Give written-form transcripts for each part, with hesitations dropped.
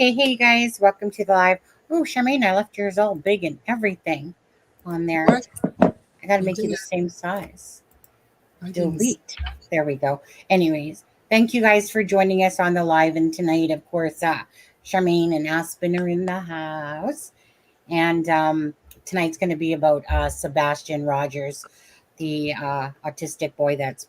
Okay, hey guys, welcome to the live. Oh, Charmaine, I left yours all big and everything on there. What? I got to You make you did? the same size. I didn't. Delete. There we go. Anyways, thank you guys for joining us on the live. And tonight, of course, Charmaine and Aspen are in the house. And tonight's going to be about Sebastian Rogers, the autistic boy that's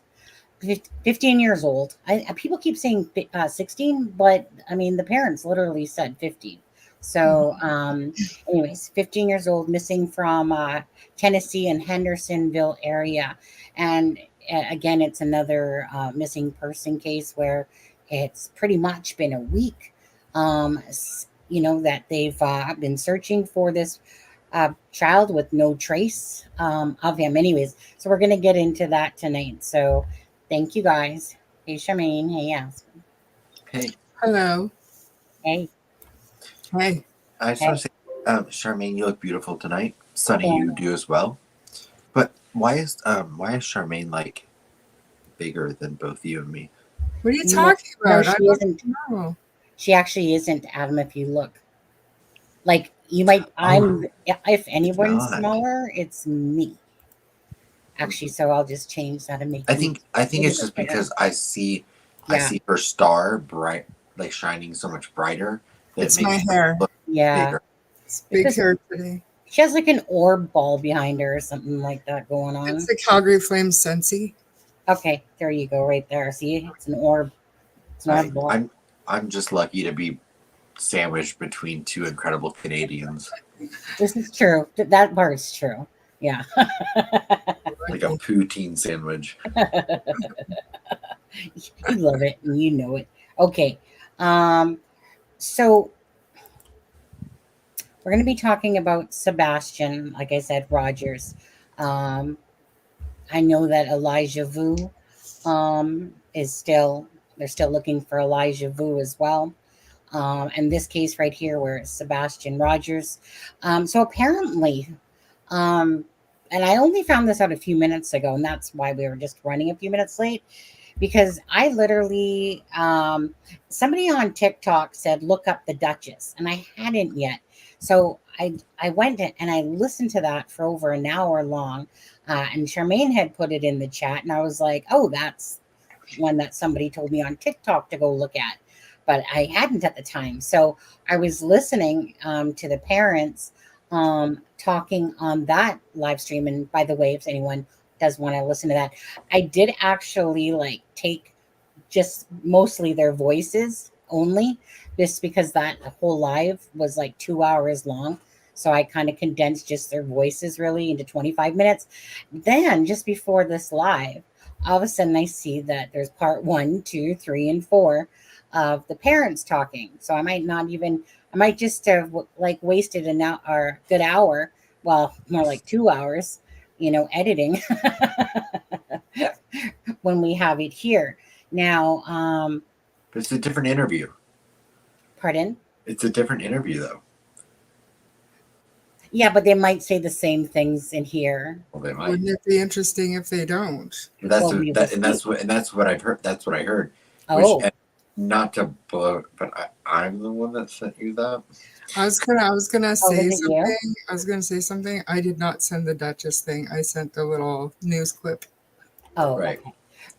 15 years old. People keep saying 16, but I mean, the parents literally said 15. So, anyways, 15 years old, missing from Tennessee and Hendersonville area. And again, it's another missing person case where it's pretty much been a week, that they've been searching for this child with no trace of him. Anyways, so we're going to get into that tonight. So, thank you guys. Hey, Charmaine. Hey, Aspen. Hey. Hello. Hey. Hey. I just want to say, Charmaine, you look beautiful tonight. Sunny, you do as well. But why is Charmaine like bigger than both you and me? What are you talking about? No, she isn't. Know. She actually isn't, Adam. If you look, like you might. If anyone's smaller, it's me. Actually, so I'll just change that and make. I think it's just because I see her star bright, like shining so much brighter. That It's it makes my hair. Look bigger. It's big hair today. She has like an orb ball behind her or something like that going on. It's the Calgary Flames Sensi. Okay, there you go, right there. See, it's an orb. It's an orb ball. I'm just lucky to be sandwiched between two incredible Canadians. This is true. That part's true. Yeah. Like a poutine sandwich. You love it and you know it. Okay. So we're going to be talking about Sebastian, like I said, Rogers. I know that Elijah Vu they're still looking for Elijah Vu as well. And this case right here where it's Sebastian Rogers. So apparently, and I only found this out a few minutes ago, and that's why we were just running a few minutes late, because I literally, somebody on TikTok said, look up the Dutchess, and I hadn't yet. So I went and I listened to that for over an hour long, and Charmaine had put it in the chat, and I was like, oh, that's one that somebody told me on TikTok to go look at, but I hadn't at the time. So I was listening to the parents talking on that live stream. And by the way, if anyone does want to listen to that, I did actually take just mostly their voices only, just because that whole live was like 2 hours long. So I kind of condensed just their voices really into 25 minutes. Then just before this live, all of a sudden I see that there's part 1, 2, 3, and 4 of the parents talking. So I might just have wasted a good hour, well, more like 2 hours, editing when we have it here. Now, but it's a different interview. Pardon? It's a different interview though. Yeah, but they might say the same things in here. Well, they might. Wouldn't it be interesting if they don't? That's what I've heard. That's what I heard. Oh. Which, not to blow, but I'm the one that sent you that. I was gonna say something. I was gonna say something. I did not send the Dutchess thing. I sent the little news clip. Oh, right.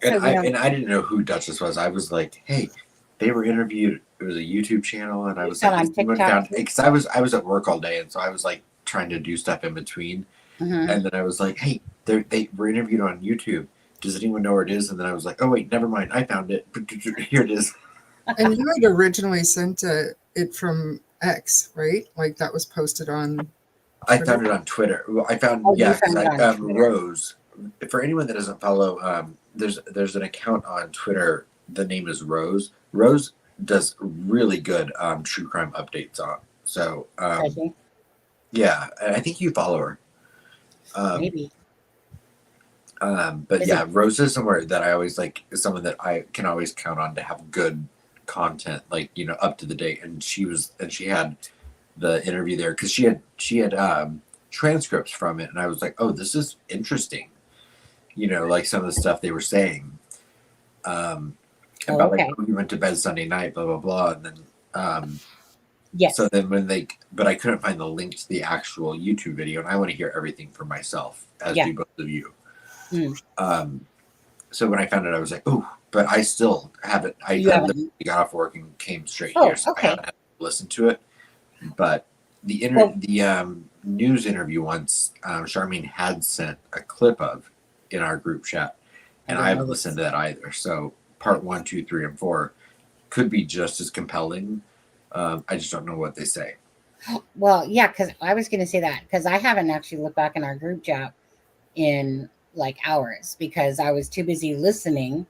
Okay. And I didn't know who Dutchess was. I was like, hey, they were interviewed. It was a YouTube channel, and I was like, because I was at work all day, and so I was like trying to do stuff in between, and then I was like, hey, they were interviewed on YouTube. Does anyone know where it is? And then I was like, oh wait, never mind, I found it. Here it is. And you had originally sent it from X, right? Like that was posted on Twitter? I found it on Twitter. I found Rose. For anyone that doesn't follow, there's an account on Twitter. The name is Rose. Rose does really good true crime updates on. So yeah, I think you follow her. Maybe. But yeah, Rose is somewhere that I always like, is someone that I can always count on to have good content, like, up to the date. And she had the interview there because she had transcripts from it, and I was like, oh, this is interesting. Like some of the stuff they were saying. About like we went to bed Sunday night, blah blah blah, and then Yes. So then but I couldn't find the link to the actual YouTube video, and I want to hear everything for myself, as do both of you. So when I found it, I was like, "Oh!" But I still haven't. I literally got off work and came straight here, so I haven't had to listen to it. But the news interview once, Charmaine had sent a clip of in our group chat, and I haven't listened to that either. So part 1, 2, 3, and 4 could be just as compelling. I just don't know what they say. Well, yeah, because I was going to say that because I haven't actually looked back in our group chat in like hours because I was too busy listening.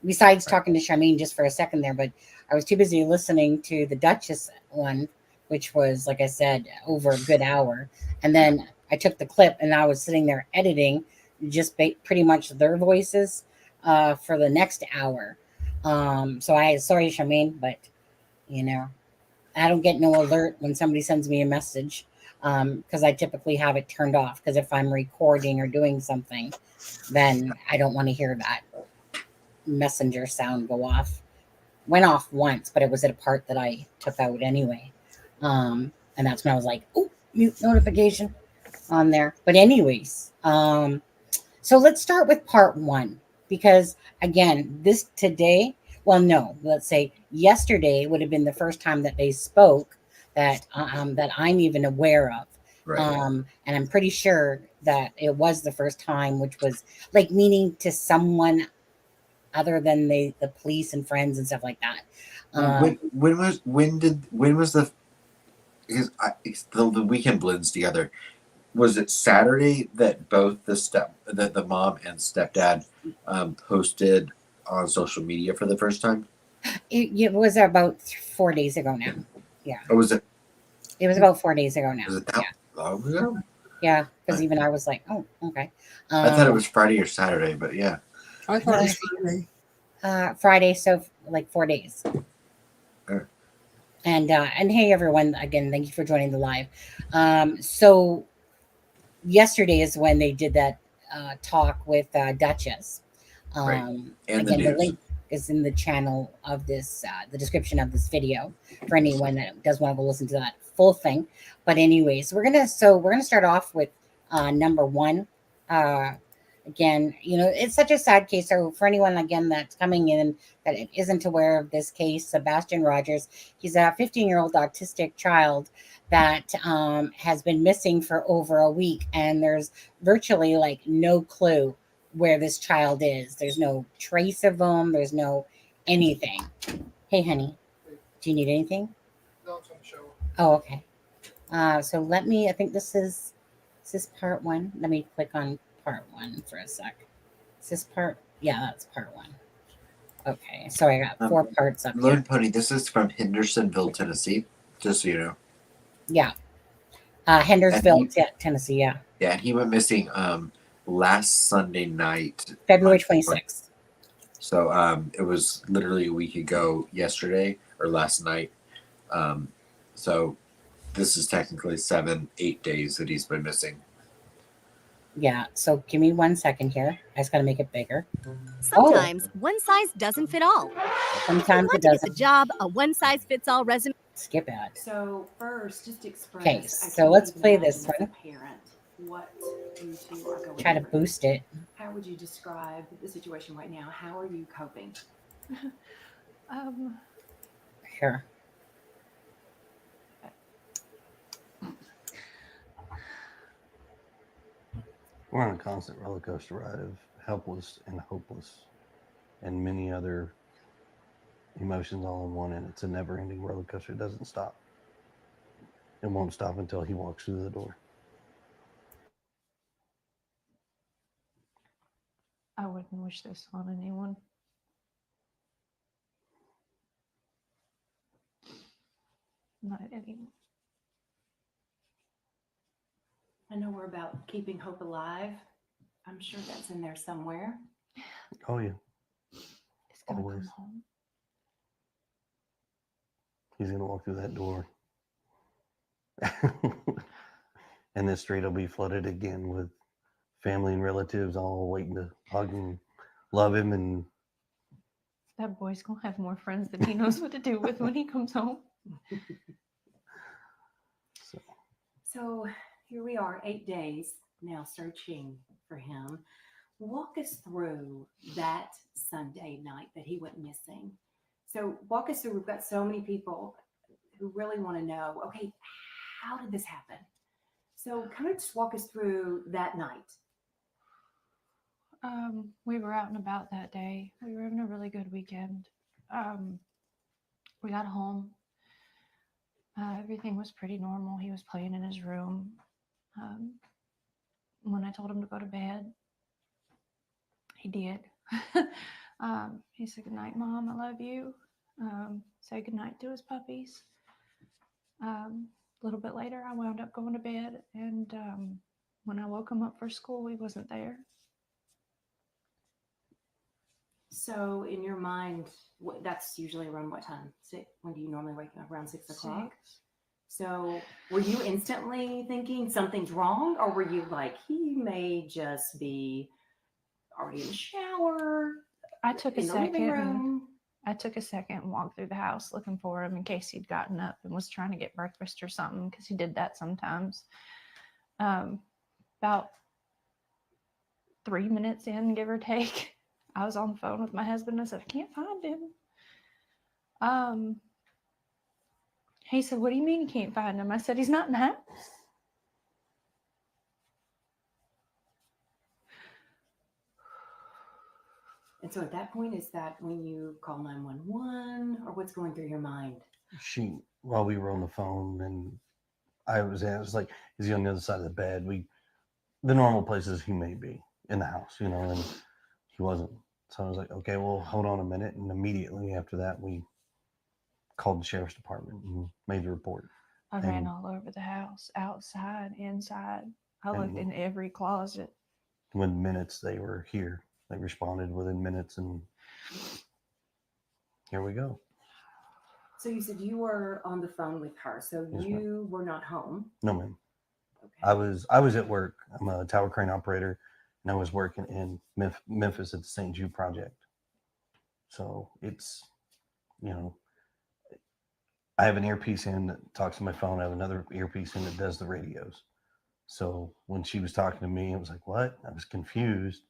Besides talking to Charmaine just for a second there, but I was too busy listening to the Dutchess one, which was, like I said, over a good hour. And then I took the clip and I was sitting there editing just pretty much their voices for the next hour. So sorry, Charmaine, but you know, I don't get no alert when somebody sends me a message because I typically have it turned off because if I'm recording or doing something, then I don't want to hear that messenger sound go off. Went off once, but it was at a part that I took out anyway. And that's when I was like, oh, mute notification on there. But anyways, so let's start with part 1 because again, let's say yesterday would have been the first time that they spoke that I'm even aware of. Right. And I'm pretty sure that it was the first time, which was like meaning to someone other than the police and friends and stuff like that. When was the because the weekend blends together. Was it Saturday that both the mom and stepdad posted on social media for the first time? It was about 4 days ago now. Yeah. Or was it? It was about 4 days ago now. Was it that long ago? Yeah, because even I was like, oh, okay. I thought it was Friday or Saturday, but yeah. I thought it was Friday. Friday, so like 4 days. And hey everyone, again, thank you for joining the live. So yesterday is when they did that talk with Dutchess. Right. And again, the link is in the channel of this, the description of this video for anyone that does want to go listen to that full thing. But anyways, we're gonna start off with number 1. Again, it's such a sad case. So for anyone again that's coming in that isn't aware of this case, Sebastian Rogers, he's a 15-year-old autistic child that has been missing for over a week, and there's virtually like no clue where this child is. There's no trace of him. There's no anything. Hey, honey, do you need anything? No, from show. Oh, okay. So I think this is part 1. Let me click on part 1 for a sec. Is this part? Yeah, that's part 1. Okay, so I got 4 parts up here. Pony, this is from Hendersonville, Tennessee, just so you know. Yeah. Hendersonville, Tennessee, yeah. Yeah, and he went missing last Sunday night. February 26th. So it was literally a week ago yesterday, or last night. So this is technically 7-8 days that he's been missing. Yeah, so give me 1 second here. I just got to make it bigger. Sometimes one size doesn't fit all. Sometimes it doesn't. To get the job, a one-size-fits-all resume. Skip it. So first, just express. Okay, so let's play this one. Parent, what you two are going Try to boost it. How would you describe the situation right now? How are you coping? Here. We're on a constant roller coaster ride of helpless and hopeless and many other emotions all in one, and it's a never-ending roller coaster. It doesn't stop. It won't stop until he walks through the door. I wouldn't wish this on anyone. Not anyone. I know we're about keeping hope alive. I'm sure that's in there somewhere. Oh, yeah. He's gonna come home. He's going to walk through that door. And this street will be flooded again with family and relatives all waiting to hug and love him. And that boy's going to have more friends than he knows what to do with when he comes home. So here we are, 8 days now searching for him. Walk us through that Sunday night that he went missing. So walk us through, we've got so many people who really want to know, okay, how did this happen? So kind of just walk us through that night. We were out and about that day. We were having a really good weekend. We got home. Everything was pretty normal. He was playing in his room. When I told him to go to bed, he did. He said, "Good night, Mom. I love you." Said goodnight to his puppies. A little bit later, I wound up going to bed, and when I woke him up for school, he wasn't there. So in your mind, that's usually around what time? When do you normally wake up? Around 6 o'clock? 6. So were you instantly thinking something's wrong, or were you like, he may just be already in the shower? I took a in the living second. room? I took a second and walked through the house looking for him in case he'd gotten up and was trying to get breakfast or something, because he did that sometimes. About 3 minutes in, give or take, I was on the phone with my husband. I said, "I can't find him." He said, "What do you mean you can't find him?" I said, "He's not in the house." And so at that point, is that when you call 911, or what's going through your mind? While we were on the phone, and I was like, is he on the other side of the bed? The normal places he may be in the house, and he wasn't. So I was like, okay, well, hold on a minute. And immediately after that, we called the sheriff's department and made the report. I ran all over the house, outside, inside. I looked in every closet. Within minutes, they were here. They responded within minutes, and here we go. So you said you were on the phone with her, so Yes, you were not home. No, ma'am. Okay. I was at work. I'm a tower crane operator, and I was working in Memphis at the St. Jude project. So it's, I have an earpiece in that talks to my phone. I have another earpiece in that does the radios. So when she was talking to me, it was like, what? I was confused.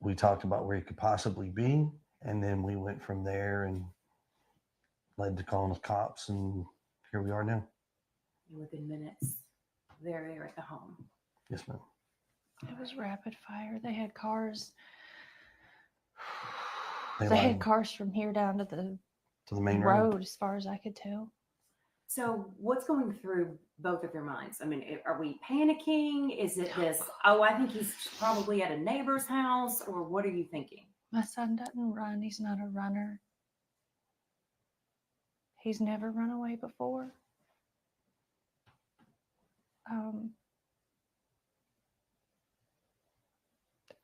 We talked about where he could possibly be, and then we went from there and led to calling the cops, and here we are now. And within minutes, they're there at the home. Yes, ma'am. It was rapid fire. They had cars. They had cars from here down to the main road, as far as I could tell. So what's going through both of your minds? I mean, are we panicking? Is it this, oh, I think he's probably at a neighbor's house, or what are you thinking? My son doesn't run. He's not a runner. He's never run away before. I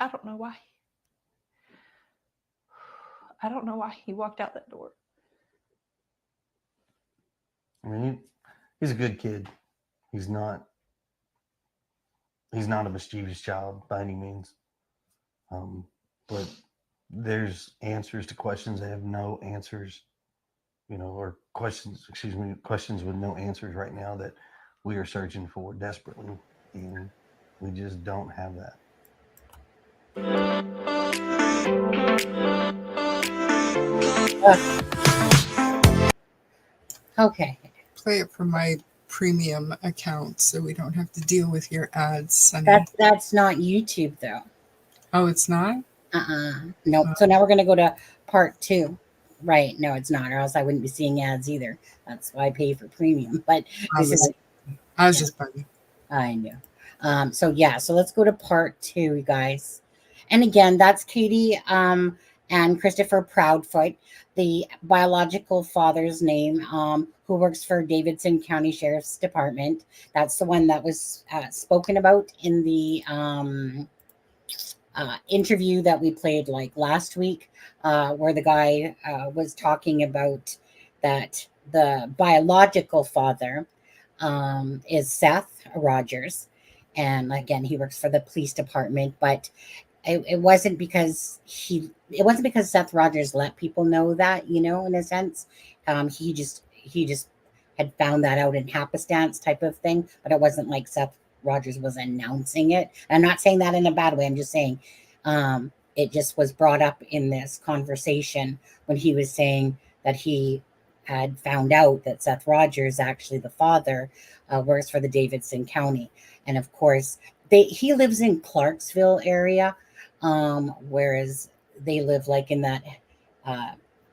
don't know why. I don't know why he walked out that door. I mean, he's a good kid. He's not a mischievous child by any means. But there's answers to questions that have no answers, or questions with no answers right now that we are searching for desperately. And we just don't have that. Okay. Play it from my premium account so we don't have to deal with your ads, Sunny. That's not YouTube though. Oh, it's not? Nope. So now we're going to go to part 2. Right. No, it's not, or else I wouldn't be seeing ads either. That's why I pay for premium. But I was just bugging. I know. So let's go to part 2, you guys. And again, that's Katie and Christopher Proudfoot, the biological father's name, who works for Davidson County Sheriff's Department. That's the one that was spoken about in the interview that we played like last week, where the guy was talking about that the biological father is Seth Rogers. And again, he works for the police department, but it wasn't because Seth Rogers let people know that, in a sense. He just had found that out in happenstance type of thing, but it wasn't like Seth Rogers was announcing it. I'm not saying that in a bad way. I'm just saying it just was brought up in this conversation when he was saying that he had found out that Seth Rogers, actually the father, works for the Davidson County. And of course, he lives in Clarksville area, whereas they live like in that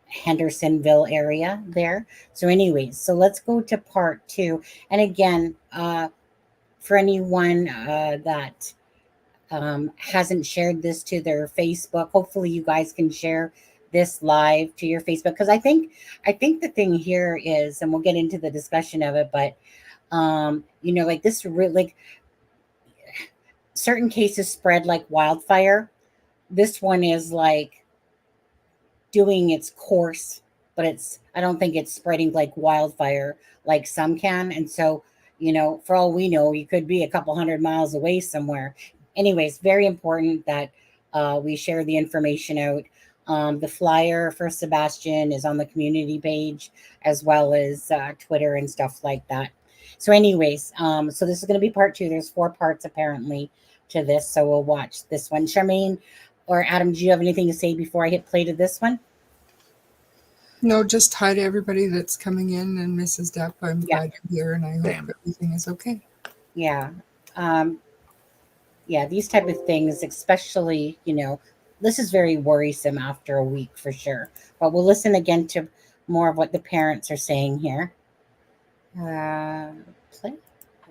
Hendersonville area there. So anyways, so let's go to part 2. And again, for anyone that hasn't shared this to their Facebook, hopefully you guys can share this live to your Facebook, because I think the thing here is, and we'll get into the discussion of it, but like this really, like certain cases spread like wildfire. This one is like doing its course, but I don't think it's spreading like wildfire like some can. And so, for all we know, you could be a couple 100 miles away somewhere. Anyways, very important that we share the information out. The flyer for Sebastian is on the community page, as well as Twitter and stuff like that. So anyways, so this is going to be part 2. There's 4 parts apparently to this, so we'll watch this one. Charmaine or Adam, do you have anything to say before I hit play to this one? No, just hi to everybody that's coming in, and Mrs. Depp, I'm glad you're here, and I hope everything is okay. Yeah. These type of things, especially, this is very worrisome after a week for sure. But we'll listen again to more of what the parents are saying here. Play.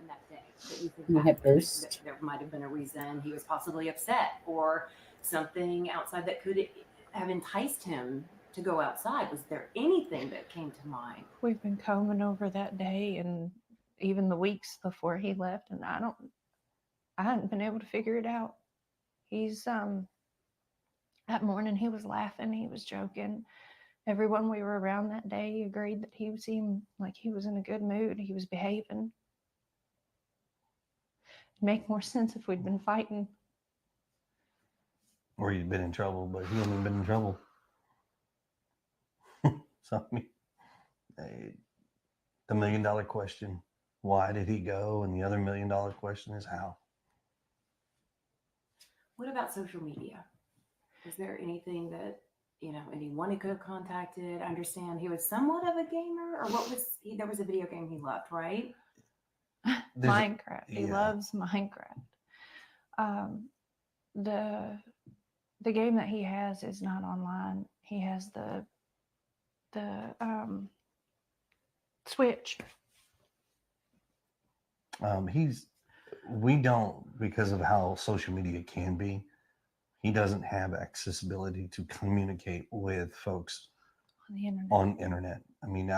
That day that you think You hit boost. there might have been a reason he was possibly upset, or something outside that could have enticed him to go outside. Was there anything that came to mind? We've been combing over that day and even the weeks before he left, and I hadn't been able to figure it out. He's that morning he was laughing, he was joking. Everyone we were around that day agreed that he seemed like he was in a good mood. He was behaving. It'd make more sense if we'd been fighting. Or he'd been in trouble, but he hadn't been in trouble. So, I mean, the $1 million question, why did he go? And the other $1 million question is how. What about social media? Was there anything that, anyone he could have contacted? I understand he was somewhat of a gamer, or what was he? There was a video game he loved, right? Minecraft. He loves Minecraft. The game that he has is not online. He has the Switch. We don't, because of how social media can be, he doesn't have accessibility to communicate with folks on internet. I mean,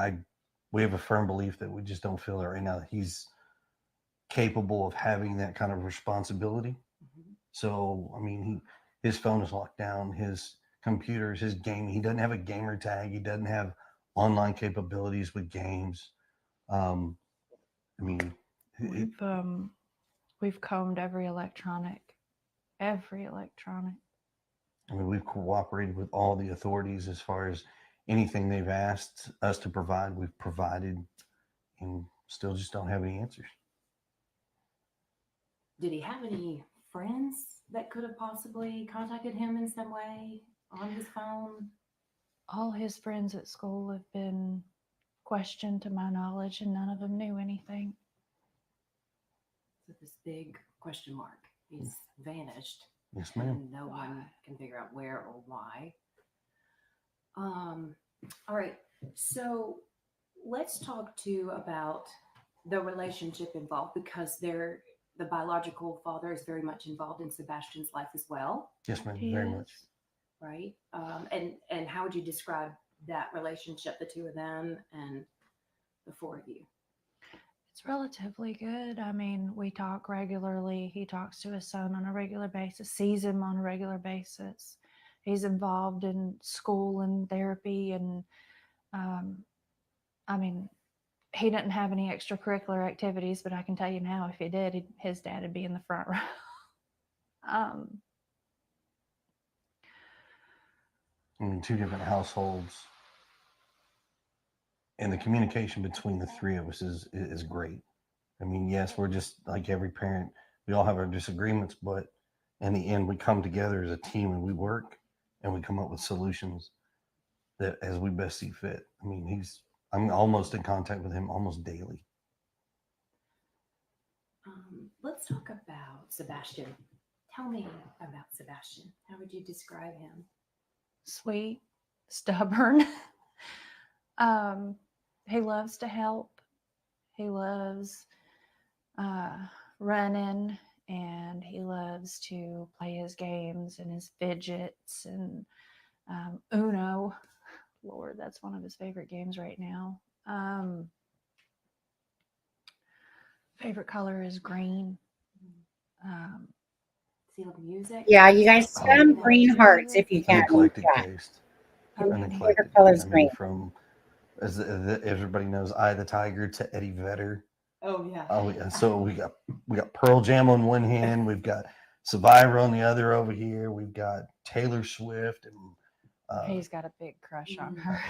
we have a firm belief that we just don't feel that right now he's capable of having that kind of responsibility. Mm-hmm. So, I mean, his phone is locked down, his computers, his gaming. He doesn't have a gamer tag. He doesn't have online capabilities with games. I mean, we've combed every electronic. I mean, we've cooperated with all the authorities as far as anything they've asked us to provide, we've provided, and still just don't have any answers. Did he have any friends that could have possibly contacted him in some way on his phone? All his friends at school have been questioned to my knowledge, and none of them knew anything. So this big question mark. He's vanished. Yes, ma'am. And no one can figure out where or why. All right. So let's talk too about the relationship involved, because the biological father is very much involved in Sebastian's life as well. Yes, ma'am. Very much. Right. And how would you describe that relationship, the two of them and the 4 of you? It's relatively good. I mean, we talk regularly. He talks to his son on a regular basis, sees him on a regular basis. He's involved in school and therapy. And I mean, he didn't have any extracurricular activities, but I can tell you now, if he did, his dad would be in the front row. I mean, 2 different households. and the communication between the three of us is great. I mean, yes, we're just like every parent. We all have our disagreements, but in the end, we come together as a team and we work and we come up with solutions that as we best see fit. I mean, I'm almost in contact with him almost daily. Let's talk about Sebastian. Tell me about Sebastian. How would you describe him? Sweet, stubborn. He loves to help. He loves running, and he loves to play his games and his fidgets and Uno. Lord, that's one of his favorite games right now. Favorite color is green. Does he love music? Yeah, you guys send green hearts if you can. An eclectic taste. I mean, An eclectic. Favorite color is I mean, green. from as everybody knows, Eye of the Tiger to Eddie Vedder. Oh yeah. Oh yeah. So we got Pearl Jam on one hand, we've got Survivor on the other over here. We've got Taylor Swift, and he's got a big crush on her.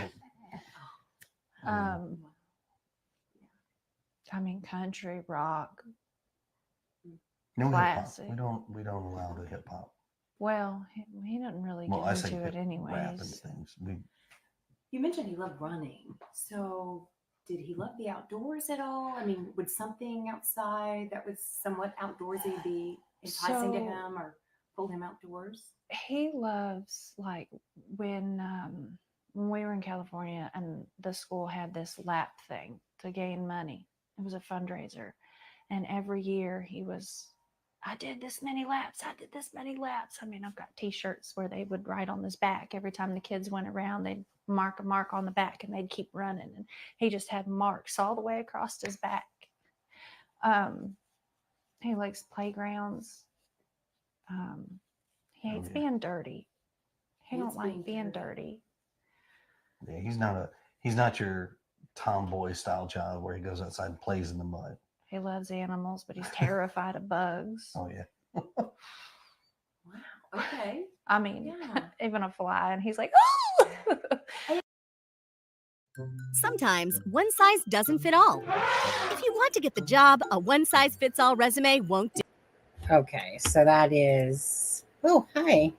I mean, country, rock, no classic. hip hop. We don't allow the hip hop. Well, he doesn't really Well, get I say into it rap and anyways. things. You mentioned he loved running. So did he love the outdoors at all? I mean, would something outside that was somewhat outdoorsy be enticing to him or pull him outdoors? He loves, like, when we were in California and the school had this lap thing to gain money. It was a fundraiser. And every year I did this many laps. I did this many laps. I mean, I've got t-shirts where they would write on his back. Every time the kids went around, they'd mark a mark on the back and they'd keep running. And he just had marks all the way across his back. He likes playgrounds. He hates being dirty. He don't like being dirty. Yeah, he's not your tomboy style child where he goes outside and plays in the mud. He loves animals, but he's terrified of bugs. Oh yeah. Wow. Okay. I mean, even a fly, and he's like, oh! Sometimes one size doesn't fit all. If you want to get the job, a one size fits all resume won't do. Okay, so that is. Oh, hi.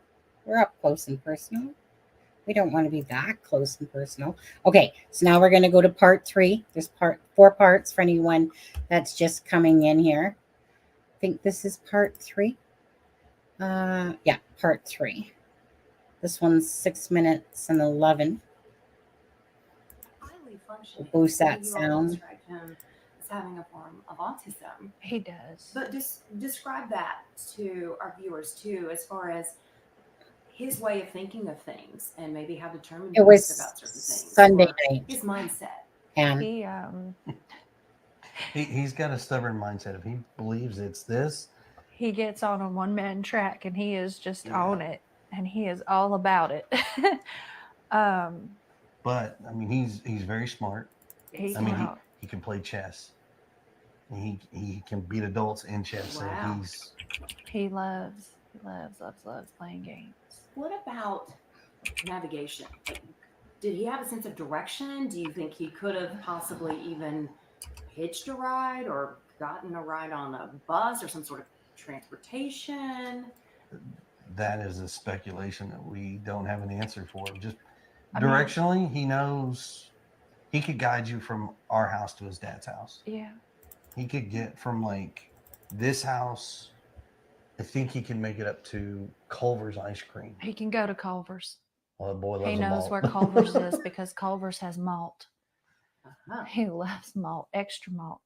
We're up close and personal. We don't want to be that close and personal. Okay, so now we're going to go to part 3. There's 4 parts for anyone that's just coming in here. I think this is part 3. Yeah, part 3. This one's 6 minutes and 11. Highly functioning. Boost that You all sound. described him as having a form of autism. He does. But just describe that to our viewers too, as far as his way of thinking of things and maybe how determined It was about certain things. Sunday night. His mindset. And he's got a stubborn mindset. If he believes it's this, he gets on a one-man track and he is just on it, and he is all about it. But I mean, he's very smart. He's I mean, he can play chess. He can beat adults in chess. Wow. So he loves playing games. What about navigation? Did he have a sense of direction? Do you think he could have possibly even hitched a ride or gotten a ride on a bus or some sort of transportation? that is a speculation that we don't have an answer for. Just directionally, he knows he could guide you from our house to his dad's house. Yeah. He could get from like this house. I think he can make it up to Culver's ice cream. He can go to Culver's. Well, the boy loves he knows malt. where Culver's is because Culver's has malt. Uh-huh. He loves malt, extra malt.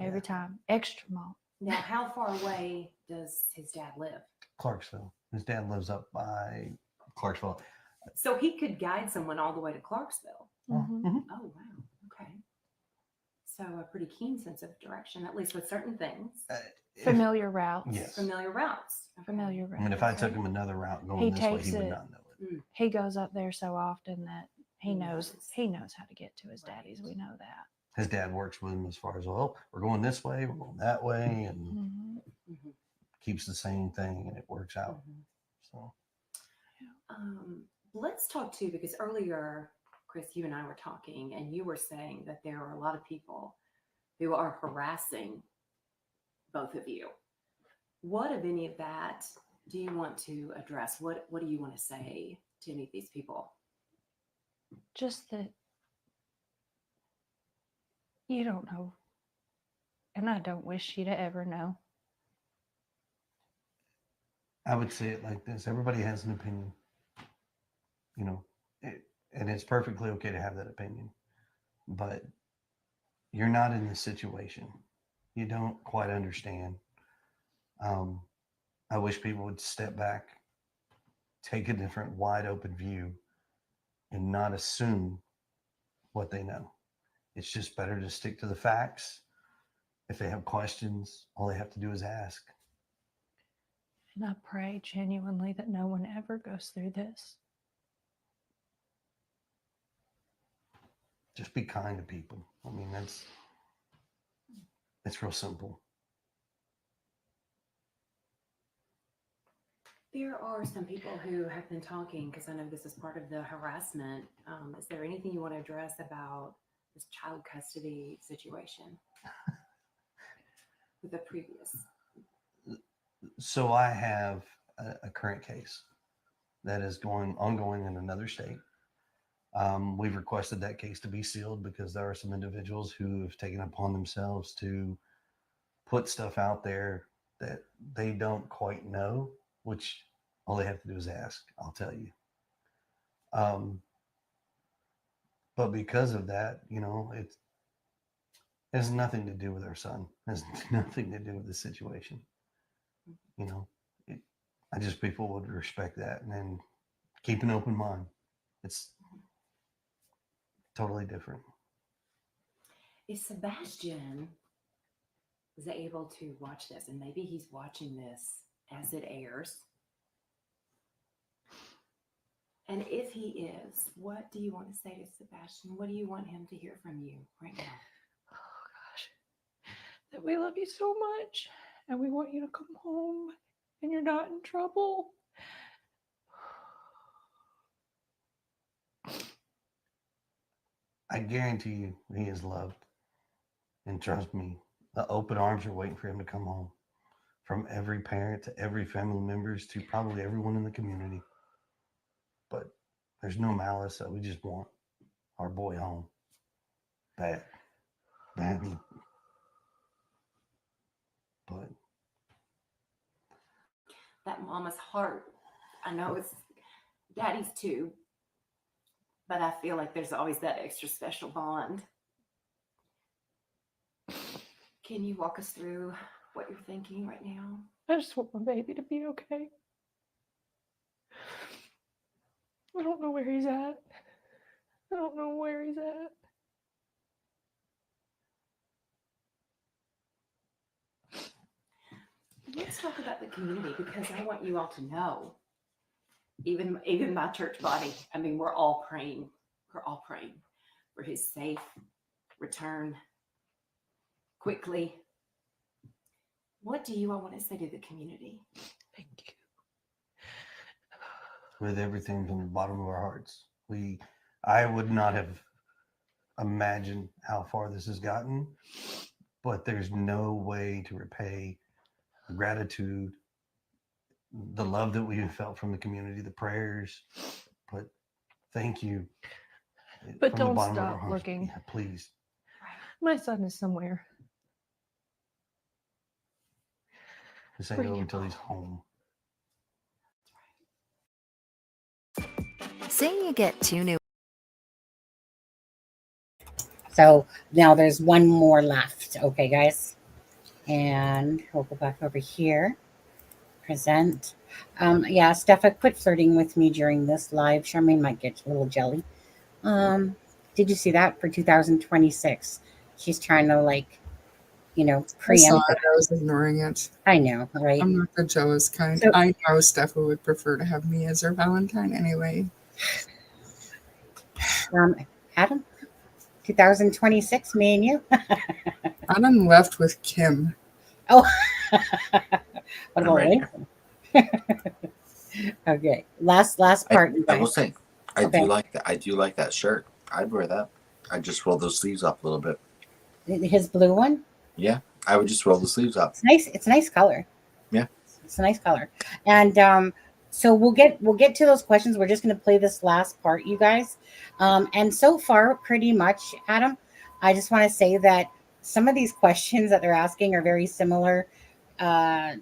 Every time, extra malt. Now, how far away does his dad live? Clarksville. His dad lives up by Clarksville. So he could guide someone all the way to Clarksville. Mm-hmm. Oh, wow. Okay. So a pretty keen sense of direction, at least with certain things. Familiar routes. Yes. Familiar routes. Okay. Familiar routes. I mean, if I took him another route going this way, he would not know it. He goes up there so often that he knows how to get to his daddy's. We know that. His dad works with him as far as, well, we're going this way, we're going that way, and keeps the same thing, and it works out. So let's talk too, because earlier Chris, you and I were talking, and you were saying that there are a lot of people who are harassing both of you. What of any of that do you want to address? What do you want to say to any of these people? Just that you don't know. And I don't wish you to ever know. I would say it like this: everybody has an opinion, and it's perfectly okay to have that opinion, but you're not in this situation. You don't quite understand. I wish people would step back, take a different, wide open view, and not assume what they know. It's just better to stick to the facts. If they have questions, all they have to do is ask. And I pray genuinely that no one ever goes through this. Just be kind to people. I mean, it's real simple. There are some people who have been talking, because I know this is part of the harassment. Is there anything you want to address about this child custody situation with the previous? So I have a current case that is ongoing in another state. We've requested that case to be sealed because there are some individuals who have taken upon themselves to put stuff out there that they don't quite know, which all they have to do is ask, I'll tell you. But because of that, it has nothing to do with our son. It has nothing to do with the situation. I just people would respect that and then keep an open mind. It's totally different. If Sebastian is able to watch this, and maybe he's watching this as it airs, and if he is, what do you want to say to Sebastian? What do you want him to hear from you right now? Oh gosh, that we love you so much and we want you to come home and you're not in trouble. I guarantee you he is loved. And trust me, the open arms are waiting for him to come home. From every parent to every family members to probably everyone in the community. But there's no malice, so we just want our boy home. Badly. But That mama's heart, I know it's daddy's too, but I feel like there's always that extra special bond. Can you walk us through what you're thinking right now? I just want my baby to be okay. I don't know where he's at. I don't know where he's at. Let's talk about the community, because I want you all to know, even my church body, I mean, we're all praying for his safe return quickly. What do you all want to say to the community? Thank you. with everything from the bottom of our hearts. I would not have imagined how far this has gotten, but there's no way to repay the gratitude, the love that we felt from the community, the prayers. But thank you. But don't stop looking. Yeah, please. My son is somewhere. This ain't over until he's home. Say you get 2 new. So now there's one more left. Okay, guys. And we'll go back over here. Present. Yeah, Steffa, quit flirting with me during this live. Charmaine might get a little jelly. Did you see that for 2026? She's trying to preempt. I was ignoring it. I know, right? I'm not the jealous kind. So, I know Steffa would prefer to have me as her Valentine anyway. Adam, 2026, me and you. Adam left with Kim. Oh, what about Lincoln? Okay, last part. I will say, I do like that. I do like that shirt. I'd wear that. I'd just roll those sleeves up a little bit. His blue one? Yeah, I would just roll the sleeves up. It's nice. It's a nice color. Yeah. It's a nice color. And so we'll get to those questions. We're just going to play this last part, you guys. And so far, pretty much, Adam, I just want to say that some of these questions that they're asking are very similar to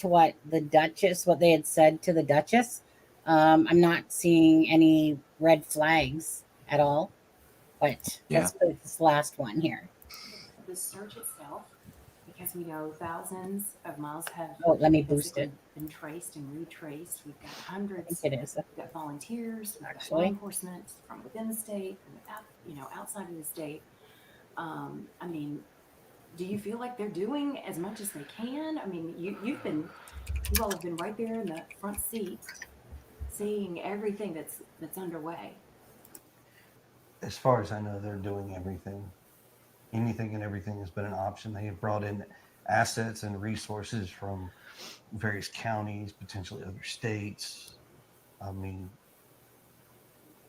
what they had said to the Dutchess. I'm not seeing any red flags at all. But let's put this last one here. The search itself, because we know thousands of miles have let me boost it. Been traced and retraced. We've got hundreds. I think it is. We've got volunteers. We've got law enforcement from within the state, from outside of the state. I mean, do you feel like they're doing as much as they can? I mean, you all have been right there in the front seat, seeing everything that's underway. As far as I know, they're doing everything. Anything and everything has been an option. They have brought in assets and resources from various counties, potentially other states. I mean,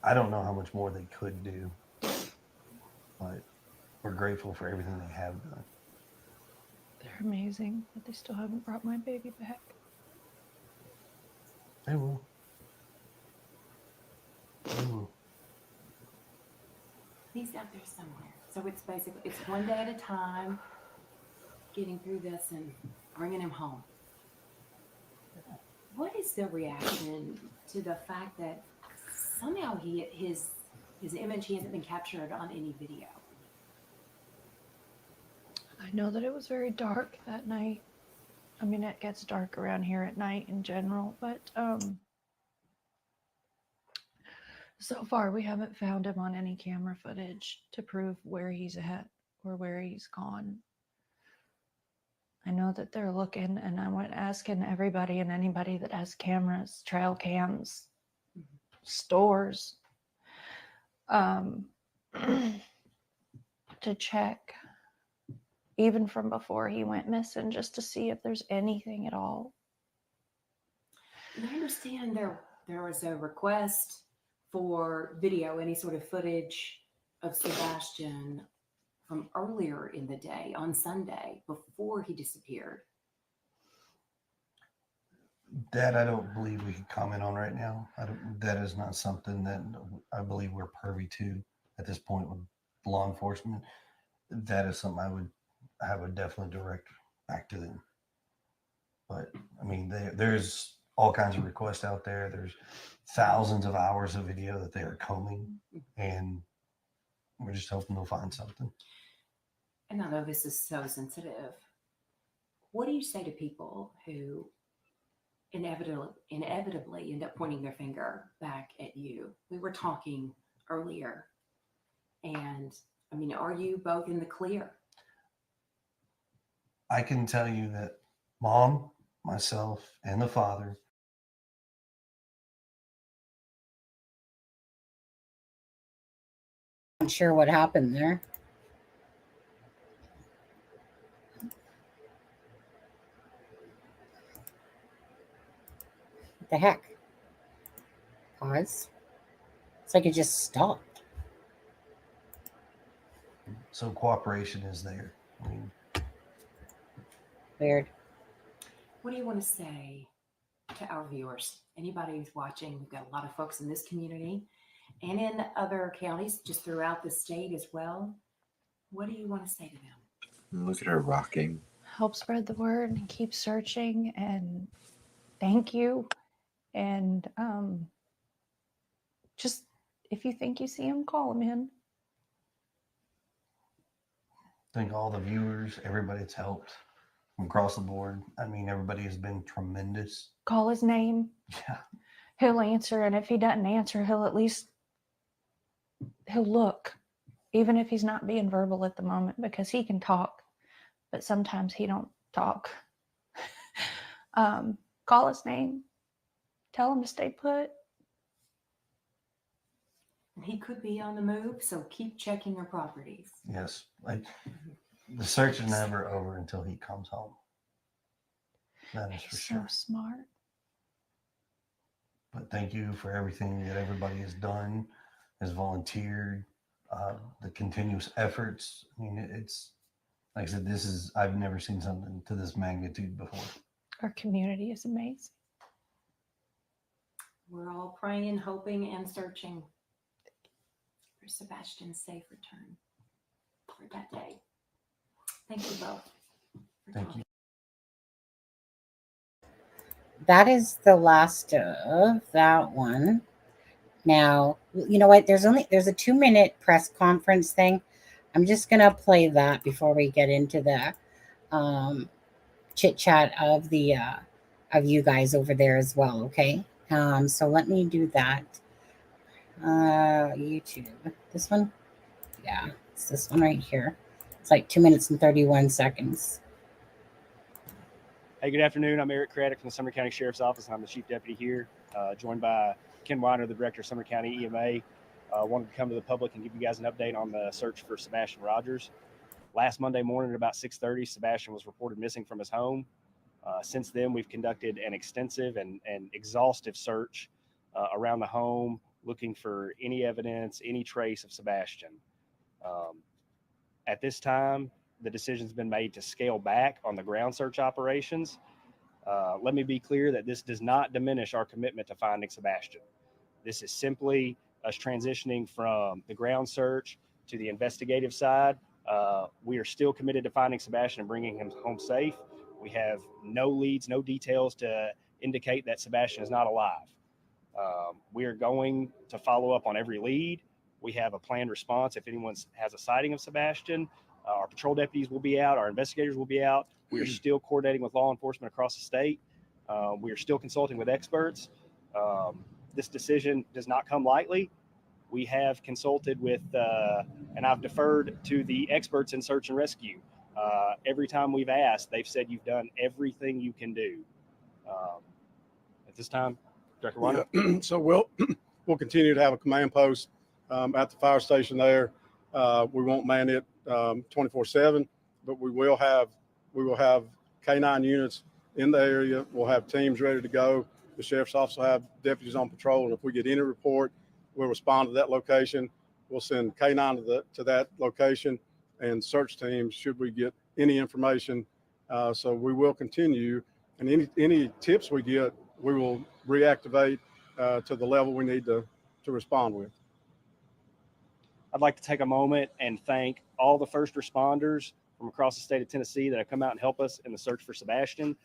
I don't know how much more they could do, but we're grateful for everything they have done. They're amazing, but they still haven't brought my baby back. They will. They will. He's out there somewhere. So it's one day at a time, getting through this and bringing him home. What is the reaction to the fact that somehow his image hasn't been captured on any video? I know that it was very dark that night. I mean, it gets dark around here at night in general, but so far we haven't found him on any camera footage to prove where he's at or where he's gone. I know that they're looking, and I went asking everybody and anybody that has cameras, trail cams, stores, to check even from before he went missing, just to see if there's anything at all. I understand there was a request for video, any sort of footage of Sebastian from earlier in the day on Sunday before he disappeared. That I don't believe we can comment on right now. That is not something that I believe we're privy to at this point with law enforcement. That is something I would definitely direct back to them. But I mean, there's all kinds of requests out there. There's thousands of hours of video that they are combing, and we're just hoping they'll find something. And I know this is so sensitive. What do you say to people who inevitably end up pointing their finger back at you? We were talking earlier, and I mean, are you both in the clear? I can tell you that Mom, myself, and the father I'm sure what happened there. What the heck? Pause. It's like it just stopped. So cooperation is there. I mean, weird. What do you want to say to our viewers? Anybody who's watching, we've got a lot of folks in this community and in other counties just throughout the state as well. What do you want to say to them? Look at her rocking. Help spread the word and keep searching, and thank you. And just if you think you see him, call him in. Thank all the viewers, everybody that's helped from across the board. I mean, everybody has been tremendous. Call his name. Yeah. He'll answer, and if he doesn't answer, he'll look, even if he's not being verbal at the moment, because he can talk, but sometimes he don't talk. Call his name. Tell him to stay put. He could be on the move, so keep checking your properties. Yes. Like, the search is never over until he comes home. That is for sure. So smart. But thank you for everything that everybody has done, has volunteered, the continuous efforts. I mean, it's like I said, I've never seen something to this magnitude before. Our community is amazing. We're all praying, hoping, and searching for Sebastian's safe return for that day. Thank you both. Thank you. That is the last of that one. Now, you know what? There's a 2-minute press conference thing. I'm just gonna play that before we get into the chit chat of the of you guys over there as well. Okay. So let me do that. YouTube. This one? Yeah, it's this one right here. It's like 2 minutes and 31 seconds. Hey, good afternoon. I'm Eric Craddock from the Sumner County Sheriff's Office, and I'm the Chief Deputy here, joined by Ken Weiner, the Director of Sumner County EMA. Wanted to come to the public and give you guys an update on the search for Sebastian Rogers. Last Monday morning at about 6:30, Sebastian was reported missing from his home. Since then, we've conducted an extensive and exhaustive search around the home, looking for any evidence, any trace of Sebastian. At this time, the decision's been made to scale back on the ground search operations. Let me be clear that this does not diminish our commitment to finding Sebastian. This is simply us transitioning from the ground search to the investigative side. We are still committed to finding Sebastian and bringing him home safe. We have no leads, no details to indicate that Sebastian is not alive. We are going to follow up on every lead. We have a planned response if anyone has a sighting of Sebastian. Our patrol deputies will be out. Our investigators will be out. We are still coordinating with law enforcement across the state. We are still consulting with experts. This decision does not come lightly. We have consulted with, and I've deferred to the experts in search and rescue. Every time we've asked, they've said you've done everything you can do. At this time, Director Weiner. Yeah. So we'll continue to have a command post at the fire station there. We won't man it 24/7, but we will have K9 units in the area. We'll have teams ready to go. The sheriff's office will have deputies on patrol, and if we get any report, we'll respond to that location. We'll send K9 to that location and search teams should we get any information. So we will continue, and any tips we get, we will reactivate to the level we need to respond with. I'd like to take a moment and thank all the first responders from across the state of Tennessee that have come out and help us in the search for Sebastian.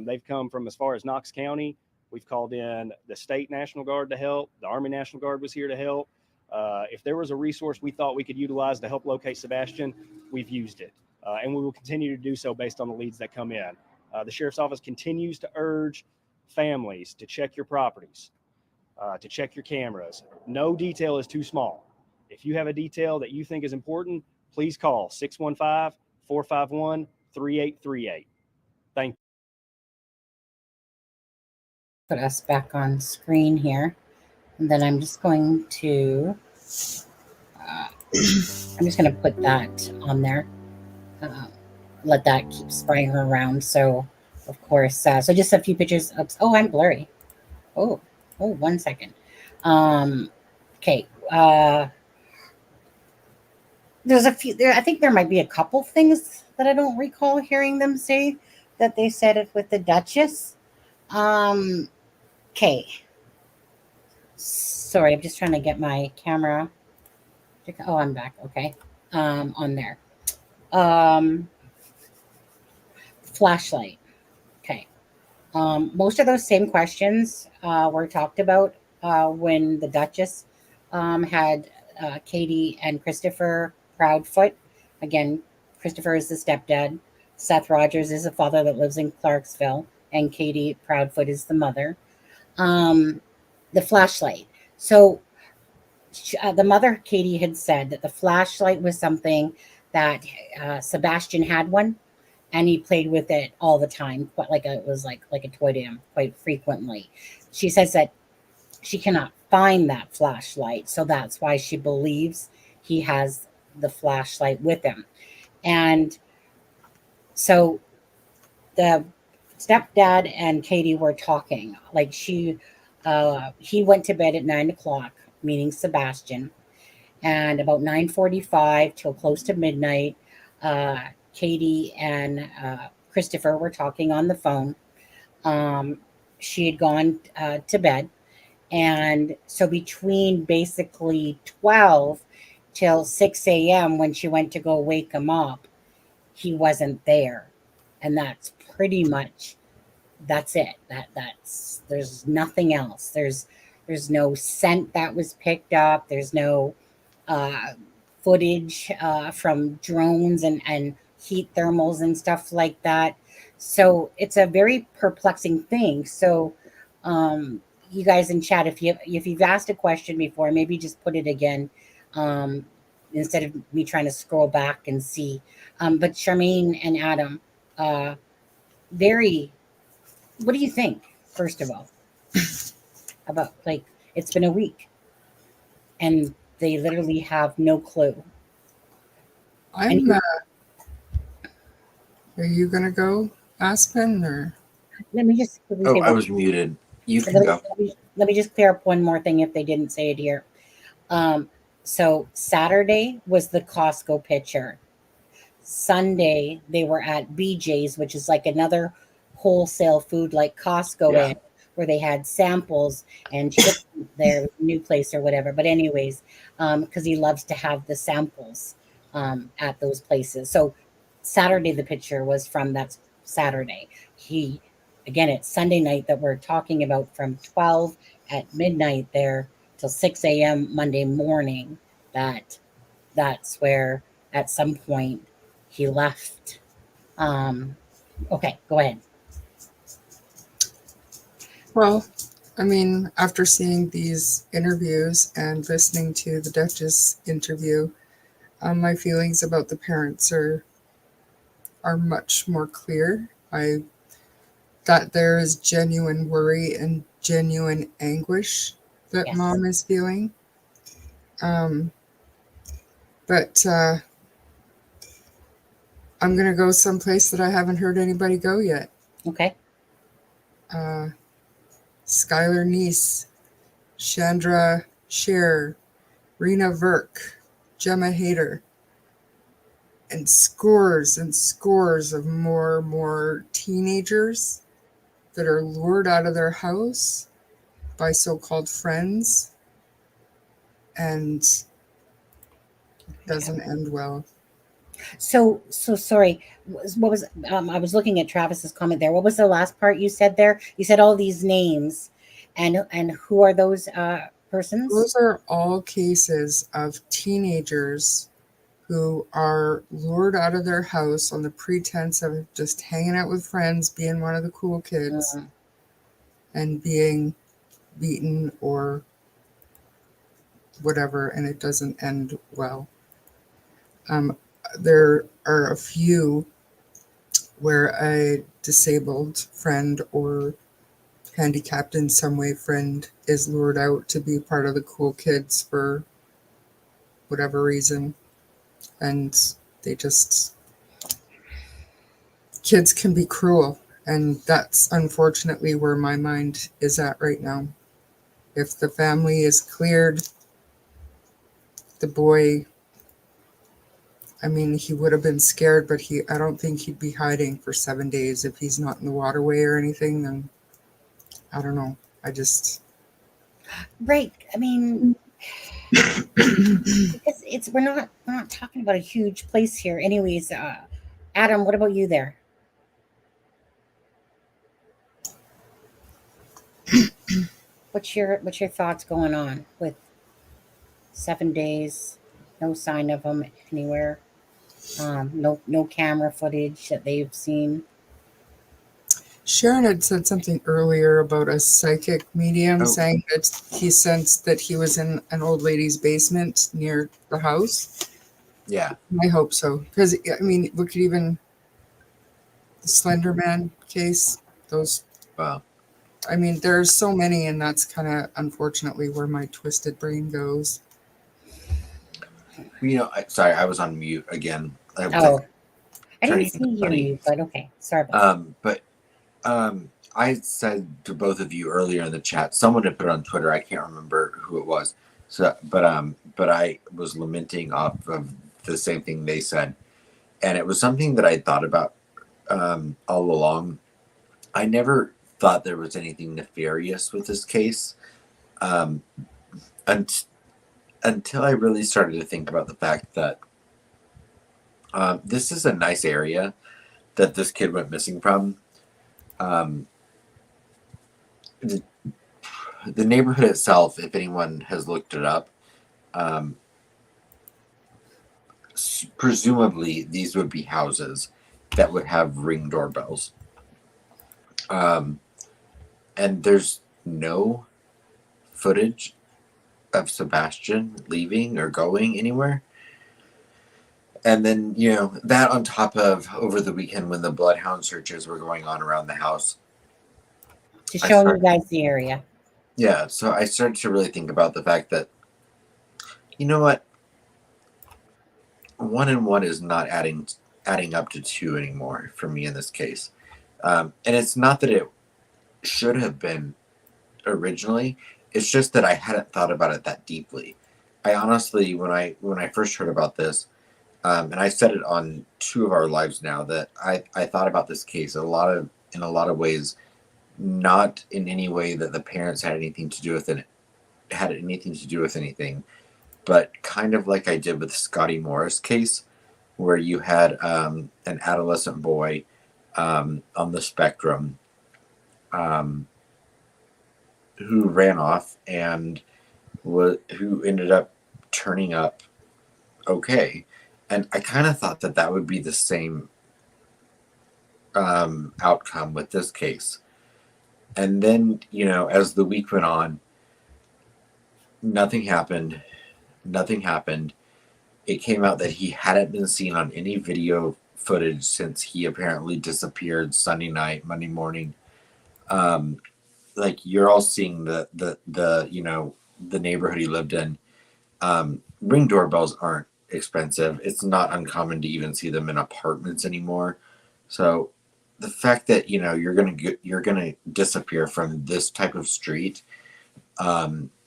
They've come from as far as Knox County. We've called in the state National Guard to help. The Army National Guard was here to help. If there was a resource we thought we could utilize to help locate Sebastian, we've used it. And we will continue to do so based on the leads that come in. The Sheriff's Office continues to urge families to check your properties, to check your cameras. No detail is too small. If you have a detail that you think is important, please call 615-451-3838. Thank you. Put us back on screen here. And then I'm just going to put that on there. Let that keep spraying her around. So, of course, so just a few pictures. Oh, I'm blurry. Oh, 1 second. Okay. There's a few there. I think there might be a couple things that I don't recall hearing them say that they said it with the Dutchess. Okay. Sorry, I'm just trying to get my camera. Oh, I'm back. Okay. On there. Flashlight. Okay. Most of those same questions were talked about when the Dutchess had Katie and Christopher Proudfoot. Again, Christopher is the stepdad. Seth Rogers is the father that lives in Clarksville, and Katie Proudfoot is the mother. The flashlight. So the mother, Katie, had said that the flashlight was something that Sebastian had one, and he played with it all the time, but it was like a toy to him quite frequently. She says that she cannot find that flashlight, so that's why she believes he has the flashlight with him. And so the stepdad and Katie were talking. He went to bed at 9 o'clock, meaning Sebastian, And about 9:45 till close to midnight, Katie and Christopher were talking on the phone. She had gone to bed. And so between basically 12 till 6 a.m., when she went to go wake him up, he wasn't there. And that's it. That's there's nothing else. There's no scent that was picked up. There's no uh, footage from drones and heat thermals and stuff like that. So it's a very perplexing thing. So you guys in chat, if you've asked a question before, maybe just put it again, um, instead of me trying to scroll back and see. But Charmaine and Adam, uh, very. What do you think? First of all, about like it's been a week, and they literally have no clue. I'm. Are you gonna go, Aspen, or? Let me just. Oh, I was muted. You can go. Let me just clear up one more thing if they didn't say it here. So Saturday was the Costco picture. Sunday they were at BJ's, which is like another wholesale food like Costco Yeah. is, where they had samples and chicken there, new place or whatever. But anyways, because he loves to have the samples at those places. So Saturday the picture was from that Saturday. He again it's Sunday night that we're talking about, from 12 at midnight there till 6 a.m. Monday morning. That's where at some point he left. Okay, go ahead. Well, I mean, after seeing these interviews and listening to the Dutchess interview, my feelings about the parents are much more clear. That there is genuine worry and genuine anguish that Yes. mom is feeling. But I'm going to go someplace that I haven't heard anybody go yet. Okay. Skylar Neese, Chandra Scheer, Rena Verk, Gemma Hayter, and scores of more teenagers that are lured out of their house by so-called friends, and it doesn't end well. So sorry. What was I was looking at Travis's comment there. What was the last part you said there? You said all these names, and who are those persons? Those are all cases of teenagers who are lured out of their house on the pretense of just hanging out with friends, being one of the cool kids, and being beaten or whatever, and it doesn't end well. There are a few where a disabled friend or handicapped in some way friend is lured out to be part of the cool kids for whatever reason, and kids can be cruel, and that's unfortunately where my mind is at right now. If the family is cleared, the boy, I mean, he would have been scared, but I don't think he'd be hiding for 7 days. If he's not in the waterway or anything, then I don't know. Right. I mean, it's we're not talking about a huge place here. Anyways, Adam, what about you there? What's your thoughts going on with 7 days, no sign of them anywhere, no camera footage that they've seen? Sharon had said something earlier about a psychic medium saying that he sensed that he was in an old lady's basement near the house. Yeah. I hope so. Because, I mean, look at even the Slender Man case. Those. Wow. I mean, there's so many, and that's kind of unfortunately where my twisted brain goes. You know, sorry, I was on mute again. I didn't see you mute, but okay. Sorry about that. I said to both of you earlier in the chat, someone had put it on Twitter, I can't remember who it was, So, but I was lamenting off of the same thing they said, and it was something that I thought about all along. I never thought there was anything nefarious with this case, um, until I really started to think about the fact that this is a nice area that this kid went missing from. Um, the, the neighborhood itself, if anyone has looked it up, um, presumably these would be houses that would have Ring doorbells. And there's no footage of Sebastian leaving or going anywhere. And then, that on top of over the weekend when the bloodhound searches were going on around the house. To show you guys the area. Yeah, so I started to really think about the fact that, you know what? 1 and 1 is not adding up to 2 anymore for me in this case. And it's not that it should have been originally. It's just that I hadn't thought about it that deeply. I honestly, when I first heard about this, and I said it on 2 of our lives now, that I thought about this case in a lot of ways, not in any way that the parents had anything to do with anything, but kind of like I did with Scotty Morris case, where you had an adolescent boy on the spectrum who ran off and who ended up turning up okay. And I kind of thought that would be the same outcome with this case. And then, as the week went on, nothing happened. It came out that he hadn't been seen on any video footage since he apparently disappeared Sunday night, Monday morning. Like, you're all seeing the neighborhood he lived in. Ring doorbells aren't expensive. It's not uncommon to even see them in apartments anymore. So the fact that you're gonna disappear from this type of street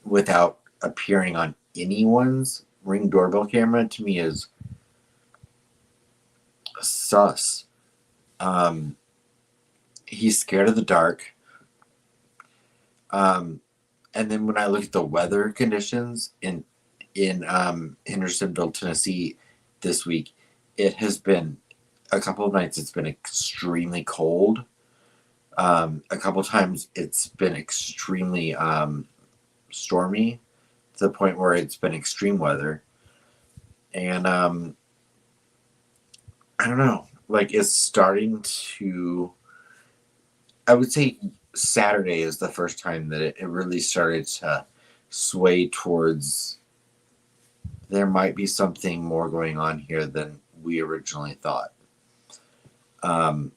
without appearing on anyone's Ring doorbell camera, to me, is sus. He's scared of the dark. And then when I look at the weather conditions in Hendersonville, Tennessee this week, it has been a couple of nights. It's been extremely cold. A couple of times it's been extremely stormy, to the point where it's been extreme weather. And I don't know, like, it's starting to, I would say Saturday is the first time that it really started to sway towards there might be something more going on here than we originally thought. I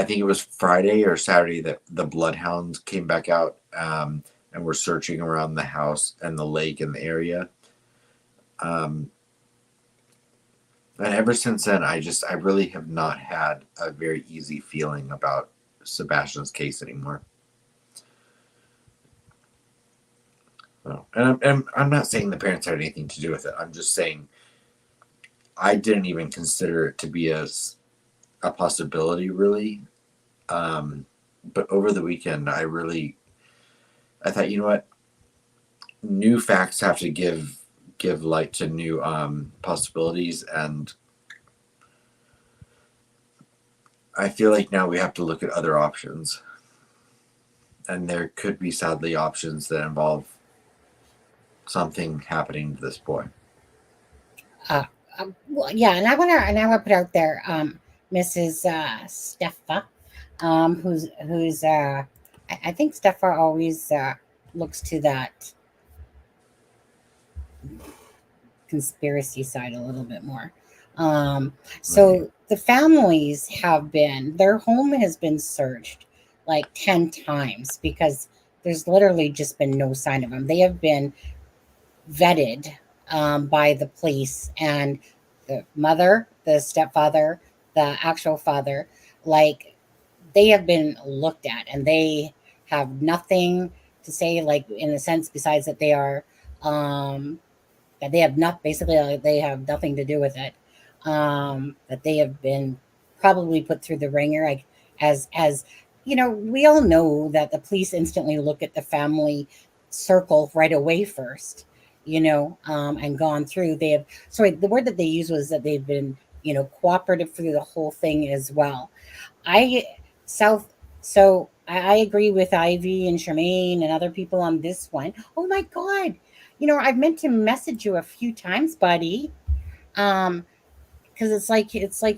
think it was Friday or Saturday that the bloodhounds came back out and were searching around the house and the lake and the area. And ever since then, I really have not had a very easy feeling about Sebastian's case anymore. And I'm not saying the parents had anything to do with it. I'm just saying I didn't even consider it to be a possibility, really. But over the weekend, I thought, you know what? New facts have to give light to new possibilities, and I feel like now we have to look at other options. And there could be, sadly, options that involve something happening to this boy. Well, yeah, and I want to put out there, Mrs. Steffa, who's I think Steffa always looks to that conspiracy side a little bit more. So the families their home has been searched like 10 times because there's literally just been no sign of them. They have been vetted by the police, and the mother, the stepfather, the actual father, like, they have been looked at, and they have nothing to say, like, in a sense, besides that they are that they have not basically they have nothing to do with it. That they have been probably put through the ringer, like as you know, we all know that the police instantly look at the family circle right away first, you know, and gone through. They have, sorry, the word that they used was that they've been, you know, cooperative through the whole thing as well. I South so I agree with Ivy and Charmaine and other people on this one. Oh my God. You know, I've meant to message you a few times, buddy. Um, because it's like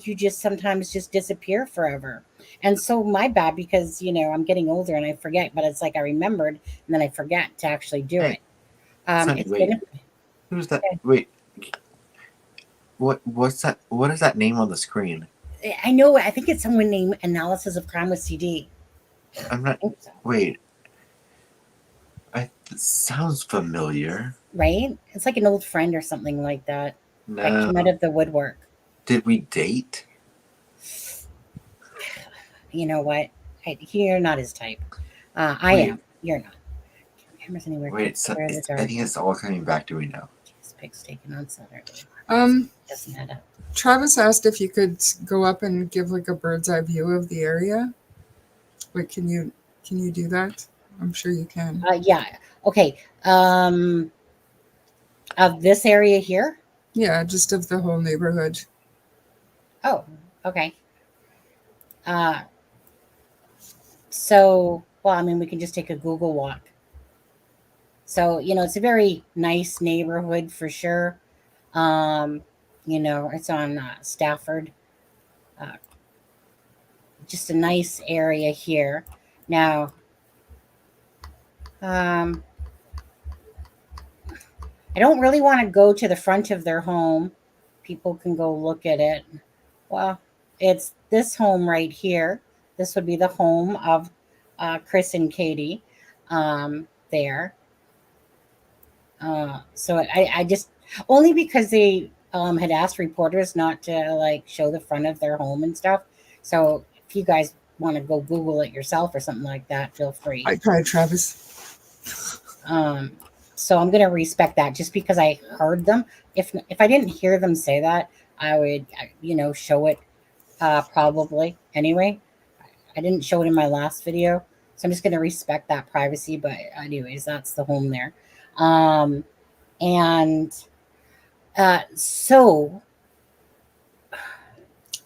you just sometimes just disappear forever. And so my bad because you know I'm getting older and I forget, but it's like I remembered and then I forget to actually do Hey, it. Sonny, It's wait. been Who's that? Wait. What's that? What is that name on the screen? I know I think it's someone named Analysis of Crime with CD. I'm not. Wait. It sounds familiar. Right? It's like an old friend or something like that. That came out No. of the woodwork. Did we date? You know what? You're not his type. I Wait. am. You're not. Cameras anywhere. Wait. I think it's all coming back to me now. Pics taken on Saturday. Doesn't add up. Travis asked if you could go up and give like a bird's eye view of the area. Like, can you do that? I'm sure you can. Yeah. Okay. Of this area here. Yeah, just of the whole neighborhood. Oh, okay. So, well, I mean, we can just take a Google walk. So, you know, it's a very nice neighborhood for sure. You know, it's on Stafford. Just a nice area here. Now, I don't really want to go to the front of their home. People can go look at it. Well, it's this home right here. This would be the home of Chris and Katie there. So I just only because they had asked reporters not to like show the front of their home and stuff. So if you guys want to go Google it yourself or something like that, feel free. I tried, Travis. So I'm gonna respect that just because I heard them. If I didn't hear them say that, I would you know show it probably anyway. I didn't show it in my last video, so I'm just gonna respect that privacy. But anyways, that's the home there. And so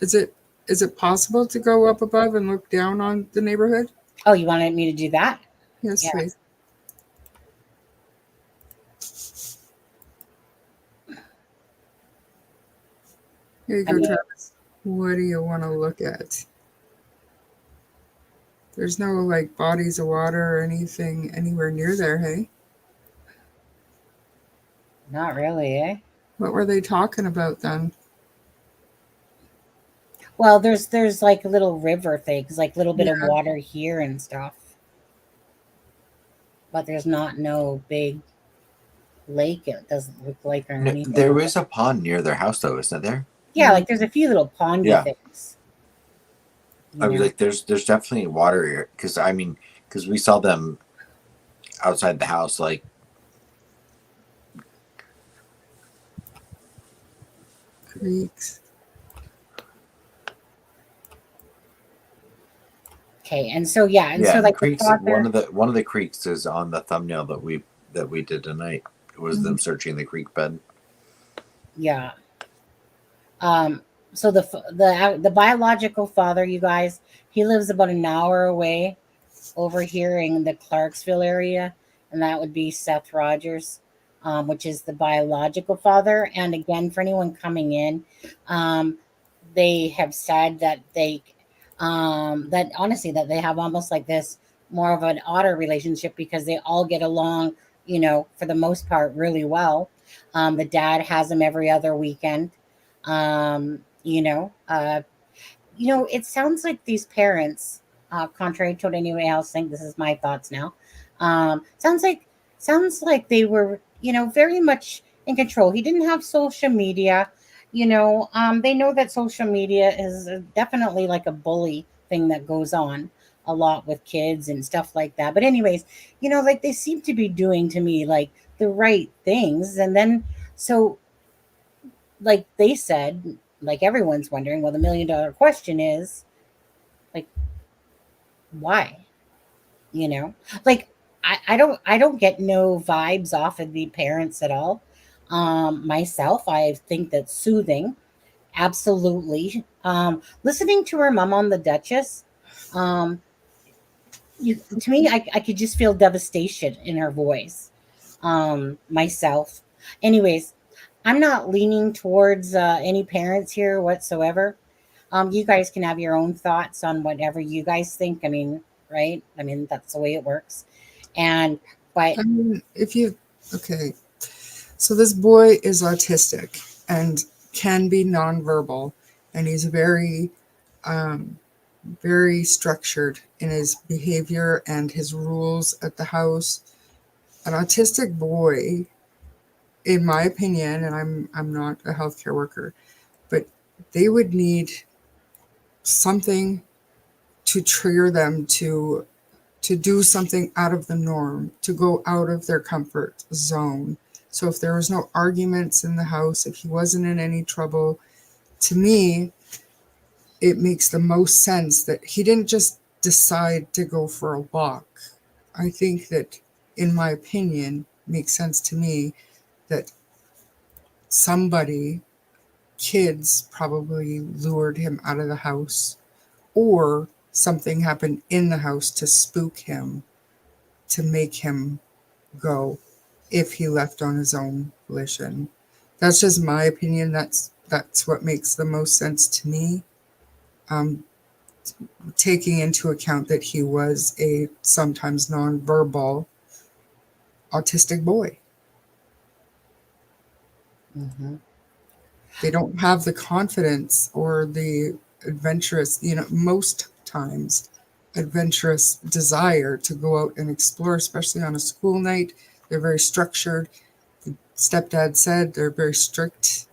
is it possible to go up above and look down on the neighborhood? Oh, you wanted me to do that? Yes, Yeah. please. Here you go, Travis. What do you want to look at? There's no like bodies of water or anything anywhere near there, hey? Not really, eh? What were they talking about then? Well, there's like little river things, like little bit of Yeah. water here and stuff. But there's not no big lake. It doesn't look like or anything. There is a pond near their house, though, isn't there? Yeah, like there's a few little pondy Yeah. things. I was like, there's definitely water here because we saw them outside the house, like. Creeks. Okay, and so yeah, and Yeah, so like creeks. One of the creeks is on the thumbnail that we did tonight. It was them searching the creek bed. Yeah. So the biological father, you guys, he lives about an hour away over here in the Clarksville area, and that would be Seth Rogers, which is the biological father. And again, for anyone coming in, they have said that that honestly that they have almost like this more of an otter relationship because they all get along, you know, for the most part, really well. The dad has him every other weekend. It sounds like these parents, contrary to what anyone else think, this is my thoughts now. Sounds like they were, you know, very much in control. He didn't have social media, you know. They know that social media is definitely like a bully thing that goes on a lot with kids and stuff like that. But anyways, you know, like they seem to be doing to me like the right things. And then, so like they said, like everyone's wondering, well, the $1 million question is like, why? You know, like I don't get no vibes off of the parents at all. Myself, I think that's soothing. Absolutely. Listening to her mom on the Duchess, um, to me, I could just feel devastation in her voice. Myself. Anyways, I'm not leaning towards any parents here whatsoever. You guys can have your own thoughts on whatever you guys think. I mean, right? I mean, that's the way it works. And but I mean, if you, okay, so this boy is autistic and can be nonverbal, and he's um, very structured in his behavior and his rules at the house. An autistic boy, in my opinion, and I'm not a healthcare worker, but they would need something to trigger them to do something out of the norm, to go out of their comfort zone. So if there was no arguments in the house, if he wasn't in any trouble, to me, it makes the most sense that he didn't just decide to go for a walk. I think that, in my opinion, makes sense to me that somebody, kids probably lured him out of the house, or something happened in the house to spook him, to make him go if he left on his own volition. That's just my opinion. That's what makes the most sense to me. Um, Taking into account that he was a sometimes nonverbal autistic boy. mhm. They don't have the confidence or the adventurous, most times adventurous desire to go out and explore, especially on a school night. They're very structured. The stepdad said they're very strict.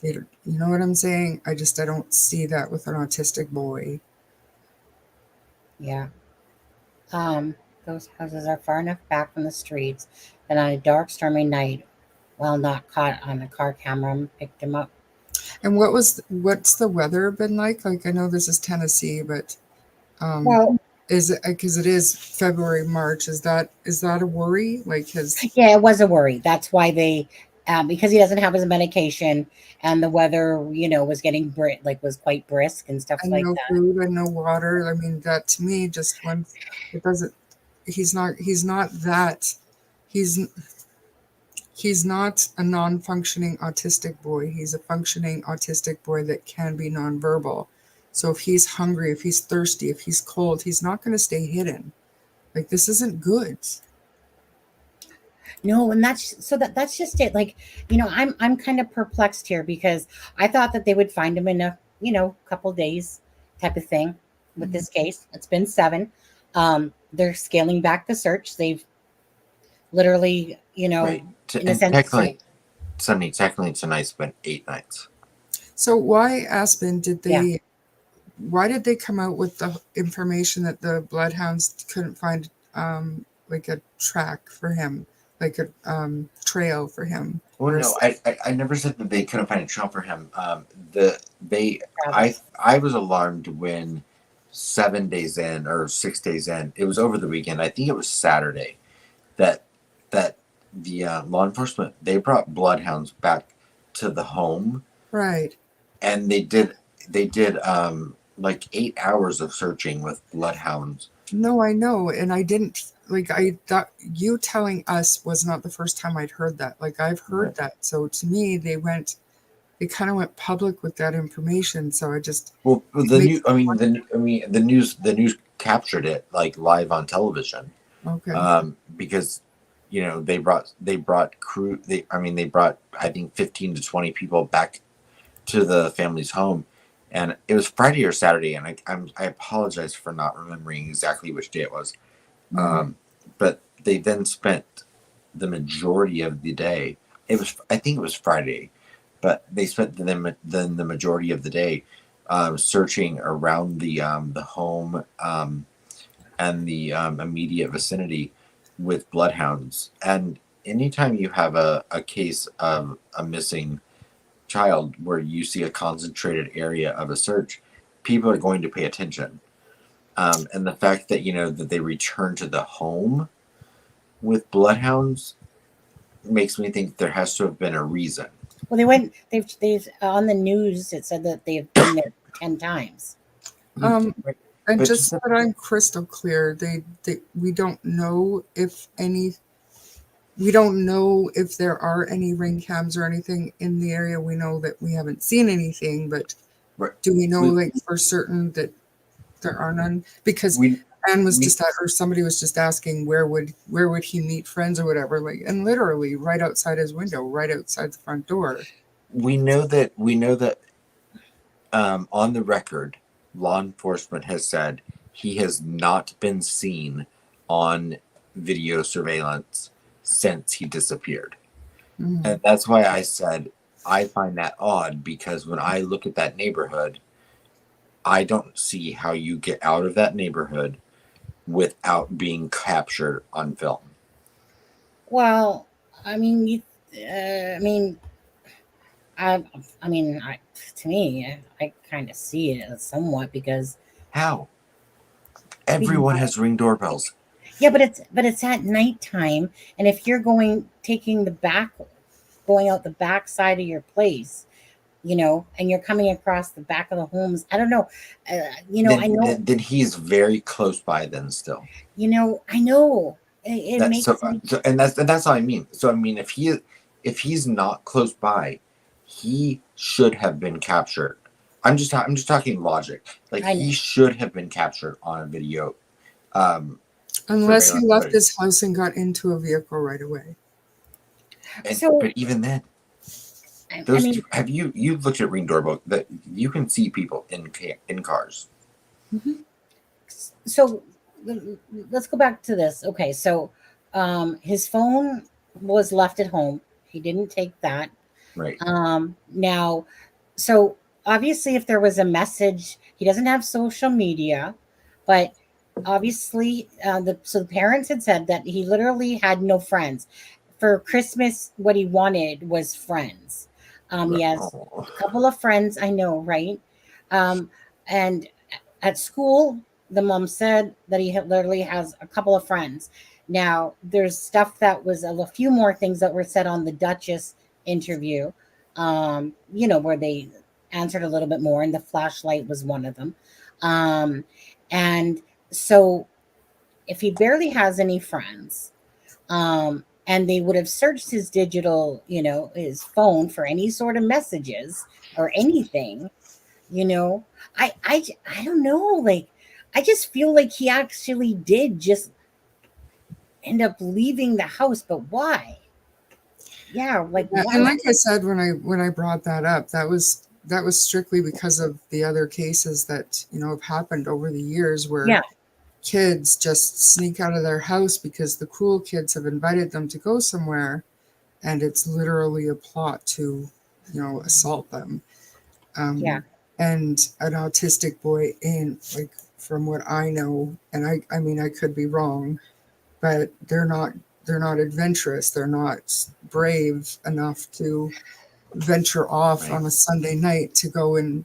You know what I'm saying? I don't see that with an autistic boy. Yeah. Those houses are far enough back from the streets that on a dark, stormy night, while not caught on a car camera, picked him up. And what's the weather been like? Like, I know this is Tennessee, but Well, is it, because it is February, March? Is that a worry? Like, yeah, it was a worry. That's why they, because he doesn't have his medication, and the weather, was getting was quite brisk and stuff and like no that. food and no water? I mean, that to me just once it doesn't. He's not that. He's he's not a non-functioning autistic boy. He's a functioning autistic boy that can be nonverbal. So if he's hungry, if he's thirsty, if he's cold, he's not going to stay hidden. Like, this isn't good. No, and that's just it. Like, I'm kind of perplexed here because I thought that they would find him in a, couple days type of thing with this case. It's been 7. They're scaling back the search. They've literally, Right. in a And sense, technically tonight's been 8 nights. So why, Aspen, Yeah. why did they come out with the information that the bloodhounds couldn't find like a track for him, like a trail for him? Well, no, I never said that they couldn't find a trail for him. I was alarmed when 7 days in or 6 days in, it was over the weekend. I think it was Saturday that the law enforcement, they brought bloodhounds back to the home, Right. and they did like 8 hours of searching with bloodhounds. No, I know, and I didn't like. I thought you telling us was not the first time I'd heard that. Like, I've heard Right. that. So to me, they kind of went public with that information. So Well, it the makes the news captured it like live on television. okay. Because they brought crew. They brought, I think, 15 to 20 people back to the family's home, and it was Friday or Saturday, and I apologize for not remembering exactly which day it was. Mhm. But they then spent the majority of the day. I think it was Friday, but they spent the majority of the day searching around the home and the immediate vicinity with bloodhounds. And anytime you have a case of a missing child where you see a concentrated area of a search, people are going to pay attention. And the fact that, that they return to the home with bloodhounds makes me think there has to have been a reason. Well, they've on the news, it said that they've been there 10 times. And But just so that I'm crystal clear, we don't know if there are any ring cams or anything in the area. We know that we haven't seen anything, but do we know for certain that there are none? Because Anne was or somebody was just asking where would he meet friends or whatever, and literally right outside his window, right outside the front door. We know that on the record, law enforcement has said he has not been seen on video surveillance since he disappeared. Mm-hmm. And that's why I said I find that odd, because when I look at that neighborhood, I don't see how you get out of that neighborhood without being captured on film. Well, to me, I kind of see it somewhat, because how everyone has Ring doorbells. Yeah, but it's at nighttime, and if you're going out the back side of your place, and you're coming across the back of the homes, I don't know. I know. Then he's very close by. Then still, I know. It makes and that's what I mean. So I mean, if he's not close by, he should have been captured. I'm just talking logic. He should have been captured on a video. Unless he left his house and got into a vehicle right away. But even then, have you looked at Ring doorbell that you can see people in cars? Mm-hmm. So let's go back to this. Okay, so his phone was left at home. He didn't take that. Right. Now, so obviously, if there was a message, he doesn't have social media, but obviously, the parents had said that he literally had no friends. For Christmas, what he wanted was friends. He has a couple of friends, I know, right? And at school, the mom said that he literally has a couple of friends. Now, there's stuff that was a few more things that were said on the Dutchess interview, where they answered a little bit more, and the flashlight was one of them. And so if he barely has any friends, and they would have searched his digital, his phone for any sort of messages or anything, I don't know. I just feel like he actually did just end up leaving the house, but why? Yeah, why? And like I said, when I brought that up, that was strictly because of the other cases that have happened over the years where kids just sneak out of their house because the cool kids have invited them to go somewhere, and it's literally a plot to assault them. And an autistic boy ain't, from what I know, and I mean I could be wrong, but they're not adventurous, they're not brave enough to venture off on a Sunday night to go and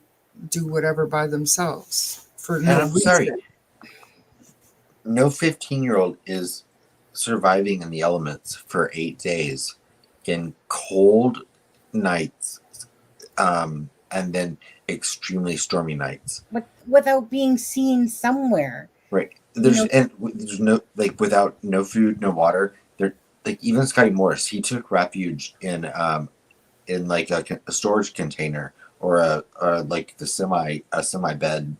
do whatever by themselves for no reason. Sorry, no 15-year-old is surviving in the elements for 8 days in cold nights, and then extremely stormy nights, but without being seen somewhere. Right. There's no, without no food, no water. There, even Scotty Morris, he took refuge in a storage container or a semi bed.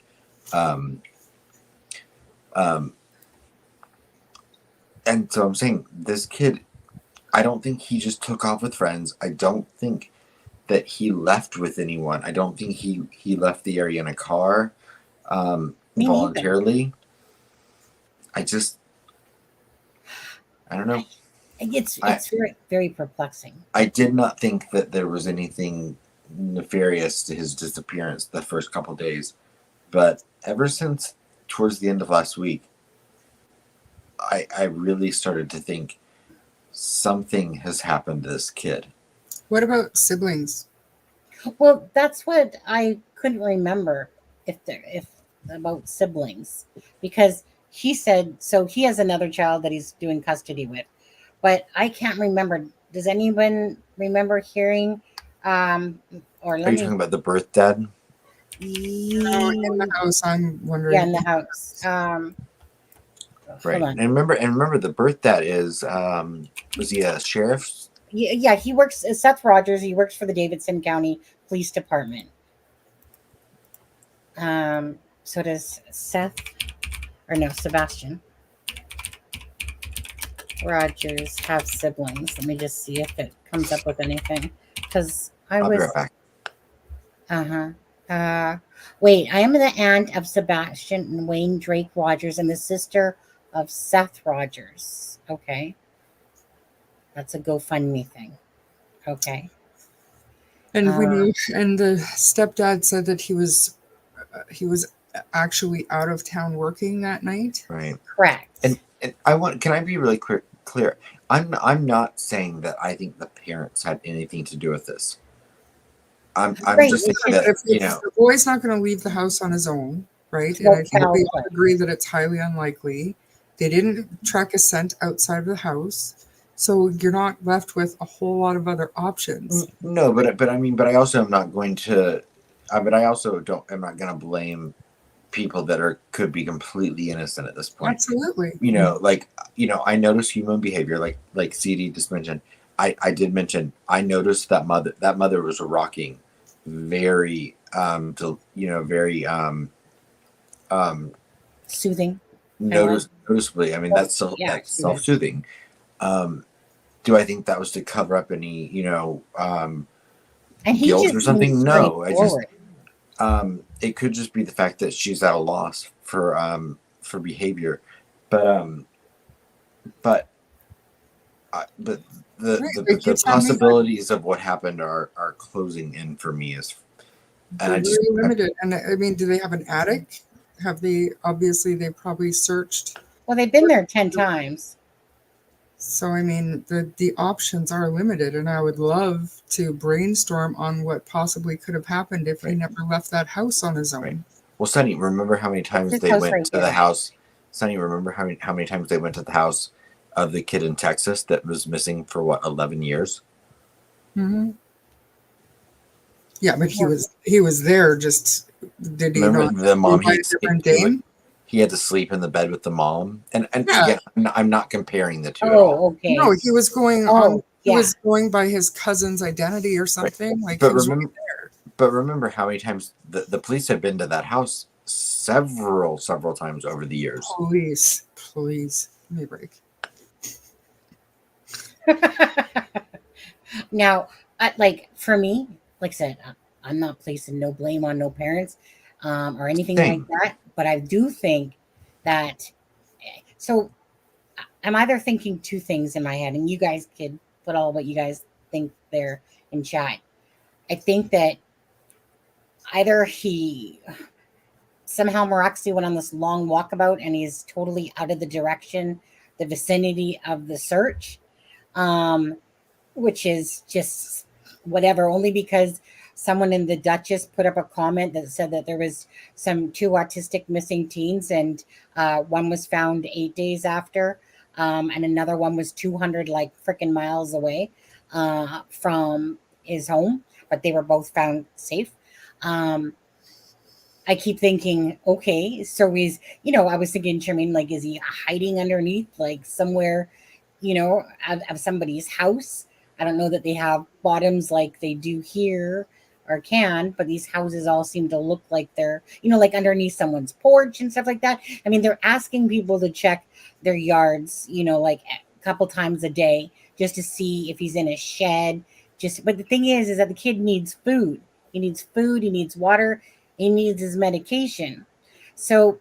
And so I'm saying this kid, I don't think he just took off with friends. I don't think that he left with anyone. I don't think he left the area in a car voluntarily. I don't know. It's very, very perplexing. I did not think that there was anything nefarious to his disappearance the first couple of days, but ever since towards the end of last week, I really started to think something has happened to this kid. What about siblings? Well, that's what I couldn't remember if about siblings, because he said so he has another child that he's doing custody with, but I can't remember. Does anyone remember hearing? Or Are let you me. talking about the birth dad? No, in the house, I'm wondering. Yeah, in the house. Right. Hold on. And remember the birth dad is was he a sheriff? Yeah, he works. Seth Rogers. He works for the Davidson County Police Department. So does Seth, or no, Sebastian Rogers have siblings? Let me just see if it comes up with anything. Because I'll be right back. Wait, I am the aunt of Sebastian and Wayne Drake Rogers and the sister of Seth Rogers. Okay. That's a GoFundMe thing. Okay. And and the stepdad said that he was actually out of town working that night. Right. Correct. And can I be really clear? I'm not saying that I think the parents had anything to do with this. I'm Right, just saying But that, if the boy's not going to leave the house on his own, right? And I think we all agree that it's highly unlikely. They didn't track a scent outside of the house, so you're not left with a whole lot of other options. No, but I also am not going to. But I also don't. I'm not going to blame people that could be completely innocent at this point. Absolutely. I notice human behavior, like CD just mentioned. I did mention I noticed that mother was rocking very very soothing. Noticeably. I mean, that's self-soothing. Do I think that was to cover up any and guilt or something? No, I just it could just be the fact that she's at a loss for behavior, but the possibilities of what happened are closing in for me really limited. And I mean, do they have an attic? They probably searched. Well, they've been there 10 times. So, I mean, the options are limited, and I would love to brainstorm on what possibly could have happened if he never left that house on his own. Right. Well, Sonny, remember how many times they went to the house? Sonny, remember how many times they went to the house of the kid in Texas that was missing for 11 years? Mm-hmm. Yeah, but he was there. Just did he remember not the mom? He had to sleep in the bed with the mom, and again, I'm not comparing the two at all. Okay. No, he was going on. He was going by his cousin's identity or something. Right. But remember how many times the police had been to that house several times over the years. Please, give me a break. Now, for me, like I said, I'm not placing no blame on no parents or anything like that. But I do think that, so I'm either thinking two things in my head, and you guys could put all what you guys think there in chat. I think that either he somehow miraculously went on this long walkabout and he's totally out of the vicinity of the search, which is just whatever, only because someone in the Dutchess put up a comment that said that there was two autistic missing teens, and one was found 8 days after, and another one was 200 freaking miles away from his home, but they were both found safe. I keep thinking, okay, so he's, I was thinking, Charmaine, is he hiding underneath somewhere, of somebody's house? I don't know that they have bottoms like they do here or can, but these houses all seem to look like they're, underneath someone's porch and stuff like that. I mean, they're asking people to check their yards, a couple times a day just to see if he's in a shed. But the thing is that the kid needs food. He needs food. He needs water. He needs his medication. So,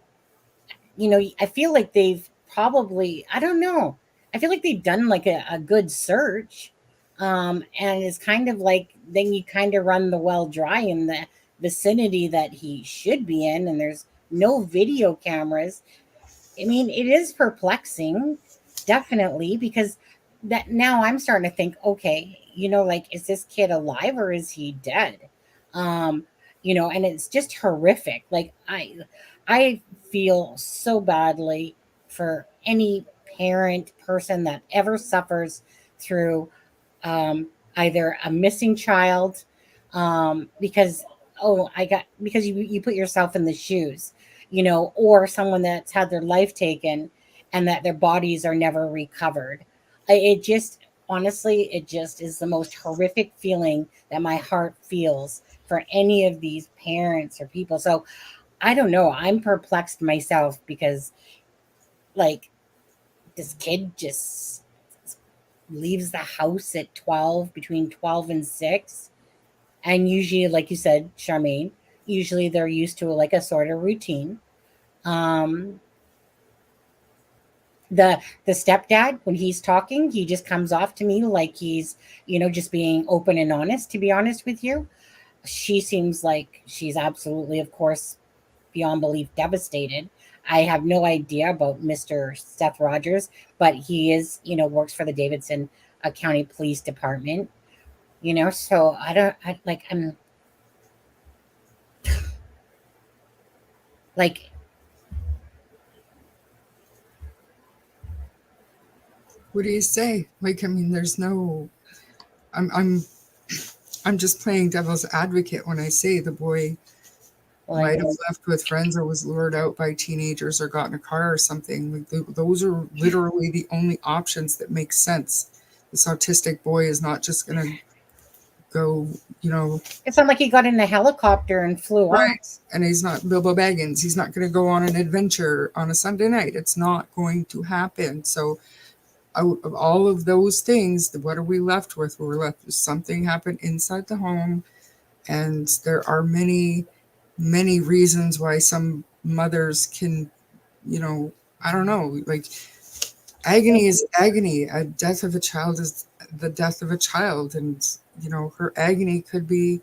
I feel like they've probably, I don't know. I feel like they've done a good search. And it's kind of then you kind of run the well dry in the vicinity that he should be in, and there's no video cameras. I mean, it is perplexing, definitely, because that now I'm starting to think, okay, like, is this kid alive or is he dead? Um, and it's just horrific. Like, I feel so badly for any parent person that ever suffers through either a missing child, because because you put yourself in the shoes, or someone that's had their life taken and that their bodies are never recovered. It just, honestly, it just is the most horrific feeling that my heart feels for any of these parents or people. So I don't know. I'm perplexed myself because, like, this kid just leaves the house at 12, between 12 and 6. And usually, like you said, Charmaine, usually they're used to like a sort of routine. Um, the stepdad, when he's talking, he just comes off to me like he's, just being open and honest, to be honest with you. She seems like she's absolutely, of course, beyond belief devastated. I have no idea about Mr. Seth Rogers, but he is, works for the Davidson County Police Department. So I don't, I'm like, What do you say? Like, I mean, there's no. I'm just playing devil's advocate when I say the boy might have left with friends or was lured out by teenagers or got in a car or something. Like, those are literally the only options that make sense. This autistic boy is not just going to go, it's not like he got in a helicopter and flew right. off. And he's not Bilbo Baggins. He's not going to go on an adventure on a Sunday night. It's not going to happen. So out of all of those things, what are we left with? We're left with something happened inside the home. And there are many, many reasons why some mothers can, I don't know, like, agony is agony. A death of a child is the death of a child. And, her agony could be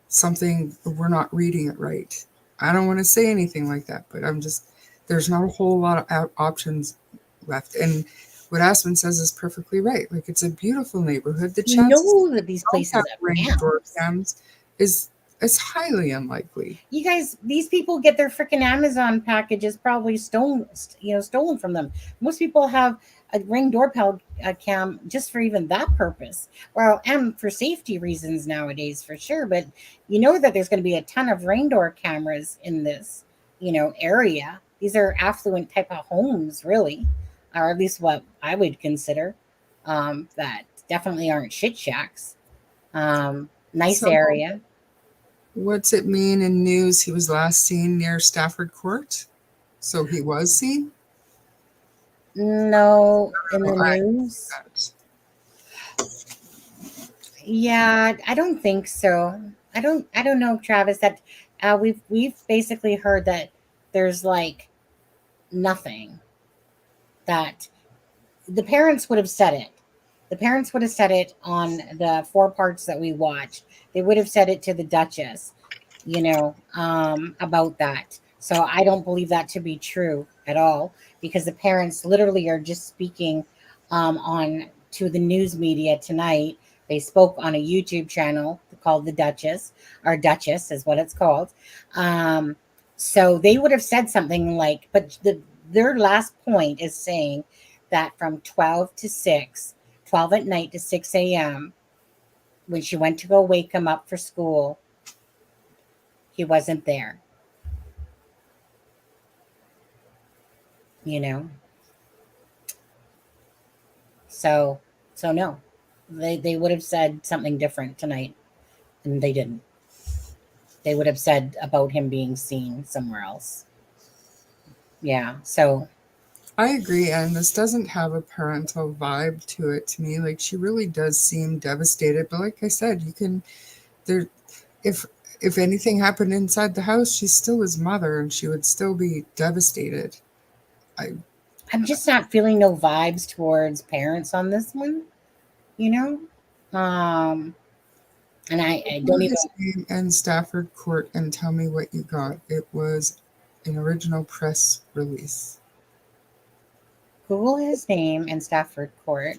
something, we're not reading it right. I don't want to say anything like that, but there's not a whole lot of options left. And what Aspen says is perfectly right. Like, it's a beautiful neighborhood. The chances That these places have ring door cams is highly unlikely. You guys, these people get their freaking Amazon packages probably stolen from them. Most people have a Ring doorbell cam just for even that purpose. Well, and for safety reasons nowadays, for sure. But that there's going to be a ton of Ring door cameras in this, area. These are affluent type of homes, really, or at least what I would consider. That definitely aren't shit shacks. Nice area. What's it mean in news? He was last seen near Stafford Court. So he was seen? No, in the news. Yeah, I don't think so. I don't know, Travis, that we've basically heard that there's like nothing, that the parents would have said it. The parents would have said it on the 4 parts that we watched. They would have said it to the Dutchess, about that. So I don't believe that to be true at all, because the parents literally are just speaking on to the news media tonight. They spoke on a YouTube channel called the Dutchess, or Dutchess is what it's called. So they would have said something like, but their last point is saying that from 12 to 6, 12 at night to 6 a.m., when she went to go wake him up for school, he wasn't there. So no, they would have said something different tonight, and they didn't. They would have said about him being seen somewhere else. Yeah, so I agree, and this doesn't have a parental vibe to it to me. Like, she really does seem devastated, but like I said, if anything happened inside the house, she's still his mother and she would still be devastated. I'm just not feeling no vibes towards parents on this one, and I don't even. His name and Stafford Court, and tell me what you got. It was an original press release. Google his name and Stafford Court.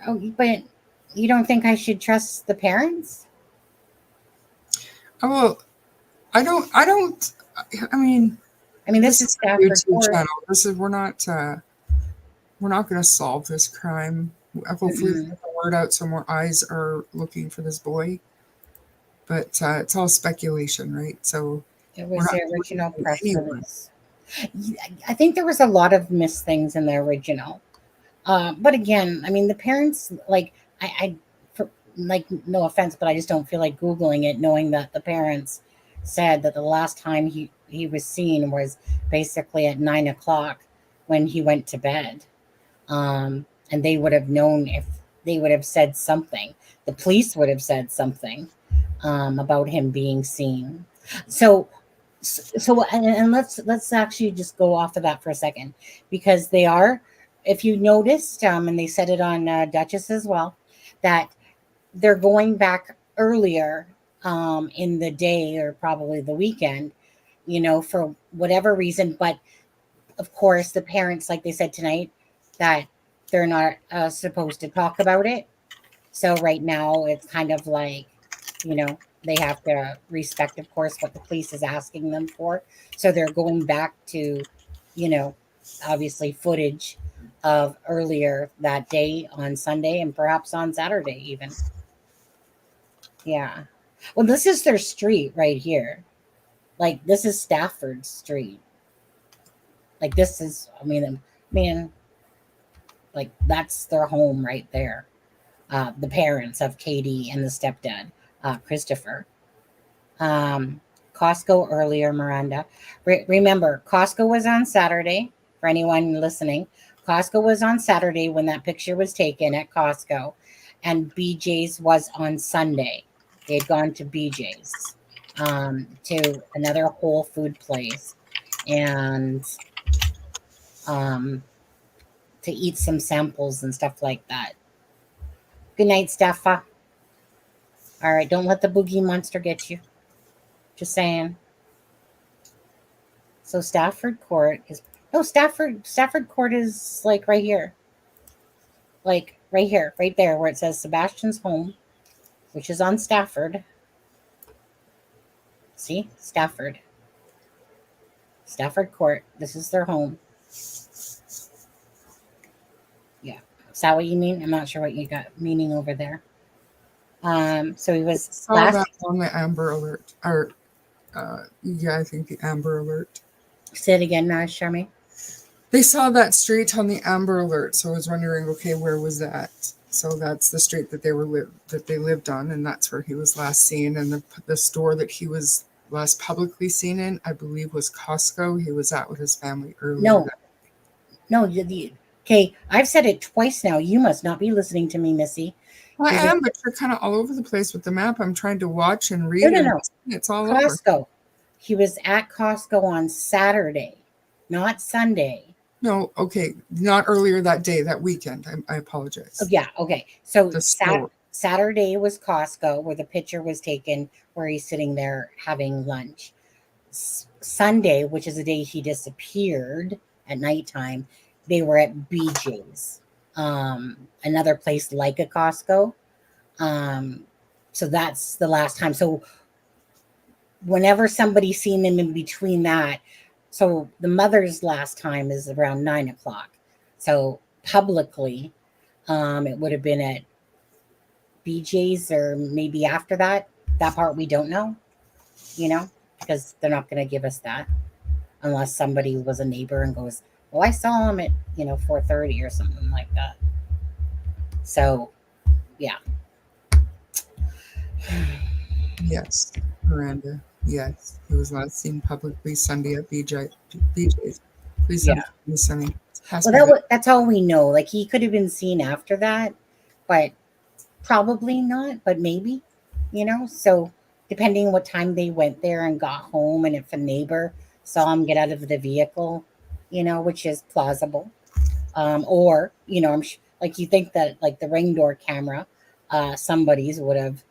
Oh, but you don't think I should trust the parents? Oh, well, I don't. I mean, This is a Stafford YouTube Court. channel. We're not going to solve this crime. Hopefully, we get the word out so more eyes are looking for this boy. But it's all speculation, right? So It we're was not the original blaming press anyone. release. I think there was a lot of missed things in the original. But again, the parents, like, like, no offense, but I just don't feel like Googling it, knowing that the parents said that the last time he was seen was basically at 9 o'clock when he went to bed. And they would have known if they would have said something. The police would have said something about him being seen. And let's actually just go off of that for a second, because they are, if you noticed, and they said it on Dutchess as well, that they're going back earlier in the day or probably the weekend, for whatever reason. But of course, the parents, like they said tonight, that they're not supposed to talk about it. So right now, it's kind of like, they have to respect, of course, what the police is asking them for. So they're going back to, obviously footage of earlier that day on Sunday and perhaps on Saturday even. Yeah. Well, this is their street right here. Like, this is Stafford Street. Like, this is, like, that's their home right there. The parents of Katie and the stepdad, Christopher. Costco earlier, Miranda. Remember, Costco was on Saturday. For anyone listening, Costco was on Saturday when that picture was taken at Costco, and BJ's was on Sunday. They had gone to BJ's, to another Whole Food place, and to eat some samples and stuff like that. Good night, Steffa. All right, don't let the boogie monster get you. Just saying. So Stafford Court is Stafford Court is like right here. Like right here, right there where it says Sebastian's home, which is on Stafford. See? Stafford. Stafford Court. This is their home. Yeah. Is that what you mean? I'm not sure what you got meaning over there. So he was saw that on the Amber Alert. Or yeah, I think the Amber Alert. Say it again, Charmaine. They saw that street on the Amber Alert, so I was wondering, okay, where was that? So that's the street that they lived on, and that's where he was last seen. And the store that he was last publicly seen in, I believe, was Costco. He was at with his family earlier. No. Okay, I've said it twice now. You must not be listening to me, Missy. Well, I am, but you're kind of all over the place with the map. I'm trying to watch and read. No. It's all Costco. over. He was at Costco on Saturday, not Sunday. No, okay, not earlier that day, that weekend. I apologize. Oh, yeah, okay. So The Saturday was Costco, where the picture was taken, where he's sitting there having lunch. Sunday, which is the day he disappeared at nighttime, they were at BJ's, another place like a Costco. So that's the last time. So whenever somebody's seen him in between that, so the mother's last time is around 9 o'clock. So publicly, it would have been at BJ's or maybe after that. That part we don't know, because they're not going to give us that unless somebody was a neighbor and goes, well, I saw him at, 4:30 or something like that. So, yeah. Yes, Miranda. Yes, he was last seen publicly Sunday at BJ's. Please don't me Sunny. Well, that's all we know. Like, he could have been seen after that, but probably not, but maybe, So depending what time they went there and got home, and if a neighbor saw him get out of the vehicle, which is plausible. Or, like, you think that, like, the ring door camera, somebody's would have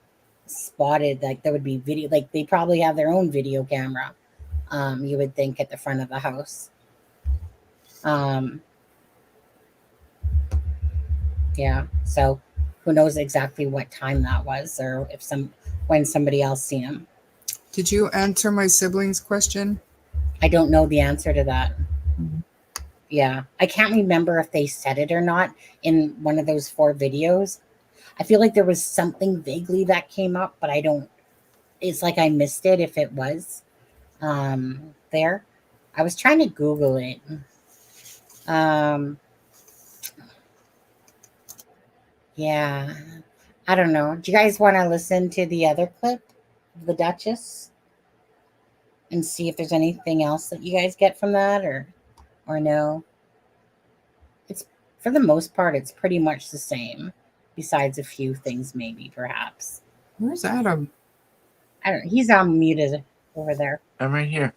spotted, like, there would be video, like, they probably have their own video camera, you would think, at the front of the house. Yeah. So who knows exactly what time that was, or when somebody else seen him. Did you answer my siblings' question? I don't know the answer to that. Mm-hmm. Yeah. I can't remember if they said it or not in one of those 4 videos. I feel like there was something vaguely that came up, but it's like I missed it if it was there. I was trying to Google it. Yeah. I don't know. Do you guys want to listen to the other clip of the Dutchess and see if there's anything else that you guys get from that, or no? It's, for the most part, it's pretty much the same, besides a few things maybe, perhaps. Where's Adam? I don't know. He's on muted over there. I'm right here.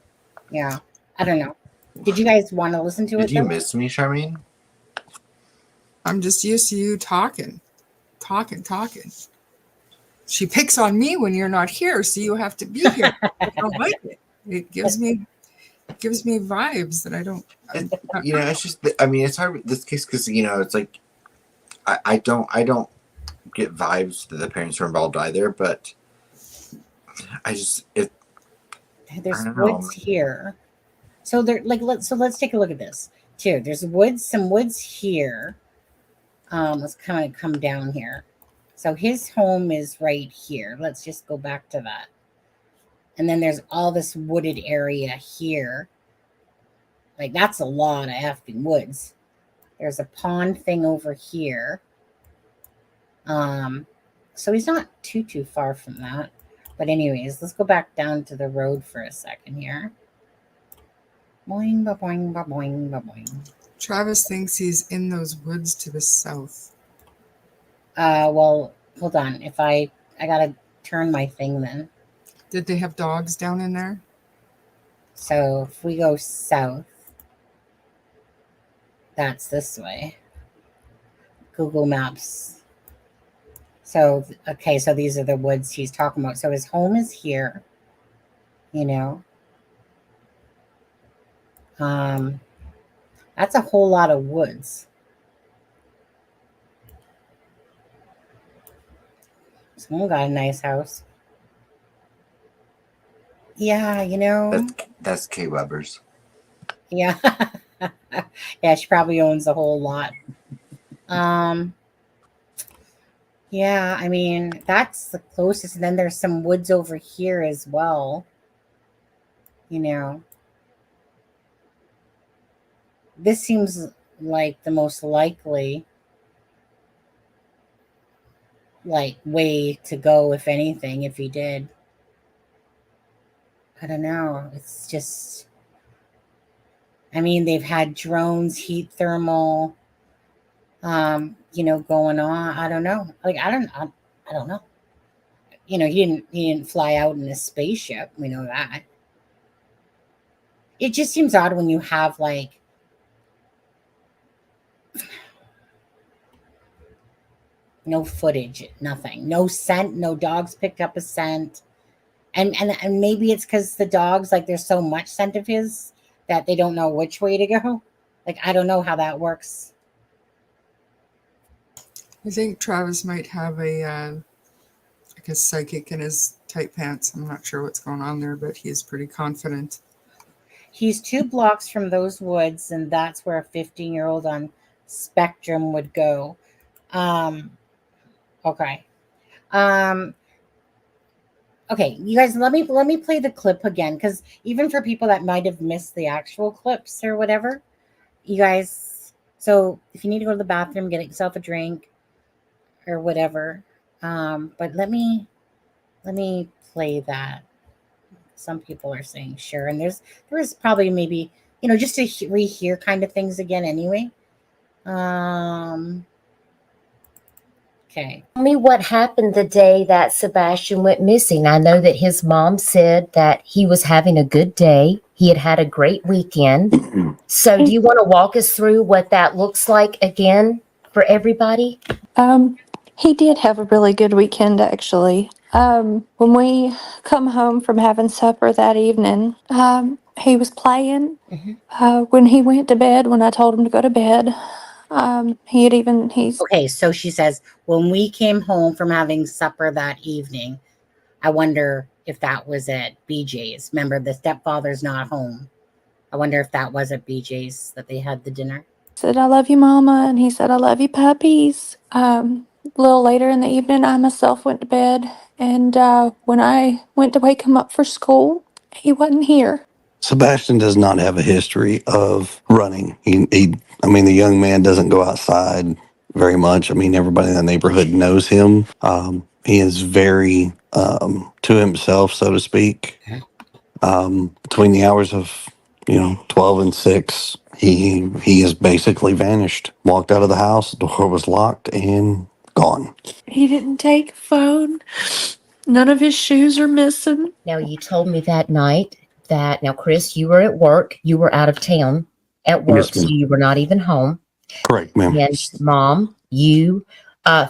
Yeah. I don't know. Did you guys want to listen to it? Did you miss me, Charmaine? I'm just used to you talking. She picks on me when you're not here, so you have to be here. I don't like it. It gives me vibes that I don't. It's just. I mean, it's hard with this case because it's like I don't get vibes that the parents are involved either, but there's woods here, so they're like let's take a look at this too. There's some woods here. Let's kind of come down here. So his home is right here. Let's just go back to that. And then there's all this wooded area here. Like, that's a lot of effing woods. There's a pond thing over here. So he's not too far from that. But anyways, let's go back down to the road for a second here. Boing, ba boing, ba boing, ba boing. Travis thinks he's in those woods to the south. Well, hold on. If I gotta turn my thing then. Did they have dogs down in there? So if we go south, that's this way. Google Maps. So, okay, so these are the woods he's talking about. So his home is here, That's a whole lot of woods. Someone got a nice house. Yeah, That's Kay Weber's. Yeah. Yeah, she probably owns a whole lot. Yeah, I mean, that's the closest. And then there's some woods over here as well. This seems like the most likely way to go, if anything, if he did. I don't know. It's just, I mean, they've had drones, heat thermal, going on. I don't know. Like, I don't know. He didn't fly out in a spaceship. We know that. It just seems odd when you have no footage, nothing, no scent, no dogs picked up a scent. And maybe it's because the dogs, there's so much scent of his that they don't know which way to go. I don't know how that works. I think Travis might have a psychic in his tight pants. I'm not sure what's going on there, but he's pretty confident. He's 2 blocks from those woods, and that's where a 15-year-old on Spectrum would go. Okay. Okay, you guys, let me play the clip again, because even for people that might have missed the actual clips or whatever, you guys, so if you need to go to the bathroom, get yourself a drink or whatever, but let me play that. Some people are saying sure, and there is probably maybe just to rehear kind of things again anyway. Okay. Tell me what happened the day that Sebastian went missing. I know that his mom said that he was having a good day. He had a great weekend. So do you want to walk us through what that looks like again for everybody? He did have a really good weekend, actually. When we come home from having supper that evening, he was playing. When he went to bed, when I told him to go to bed, He's Okay, so she says, when we came home from having supper that evening, I wonder if that was at BJ's. Remember, the stepfather's not home. I wonder if that was at BJ's that they had the dinner. said, "I love you, Mama," and he said, "I love you, puppies." A little later in the evening, I myself went to bed, and when I went to wake him up for school, he wasn't here. Sebastian does not have a history of running. I mean, the young man doesn't go outside very much. I mean, everybody in the neighborhood knows him. He is very to himself, so to speak. Between the hours of 12 and 6, he has basically vanished. Walked out of the house, the door was locked and gone. He didn't take a phone. None of his shoes are missing. Now, you told me that night that, now, Chris, you were at work. You were out of town at work, Yes, so ma'am. you were not even home. Correct, ma'am. And Mom, you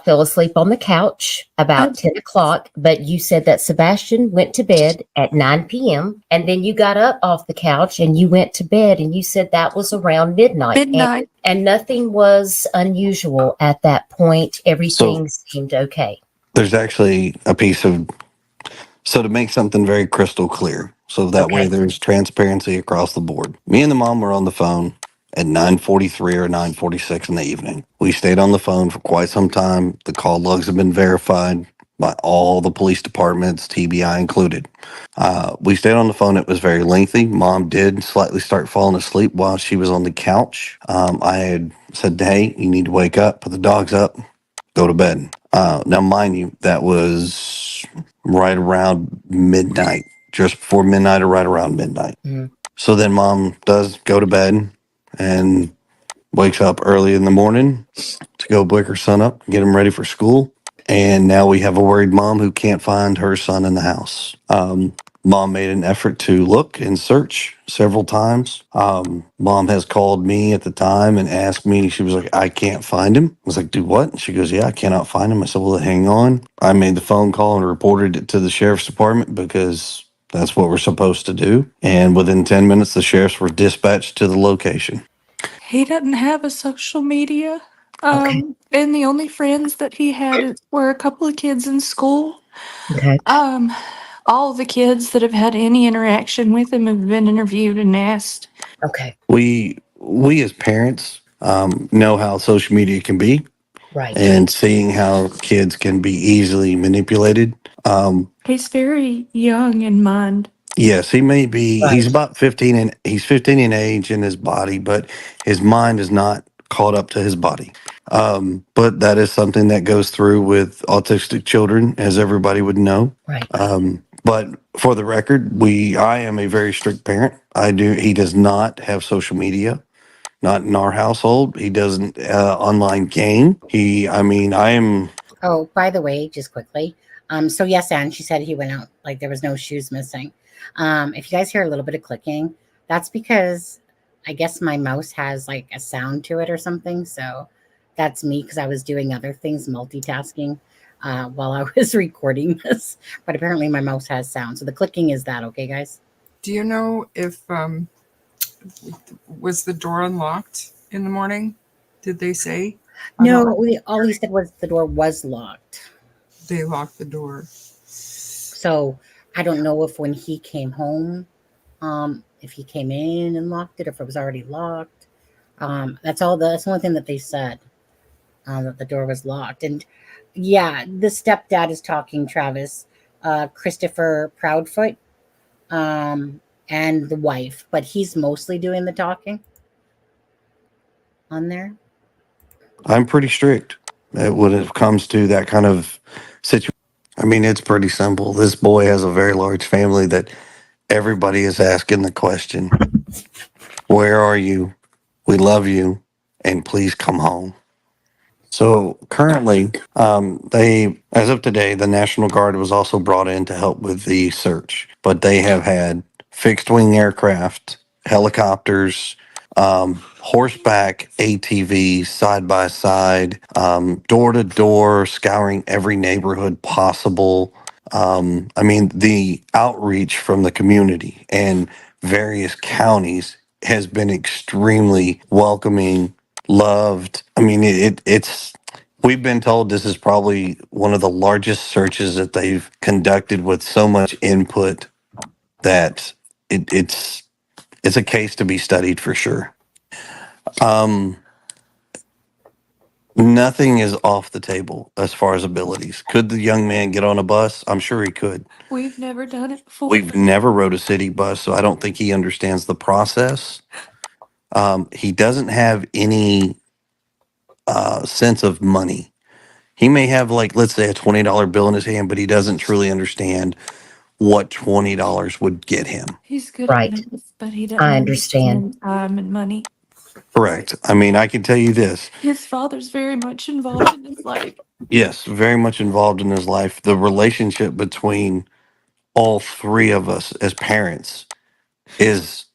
fell asleep on the couch about 10 o'clock, but you said that Sebastian went to bed at 9 p.m. and then you got up off the couch and you went to bed, and you said that was around midnight. And nothing was unusual at that point. Everything seemed okay. There's actually a piece of, so to make something very crystal clear, so that way there's transparency across the board. Me and the mom were on the phone at 9:43 or 9:46 in the evening. We stayed on the phone for quite some time. The call logs have been verified by all the police departments, TBI included. We stayed on the phone. It was very lengthy. Mom did slightly start falling asleep while she was on the couch. I had said, "Hey, you need to wake up, put the dogs up, go to bed." Now, mind you, that was right around midnight, just before midnight or right around midnight. Mm-hmm. So then Mom does go to bed and wakes up early in the morning to go wake her son up, get him ready for school. And now we have a worried mom who can't find her son in the house. Mom made an effort to look and search several times. Mom has called me at the time and asked me, she was like, "I can't find him." I was like, "Do what?" And she goes, "Yeah, I cannot find him." I said, "Well, hang on." I made the phone call and reported it to the sheriff's department because that's what we're supposed to do. And within 10 minutes, the sheriffs were dispatched to the location. He doesn't have a social media. Okay. And the only friends that he had were a couple of kids in school. Okay. All the kids that have had any interaction with him have been interviewed and asked. Okay. We as parents know how social media can be, Right. and seeing how kids can be easily manipulated. He's very young in mind. Yes, he may be. Right. He's about 15, and he's 15 in age in his body, but his mind is not caught up to his body. But that is something that goes through with autistic children, as everybody would know. Right. But for the record, I am a very strict parent. He does not have social media, not in our household. He doesn't online game. I am. Oh, by the way, just quickly. So yes, Anne, she said he went out, like there was no shoes missing. If you guys hear a little bit of clicking, that's because I guess my mouse has like a sound to it or something. So that's me because I was doing other things, multitasking, while I was recording this. But apparently my mouse has sound. So the clicking is that, okay, guys? Do you know if was the door unlocked in the morning? Did they say? No, all he said was the door was locked. They locked the door. So I don't know if when he came home, if he came in and locked it, or if it was already locked. That's the only thing that they said, that the door was locked. And yeah, the stepdad is talking, Travis, Christopher Proudfoot, and the wife, but he's mostly doing the talking on there. I'm pretty strict when it comes to that kind of situation. I mean, it's pretty simple. This boy has a very large family that everybody is asking the question, "Where are you? We love you, and please come home." So currently, as of today, the National Guard was also brought in to help with the search, but they have had fixed wing aircraft, helicopters, horseback ATVs, side by side, door to door, scouring every neighborhood possible. The outreach from the community and various counties has been extremely welcoming loved. I mean, it's. We've been told this is probably one of the largest searches that they've conducted with so much input that it's a case to be studied for sure. Um, Nothing is off the table as far as abilities. Could the young man get on a bus? I'm sure he could. We've never done it before. We've never rode a city bus, so I don't think he understands the process. He doesn't have any sense of money. He may have, like, let's say, a $20 bill in his hand, but he doesn't truly understand what $20 would get him. He's good Right. at math, but he doesn't I understand. understand time and money. Correct. I mean, I can tell you this. His father's very much involved in his life. Yes, very much involved in his life. The relationship between all three of us as parents is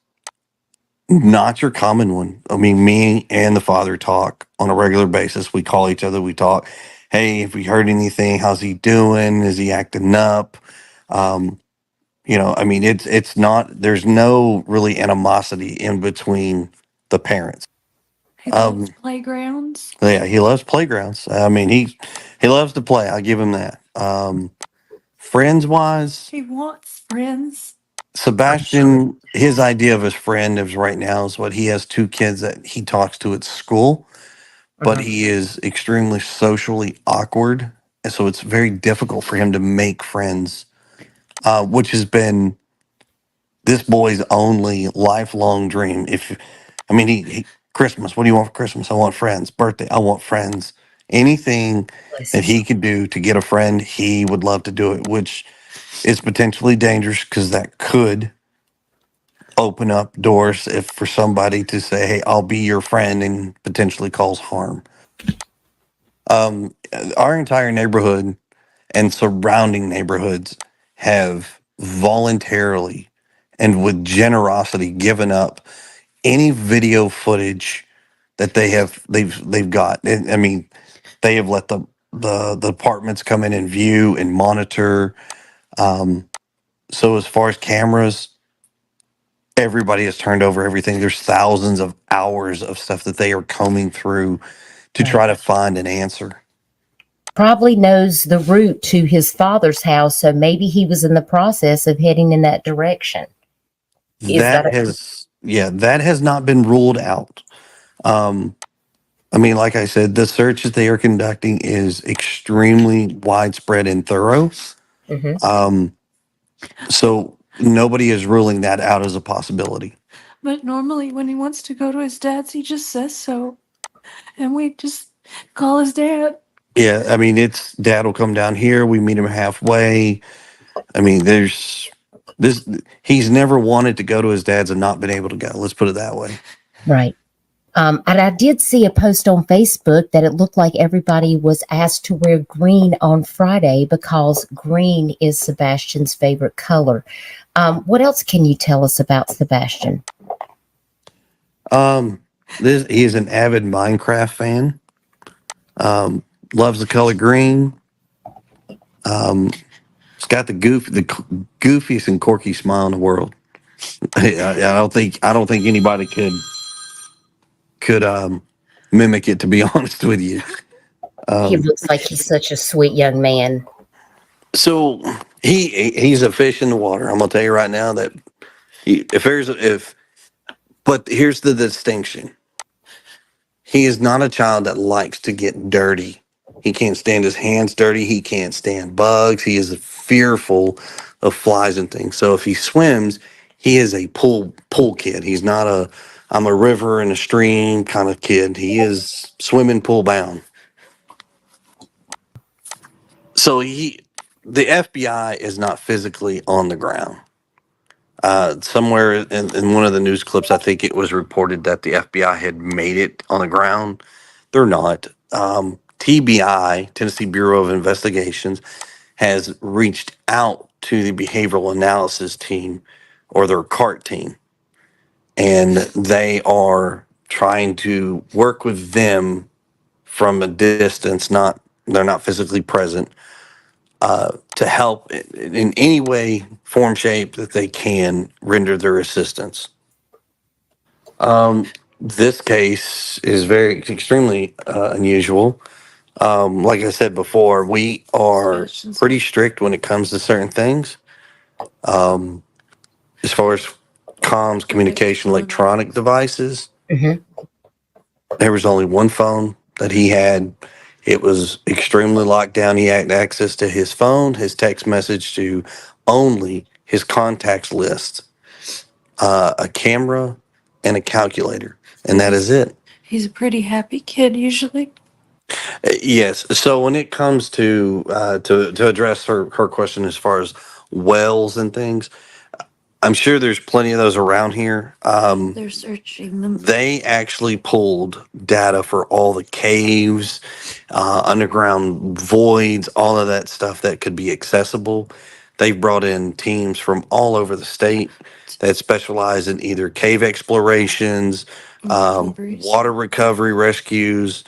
not your common one. I mean, me and the father talk on a regular basis. We call each other, we talk. Hey, if we heard anything, how's he doing? Is he acting up? Um, I mean, it's not, there's no really animosity in between the parents. He loves playgrounds. Yeah, he loves playgrounds. I mean, he loves to play. I'll give him that. Friends wise, He wants friends. Sebastian, his idea of his friend is right now is what he has two kids that he talks to at school, but he is extremely socially awkward. And so it's very difficult for him to make friends, which has been this boy's only lifelong dream. I mean, he Christmas, what do you want for Christmas? I want friends. Birthday, I want friends. Anything that he could do to get a friend, he would love to do it, which is potentially dangerous because that could open up doors if for somebody to say, "Hey, I'll be your friend," and potentially cause harm. Our entire neighborhood and surrounding neighborhoods have voluntarily and with generosity given up any video footage that they've got. I mean, they have let the departments come in and view and monitor. So as far as cameras, everybody has turned over everything. There's thousands of hours of stuff that they are combing through to try to find an answer. Probably knows the route to his father's house, so maybe he was in the process of heading in that direction. That has not been ruled out. I mean, like I said, the search that they are conducting is extremely widespread and thorough. So nobody is ruling that out as a possibility. But normally when he wants to go to his dad's, he just says so. And we just call his dad. Yeah, I mean, it's dad will come down here. We meet him halfway. I mean, he's never wanted to go to his dad's and not been able to go. Let's put it that way. Right. And I did see a post on Facebook that it looked like everybody was asked to wear green on Friday because green is Sebastian's favorite color. What else can you tell us about Sebastian? He is an avid Minecraft fan. Loves the color green. He's got the goofiest and quirky smile in the world. I don't think anybody could mimic it, to be honest with you. He looks like he's such a sweet young man. So he's a fish in the water. I'm gonna tell you right now that but here's the distinction. He is not a child that likes to get dirty. He can't stand his hands dirty. He can't stand bugs. He is fearful of flies and things. So if he swims, he is a pool kid. He's not I'm a river and a stream kind of kid. He is swimming pool bound. So the FBI is not physically on the ground. Somewhere in one of the news clips, I think it was reported that the FBI had made it on the ground. They're not. TBI, Tennessee Bureau of Investigations, has reached out to the behavioral analysis team or their CART team, and they are trying to work with them from a distance. They're not physically present, to help in any way, form, shape that they can render their assistance. This case is very extremely unusual. Like I said before, we are pretty strict when it comes to certain things. Um, as far as comms, communication, electronic devices, Mhm. there was only one phone that he had. It was extremely locked down. He had access to his phone, his text message, to only his contacts list, a camera, and a calculator, and that is it. He's a pretty happy kid usually. Yes. So when it comes to address her question as far as wells and things, I'm sure there's plenty of those around here. They're searching them. They actually pulled data for all the caves, underground voids, all of that stuff that could be accessible. They've brought in teams from all over the state that specialize in either cave explorations, Recoveries. water recovery rescues.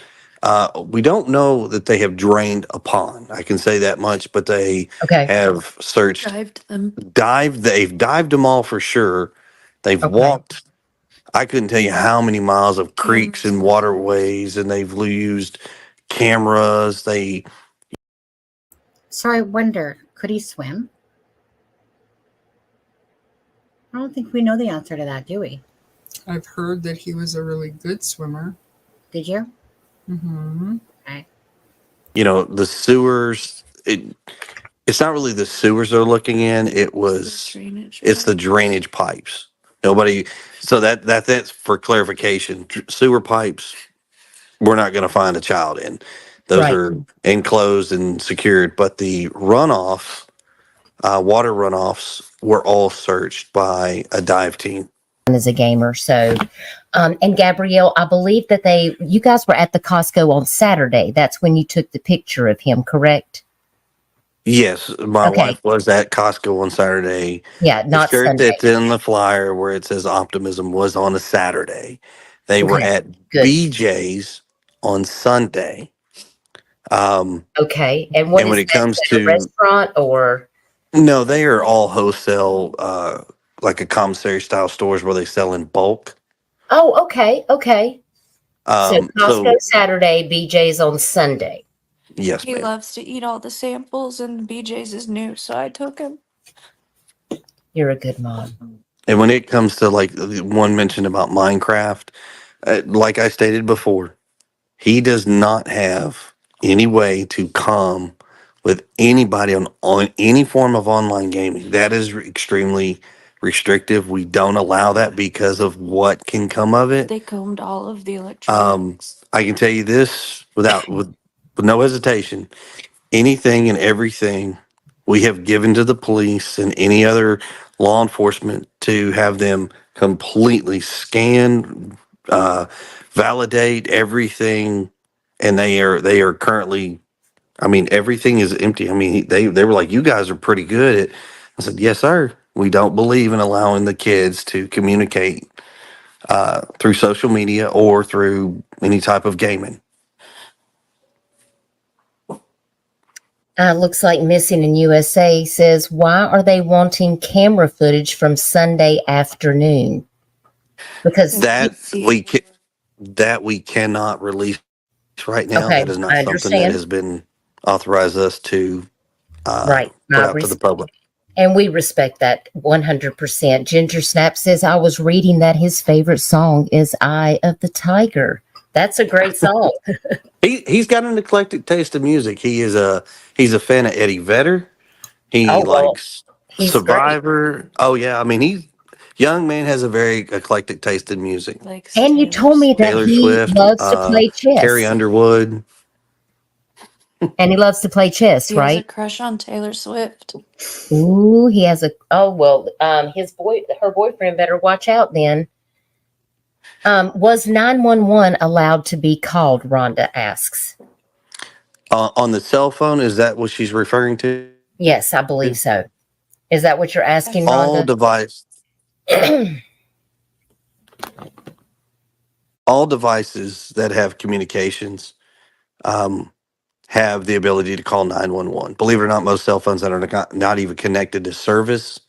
We don't know that they have drained a pond. I can say that much, but they Okay. have searched, Dived them. they've dived them all for sure. They've Okay. walked, I couldn't tell you how many miles of creeks and Cameras. waterways, and they've used cameras. So I wonder, could he swim? I don't think we know the answer to that, do we? I've heard that he was a really good swimmer. Did you? Mm-hmm. Okay. The sewers. It's not really the sewers they're looking in. It's the drainage pipes. Nobody. So that's for clarification. Sewer pipes. We're not going to find a child in. Those Right. are enclosed and secured. But the runoff, water runoffs, were all searched by a dive team. As a gamer. So, and Gabrielle, I believe that you guys were at the Costco on Saturday. That's when you took the picture of him, correct? Yes, my Okay. wife was at Costco on Saturday. Yeah, The not shirt Sunday. that's in the flyer where it says Optimism was on a Saturday. They were Okay, at good. BJ's on Sunday. Okay. And what And is when it that? comes Is that a to, restaurant or? no, they are all wholesale, like a commissary style stores where they sell in bulk. Oh, okay. Okay. So Costco So Saturday, BJ's on Sunday. yes, He ma'am. loves to eat all the samples, and BJ's is new, so I took him. You're a good mom. And when it comes to like the one mentioned about Minecraft, like I stated before, he does not have any way to come with anybody on any form of online gaming. That is extremely restrictive. We don't allow that because of what can come of it. They combed all of the electronics. I can tell you this with no hesitation. Anything and everything we have given to the police and any other law enforcement to have them completely scan, uh, validate everything, and they are currently. I mean, everything is empty. I mean, they were like, "You guys are pretty good at." I said, "Yes, sir. We don't believe in allowing the kids to communicate through social media or through any type of gaming." Looks like Missing in USA says, why are they wanting camera footage from Sunday afternoon? Because That we cannot release right now. okay, That is I not something that understand. has been authorized us to Right. put out to the public. And we respect that 100%. Ginger Snap says, I was reading that his favorite song is Eye of the Tiger. That's a great song. He's got an eclectic taste of music. He's a fan of Eddie Vedder. He Oh, well, likes he's Survivor. Oh yeah, I mean young man has a very eclectic taste in music. And you told me that Taylor he Swift, loves to play chess. Carrie Underwood. And he loves to play chess, He has a right? crush on Taylor Swift. Ooh, he has her boyfriend better watch out then. Was 911 allowed to be called? Rhonda asks. On the cell phone, is that what she's referring to? Yes, I believe so. Is that what you're asking, All Rhonda? all devices that have communications have the ability to call 911. Believe it or not, most cell phones that are not even connected to service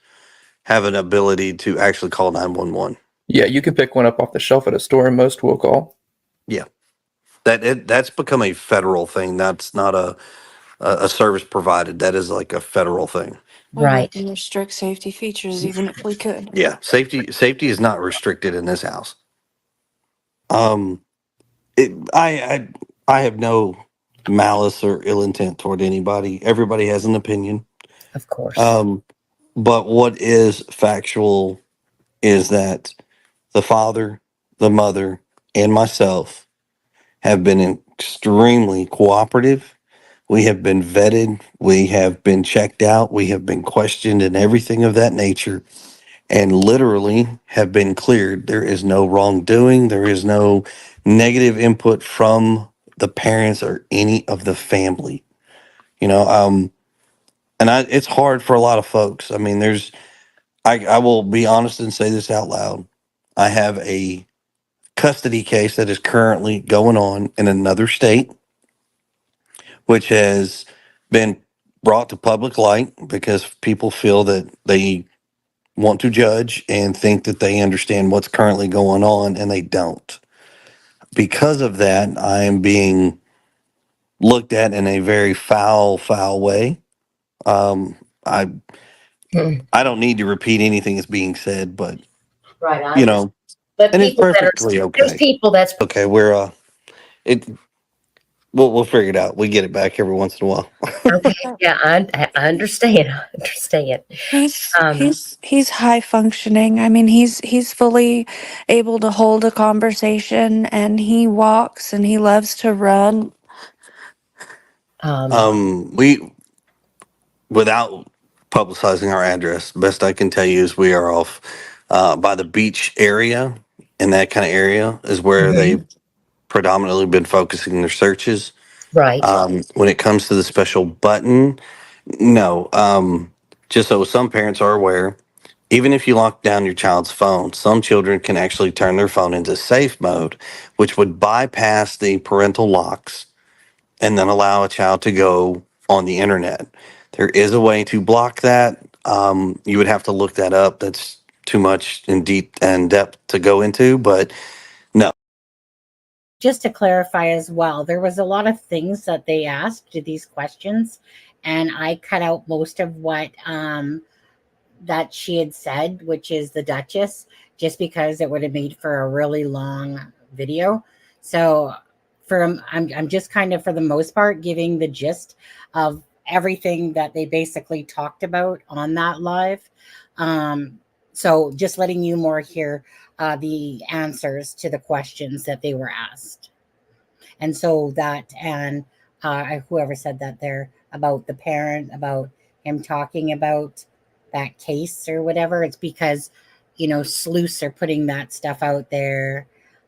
have an ability to actually call 911. Yeah, you can pick one up off the shelf at a store, and most will call. Yeah, that's become a federal thing. That's not a service provided. That is like a federal thing. We Right. wouldn't restrict safety features even if we could. Yeah, safety is not restricted in this house. Um, I have no malice or ill intent toward anybody. Everybody has an opinion. Of course. But what is factual is that the father, the mother, and myself have been extremely cooperative. We have been vetted. We have been checked out. We have been questioned and everything of that nature, and literally have been cleared. There is no wrongdoing. There is no negative input from the parents or any of the family. You know, it's hard for a lot of folks. I mean, I will be honest and say this out loud. I have a custody case that is currently going on in another state, which has been brought to public light because people feel that they want to judge and think that they understand what's currently going on, and they don't. Because of that, I am being looked at in a very foul way. Um, I I don't need to repeat anything that's being said, but Right. you know, But and it's people that are perfectly there's okay. people that's Okay, we're it we'll figure it out. We get it back every once in a while. okay. Yeah, I understand. I understand. He's high functioning. I mean, he's fully able to hold a conversation, and he walks and he loves to run. We without publicizing our address, best I can tell you is we are off by the beach area, and that kind of area is where they've predominantly been focusing their searches. Right. When it comes to the special button, no. Just so some parents are aware, even if you lock down your child's phone, some children can actually turn their phone into safe mode, which would bypass the parental locks and then allow a child to go on the internet. There is a way to block that. You would have to look that up. That's too much in depth to go into, but no. Just to clarify as well, there was a lot of things that they asked to these questions, and I cut out most of what that she had said, which is the Dutchess, just because it would have made for a really long video. So I'm just kind of, for the most part, giving the gist of everything that they basically talked about on that live. So just letting you more hear the answers to the questions that they were asked. And so that, and whoever said that there about the parent, about him talking about that case or whatever, it's because, sleuths are putting that stuff out there,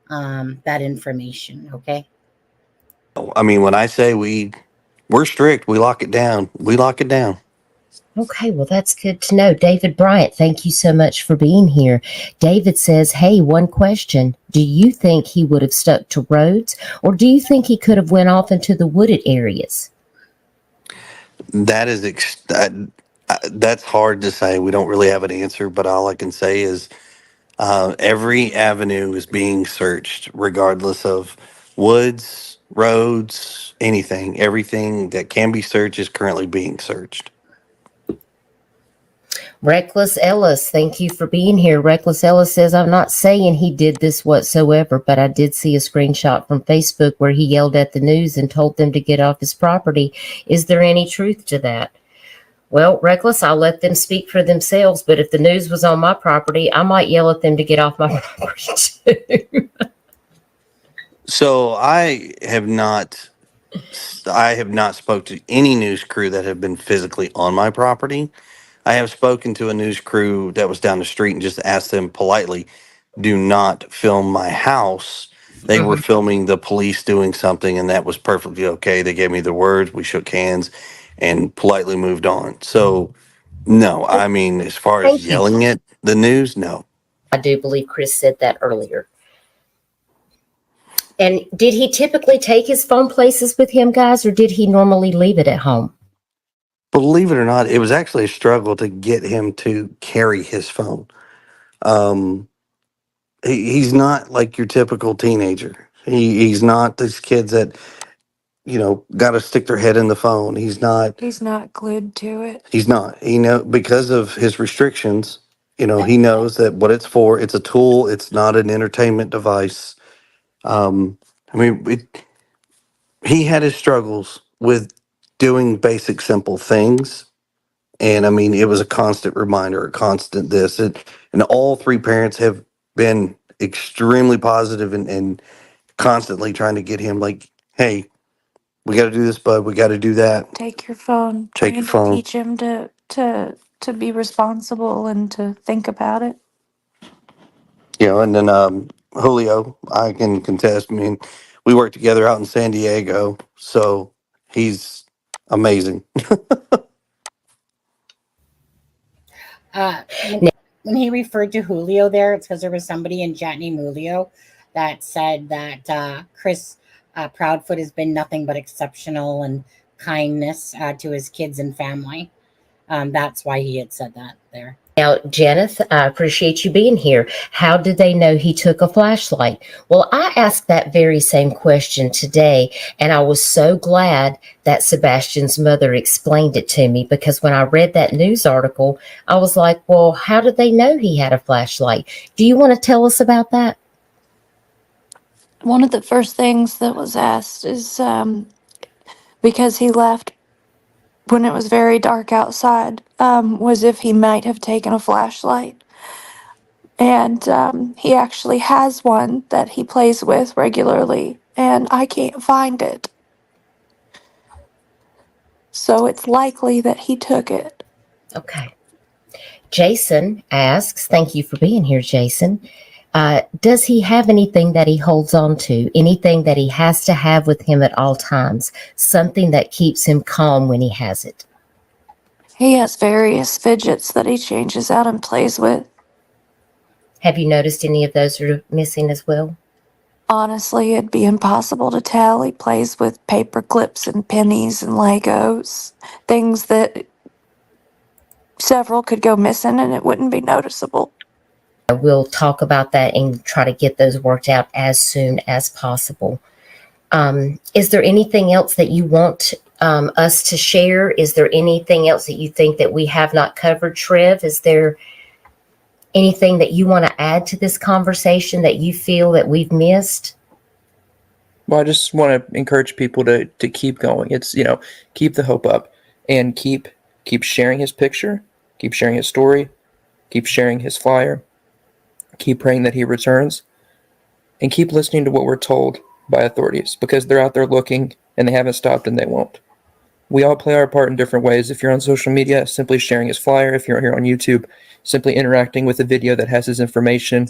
that information. Okay. I mean, when I say we're strict, we lock it down. We lock it down. Okay, well, that's good to know. David Bryant, thank you so much for being here. David says, hey, one question. Do you think he would have stuck to roads, or do you think he could have went off into the wooded areas? That is that's hard to say. We don't really have an answer, but all I can say is every avenue is being searched, regardless of woods, roads, anything. Everything that can be searched is currently being searched. Reckless Ellis, thank you for being here. Reckless Ellis says, I'm not saying he did this whatsoever, but I did see a screenshot from Facebook where he yelled at the news and told them to get off his property. Is there any truth to that? Well, Reckless, I'll let them speak for themselves, but if the news was on my property, I might yell at them to get off my property too. So I have not spoke to any news crew that have been physically on my property. I have spoken to a news crew that was down the street and just asked them politely, do not film my house. They were filming the police doing something, and that was perfectly okay. They gave me the words, we shook hands, and politely moved on. So, no, I mean, as far as yelling at the news, no. I do believe Chris said that earlier. And did he typically take his phone places with him, guys, or did he normally leave it at home? Believe it or not, it was actually a struggle to get him to carry his phone. he's not like your typical teenager. He's not these kids that, got to stick their head in the phone. He's not. He's not glued to it. He's not. Because of his restrictions, he knows that what it's for. It's a tool. It's not an entertainment device. Um, I mean, he had his struggles with doing basic, simple things. And I mean, it was a constant reminder, a constant this. And all three parents have been extremely positive and constantly trying to get him like, hey, we got to do this, bud. We got to do that. Take your phone. Take Trying your to phone. teach him to be responsible and to think about it. And then Julio, I can contest. I mean, we worked together out in San Diego, so he's amazing. Uh, when he referred to Julio there, it's because there was somebody in chat named Julio that said that Chris Proudfoot has been nothing but exceptional and kindness to his kids and family. That's why he had said that there. Now, Janice, I appreciate you being here. How did they know he took a flashlight? Well, I asked that very same question today, and I was so glad that Sebastian's mother explained it to me, because when I read that news article, I was like, well, how did they know he had a flashlight? Do you want to tell us about that? One of the first things that was asked is because he left when it was very dark outside, was if he might have taken a flashlight. And he actually has one that he plays with regularly, and I can't find it. So it's likely that he took it. Okay. Jason asks, thank you for being here, Jason. Does he have anything that he holds on to? Anything that he has to have with him at all times? Something that keeps him calm when he has it? He has various fidgets that he changes out and plays with. Have you noticed any of those are missing as well? Honestly, it'd be impossible to tell. He plays with paper clips and pennies and Legos, things that several could go missing and it wouldn't be noticeable. We'll talk about that and try to get those worked out as soon as possible. Is there anything else that you want us to share? Is there anything else that you think that we have not covered, Trev? Is there anything that you want to add to this conversation that you feel that we've missed? Well, I just want to encourage people to keep going. It's, keep the hope up and keep sharing his picture, keep sharing his story, keep sharing his flyer, keep praying that he returns, and keep listening to what we're told by authorities, because they're out there looking and they haven't stopped and they won't. We all play our part in different ways. If you're on social media, simply sharing his flyer. If you're here on YouTube, simply interacting with a video that has his information.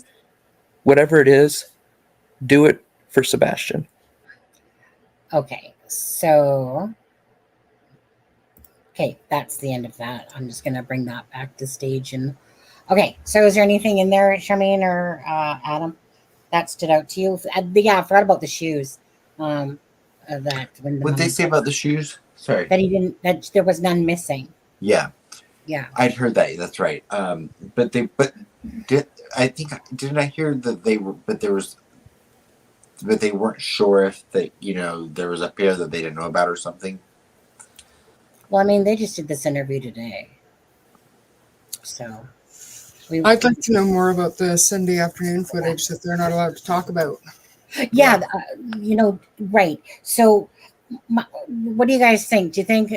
Whatever it is, do it for Sebastian. Okay, that's the end of that. I'm just going to bring that back to stage. Okay, so is there anything in there, Charmaine or Adam, that stood out to you? Yeah, I forgot about the shoes. What they say about the shoes? Sorry. That there was none missing. Yeah. Yeah. I'd heard that. That's right. Didn't I hear that they weren't sure if there was a pair that they didn't know about or something? Well, I mean, they just did this interview today. So I'd like to know more about the Sunday afternoon footage that they're not allowed to talk about. Yeah, right. So what do you guys think? Do you think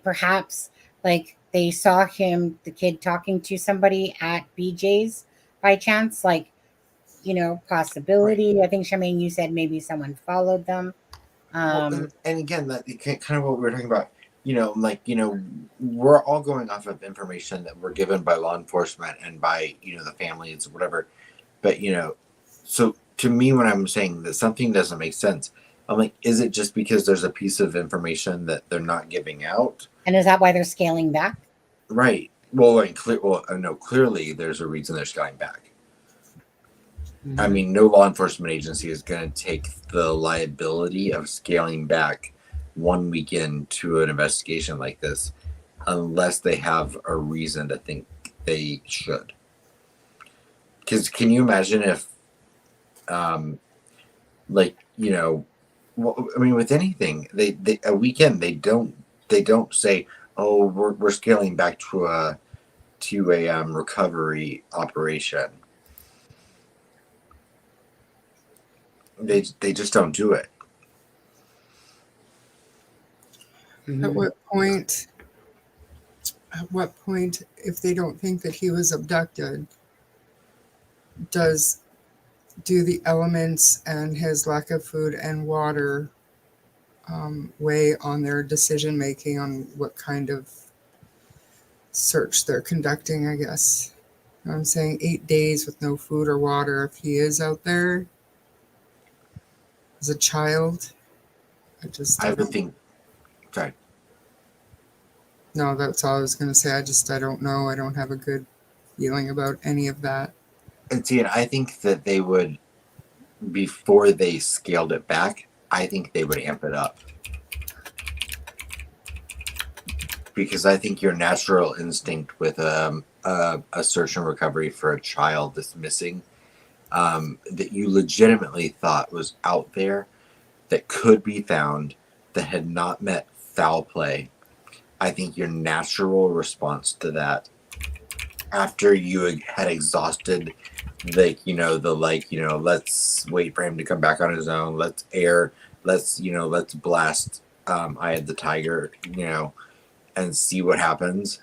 perhaps they saw the kid talking to somebody at BJ's by chance? Possibility. Right. I think, Charmaine, you said maybe someone followed them. And again, that kind of what we were talking about. We're all going off of information that we're given by law enforcement and by, the families, whatever. But, so to me, when I'm saying that something doesn't make sense, I'm like, is it just because there's a piece of information that they're not giving out? And is that why they're scaling back? Right. Well, no, clearly there's a reason they're scaling back. Mm-hmm. I mean, no law enforcement agency is going to take the liability of scaling back 1 weekend to an investigation like this unless they have a reason to think they should. Because can you imagine if Like, you know, well, I mean, with anything, they a weekend they don't say, oh, we're scaling back to a recovery operation. They just don't do it. At what point, if they don't think that he was abducted, do the elements and his lack of food and water weigh on their decision making on what kind of search they're conducting, I guess? I'm saying 8 days with no food or water. If he is out there as a child, I would think. Sorry. No, that's all I was going to say. I don't know. I don't have a good feeling about any of that. And see, I think that they would, before they scaled it back, I think they would amp it up. Because I think your natural instinct with a search and recovery for a child that's missing, that you legitimately thought was out there, that could be found, that had not met foul play, I think your natural response to that, after you had exhausted, let's wait for him to come back on his own, let's blast Eye of the Tiger, and see what happens.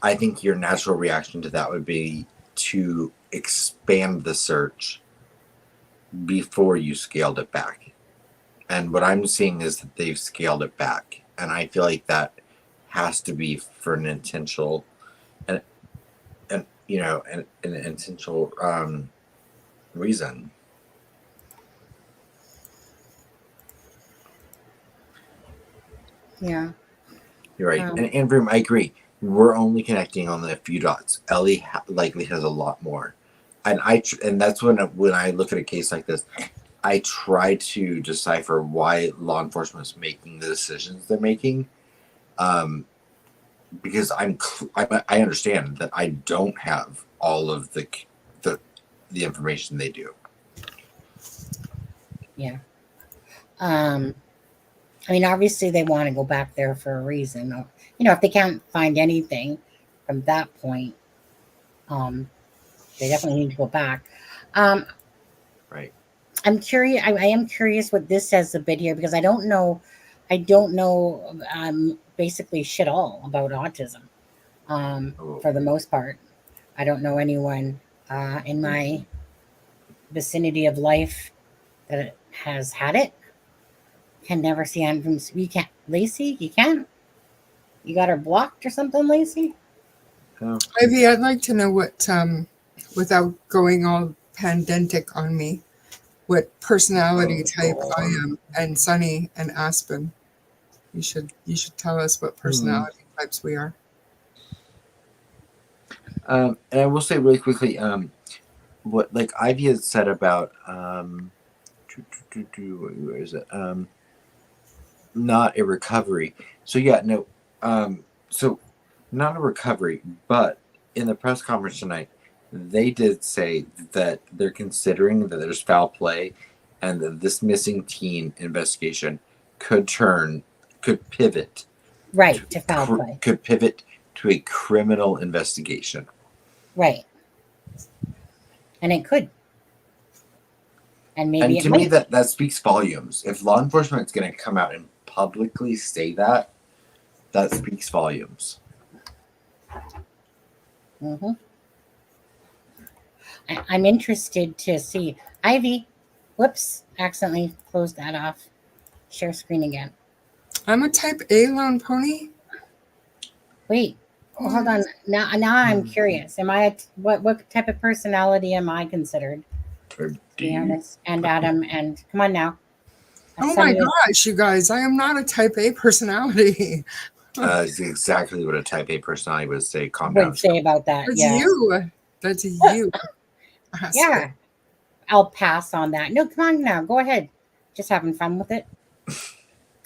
I think your natural reaction to that would be to expand the search before you scaled it back. And what I'm seeing is that they've scaled it back. And I feel like that has to be for an intentional an intentional reason. Yeah. You're right. And Andrew, I agree. We're only connecting on the few dots. Ellie likely has a lot more. And that's when I look at a case like this, I try to decipher why law enforcement is making the decisions they're making. Because I understand that I don't have all of the information they do. Yeah. I mean, obviously they want to go back there for a reason. If they can't find anything from that point, they definitely need to go back. Right. I'm curious. I am curious what this says a bit here, because I don't know basically shit all about autism. For the most part, I don't know anyone in my vicinity of life that has had it. Can never see Andrews. You can't, Lacey. You can't. You got her blocked or something, Lacey? Oh. Ivy, I'd like to know what, without going all pandemic on me, what personality type I am, and Sunny and Aspen. You should tell us what personality types we are. And I will say really quickly, what like Ivy had said about where is it? Not a recovery. So yeah, no. So not a recovery, but in the press conference tonight, they did say that they're considering that there's foul play, and that this missing teen investigation could pivot. Right, to foul play. Could pivot to a criminal investigation. Right. And it could. And maybe and to me that speaks volumes. If law enforcement is going to come out and publicly say that speaks volumes. Mm-hmm. I'm interested to see. Ivy, whoops, accidentally closed that off. Share screen again. I'm a type A lone pony. Wait, hold on. Now I'm curious. Am I what type of personality am I considered? To be honest. And Adam, and come on now. Oh my gosh, you guys! I am not a type A personality. It's exactly what a type A personality would say. Calm down. Would say about that. That's yeah. you. That's you. Yeah. I'll pass on that. No, come on now. Go ahead. Just having fun with it.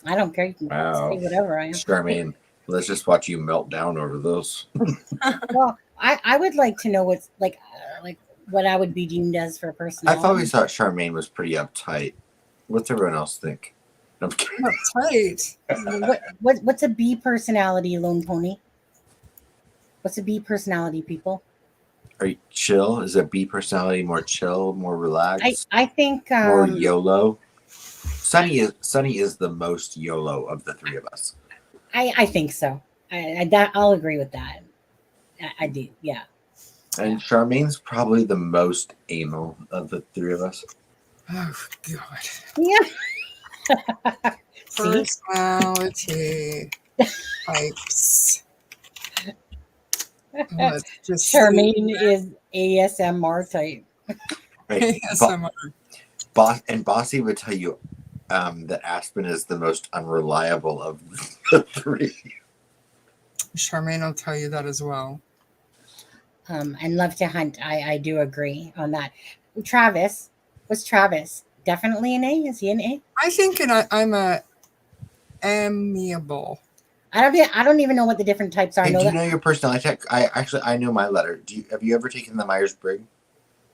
I don't care. You can say whatever I am. Charmaine, let's just watch you melt down over those. Well, I would like to know what's like what I would be deemed as for I've personality. always thought Charmaine was pretty uptight. What's everyone else think? No, I'm kidding. Uptight. What's a B personality, Lone Pony? What's a B personality, people? Are you chill? Is a B personality more chill, more relaxed, I think more YOLO? Sunny is the most YOLO of the three of us. I think so. I'll agree with that. I do, yeah. And Charmaine's probably the most anal of the three of us. Oh God. Yeah. Personality types. Let's just Charmaine is ASMR type. Right. ASMR. Bossy would tell you that Aspen is the most unreliable of the three. Charmaine will tell you that as well. And love to hunt. I do agree on that. Travis, what's Travis? Definitely an A? Is he an A? I think I'm a amiable. I don't even know what the different types are. Hey, do you know your personality type? I know my letter. Have you ever taken the Myers-Briggs?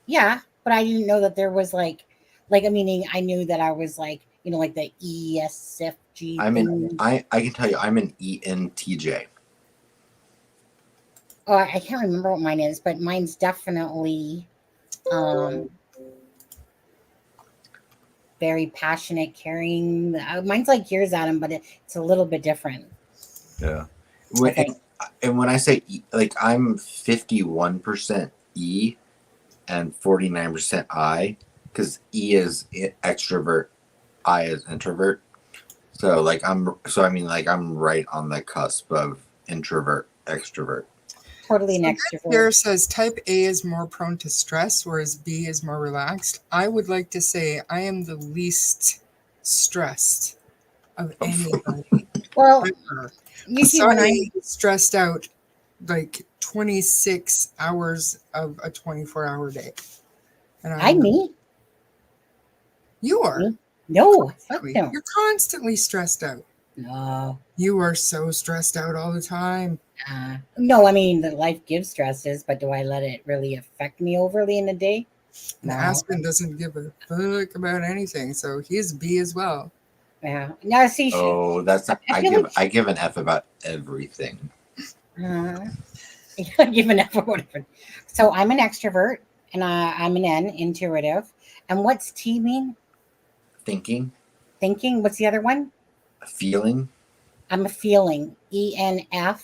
Yeah, but I didn't know that there was like meaning I knew that I was like, like the ESFG. I can tell you I'm an ENTJ. Oh, I can't remember what mine is, but mine's definitely very passionate, caring. Mine's like yours, Adam, but it's a little bit different. Yeah. And when I say I'm 51% E and 49% I, because E is extrovert, I is introvert. So I'm right on the cusp of introvert, extrovert. Totally an extrovert. Here says type A is more prone to stress, whereas B is more relaxed. I would like to say I am the least stressed of anybody. Well, usually when I'm stressed out, like 26 hours of a 24-hour day. And me. You are. Me? No, you're constantly stressed out. No. You are so stressed out all the time. No, I mean, the life gives stresses, but do I let it really affect me overly in a day? No. Aspen doesn't give a fuck about anything, so he's B as well. Yeah. Now, see. Oh, that's not, I give an F about everything. Give an F or whatever. So I'm an extrovert, and I'm an N, intuitive. And what's T mean? Thinking. What's the other one? Feeling. I'm a feeling. ENF.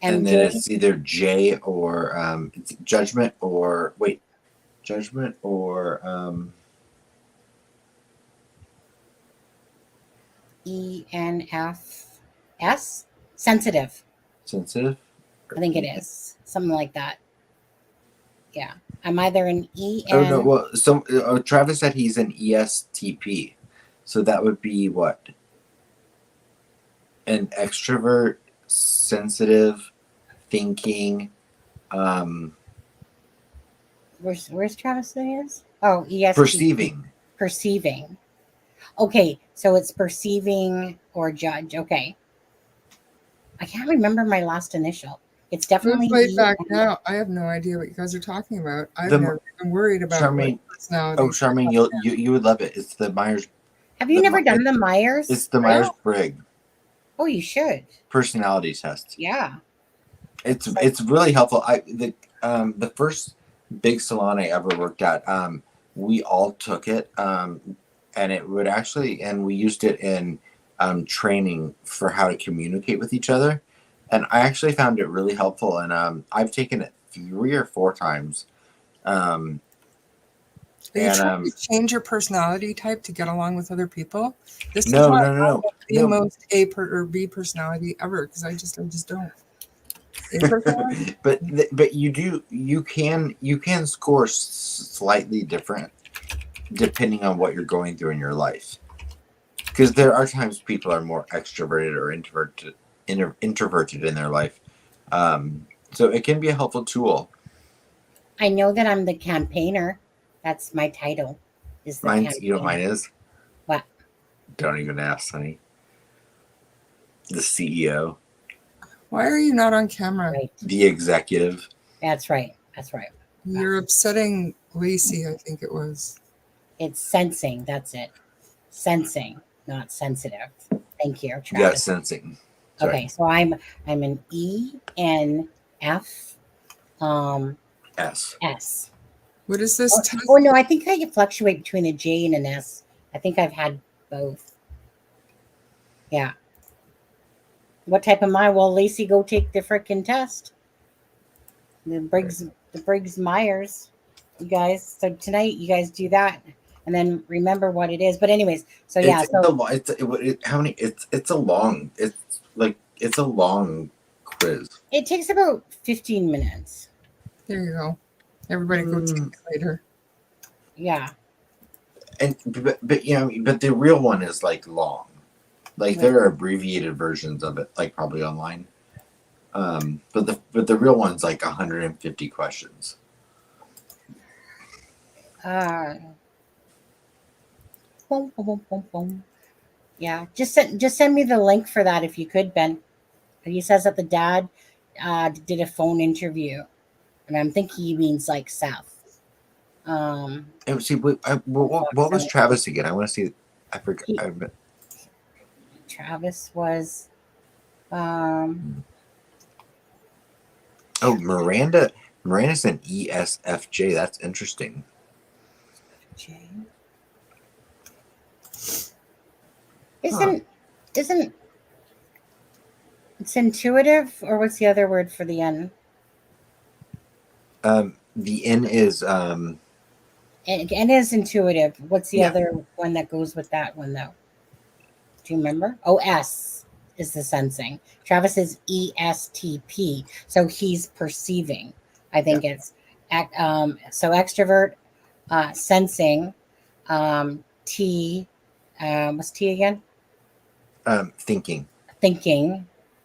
And then it's either J or it's judgment or ENFS. Sensitive. I think it is something like that. Yeah, I'm either an EN. Oh no! Well, Travis said he's an ESTP, so that would be what? An extrovert, sensitive, thinking. Where's Travis saying is? Oh, ESTP. Perceiving. Okay, so it's perceiving or judge. Okay. I can't remember my last initial. It's definitely back now. I have no idea what you guys are talking about. I've never been worried about Charmaine. Oh, Charmaine, you would love it. It's the Myers. Have you never done the Myers? It's the Myers-Briggs. Oh, you should. Personality test. Yeah. It's really helpful. The first big salon I ever worked at, we all took it, and it would actually, and we used it in training for how to communicate with each other. And I actually found it really helpful. And I've taken it 3 or 4 times. Are you trying to change your personality type to get along with other people? No. The most A or B personality ever, because I just don't. but you can score slightly different depending on what you're going through in your life. Because there are times people are more extroverted or introverted in their life. So it can be a helpful tool. I know that I'm the campaigner. That's my title. You know what mine is? What? Don't even ask, honey. The CEO. Why are you not on camera? Right. The executive. That's right. You're upsetting Lacey, I think it was. It's sensing. That's it. Sensing, not sensitive. Thank you, Travis. Yeah, sensing. Sorry. Okay, so I'm an ENF S. What is this test? Oh no, I think I fluctuate between a J and an S. I think I've had both. Yeah. What type am I? Well, Lacey, go take the frickin' test. The Briggs Myers. You guys. So tonight, you guys do that, and then remember what it is. But anyways, so yeah. It's a long quiz. It takes about 15 minutes. There you go. Everybody go take it later. Yeah. But the real one is like long. Like there are abbreviated versions of it, like probably online. But the real one's like 150 questions. Boom, boom, boom, boom. Yeah, just send me the link for that if you could, Ben. He says that the dad did a phone interview, and I'm thinking he means like South. See, what was Travis again? I want to see. I forgot. Travis was. Miranda. Miranda's an ESFJ. That's interesting. Isn't it's intuitive, or what's the other word for the N? The N is N is intuitive. What's the other one that goes with that one though? Do you remember? Oh, S is the sensing. Travis is ESTP, so he's perceiving. I think it's so extrovert, sensing, T. What's T again? Thinking.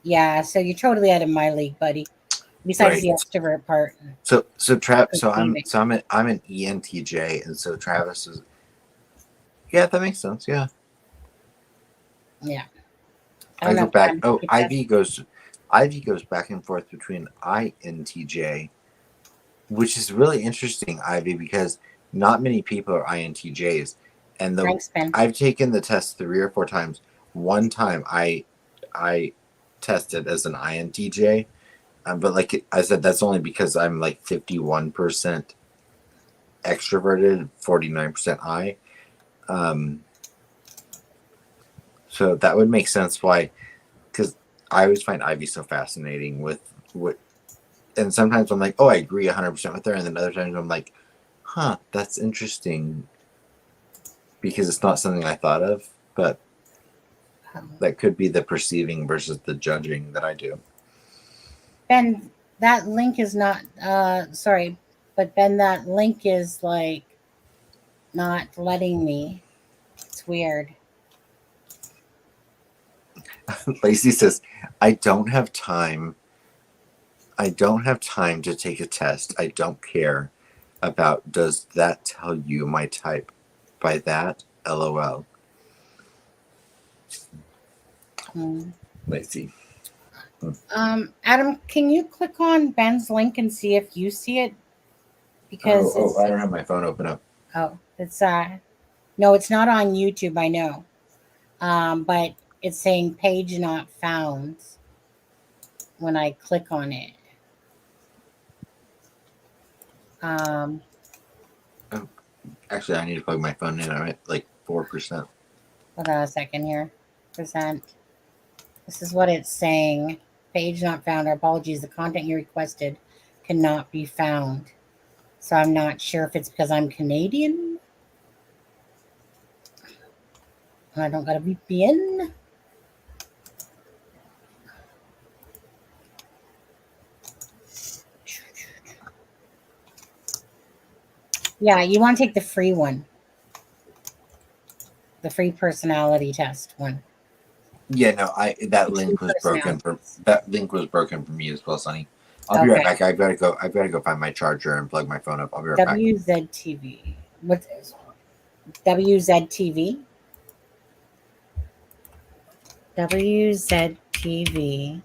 Yeah, so you're totally out of my league, buddy. Besides the extrovert part. So I'm an ENTJ, and so Travis is. Yeah, that makes sense. Yeah. Yeah. I go back. Oh, Ivy goes back and forth between INTJ, which is really interesting, Ivy, because not many people are INTJs, and I've taken the test 3 or 4 times. One time I tested as an INTJ, but like I said, that's only because I'm like 51% extroverted, 49% I. So that would make sense why, because I always find Ivy so fascinating with what, and sometimes I'm like, oh, I agree 100% with her, and then other times I'm like, huh, that's interesting, because it's not something I thought of, but that could be the perceiving versus the judging that I do. Ben, that link is not, sorry, but Ben, that link is like not letting me. It's weird. Lacey says, I don't have time to take a test. I don't care about, does that tell you my type? By that, LOL. Lacey. Adam, can you click on Ben's link and see if you see it? Because I don't have my phone open up. Oh, it's no, it's not on YouTube, I know. But it's saying page not found when I click on it. Actually, I need to plug my phone in. I'm at like 4%. Hold on a second here. Percent. This is what it's saying. Page not found. Our apologies. The content you requested cannot be found. So I'm not sure if it's because I'm Canadian. I don't got a VPN. Yeah, you want to take the free one. The free personality test one. Yeah, no, that link was broken for me as well, Sonny. I'll be right back. I've got to go find my charger and plug my phone up. I'll be right back. WZTV. What's WZTV? WZTV.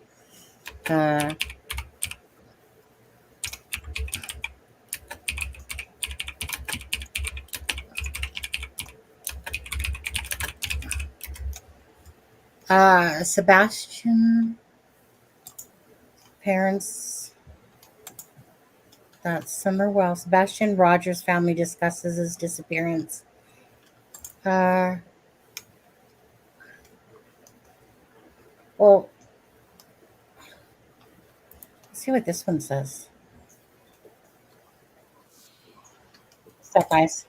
Sebastian, parents. That's Summer Well. Sebastian Rogers' family discusses his disappearance. Well, let's see what this one says. Step guys.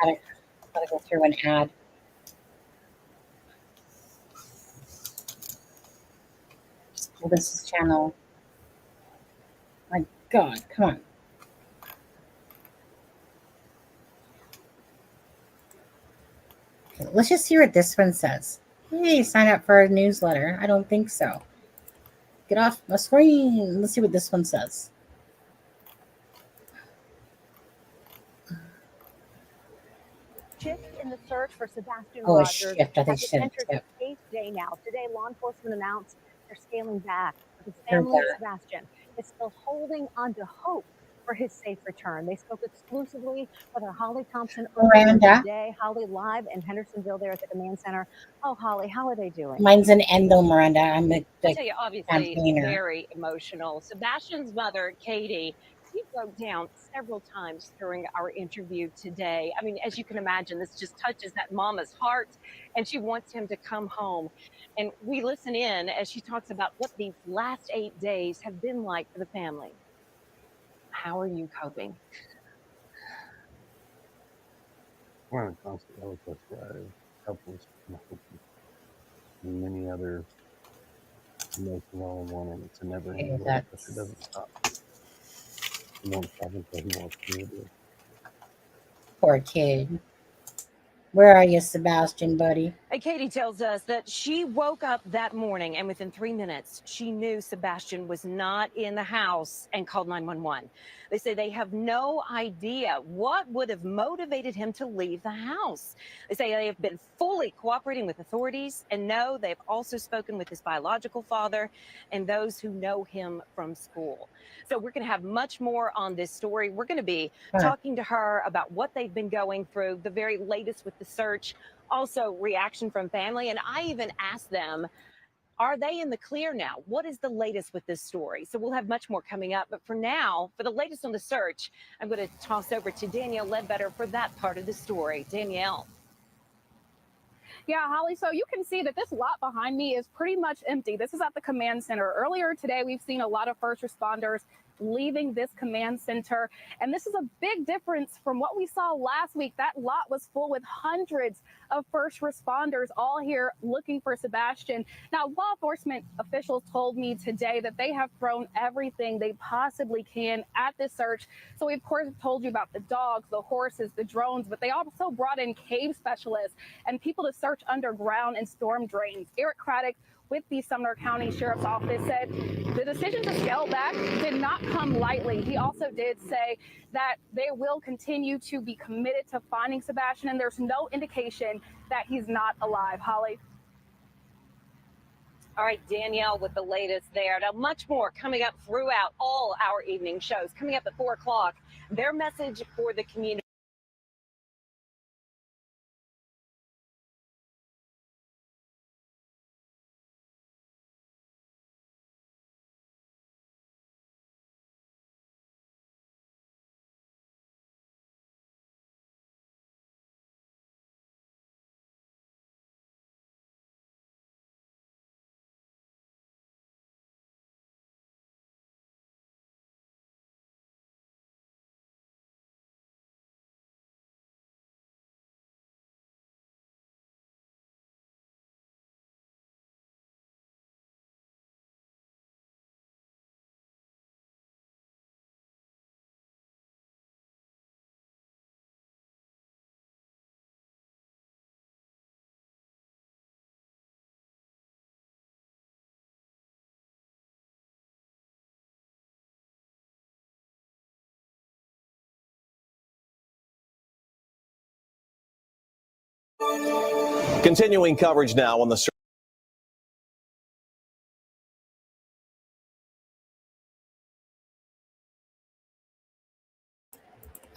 Gotta go through an ad. Well, this is channel. My God, come on. Okay, let's just see what this one says. Hey, sign up for a newsletter. I don't think so. Get off my screen. Let's see what this one says. Shift in the search for Sebastian Oh, a Rogers shift. I think has she said a entered tip. its 8th day now. Today, law enforcement announced they're scaling back. But the Heard family of that. Sebastian is still holding on to hope for his safe return. They spoke exclusively with our Holly Thompson earlier Miranda. today. Holly live in Hendersonville there at the command center. Oh, Holly, how are they doing? Mine's an endo, Miranda. I'm a I'll tell you, obviously, campaigner. very emotional. Sebastian's mother, Katie, she broke down several times during our interview today. I mean, as you can imagine, this just touches that mama's heart, and she wants him to come home. And we listen in as she talks about what these last 8 days have been like for the family. How are you coping? We're on a constant roller coaster ride of helpless and hopeless and many other emotions all in one, and it's a never-ending roller coaster. It doesn't stop. He won't stop until he wants me to do. Poor kid. Where are you, Sebastian, buddy? And Katie tells us that she woke up that morning and within 3 minutes, she knew Sebastian was not in the house and called 911. They say they have no idea what would have motivated him to leave the house. They say they have been fully cooperating with authorities and know they've also spoken with his biological father and those who know him from school. So we're going to have much more on this story. We're going to be talking to her about what they've been going through, the very latest with the search, also reaction from family. And I even asked them, are they in the clear now? What is the latest with this story? So we'll have much more coming up. But for now, for the latest on the search, I'm going to toss over to Danielle Ledbetter for that part of the story. Danielle. Yeah, Holly, so you can see that this lot behind me is pretty much empty. This is at the command center. Earlier today, we've seen a lot of first responders leaving this command center. And this is a big difference from what we saw last week. That lot was full with hundreds of first responders all here looking for Sebastian. Now, law enforcement officials told me today that they have thrown everything they possibly can at this search. So we, of course, have told you about the dogs, the horses, the drones, but they also brought in cave specialists and people to search underground and storm drains. Eric Craddock with the Sumner County Sheriff's Office said the decision to scale back did not come lightly. He also did say that they will continue to be committed to finding Sebastian, and there's no indication that he's not alive. Holly. All right, Danielle with the latest there. Now, much more coming up throughout all our evening shows. Coming up at 4 o'clock, their message for the community. Continuing coverage now on the.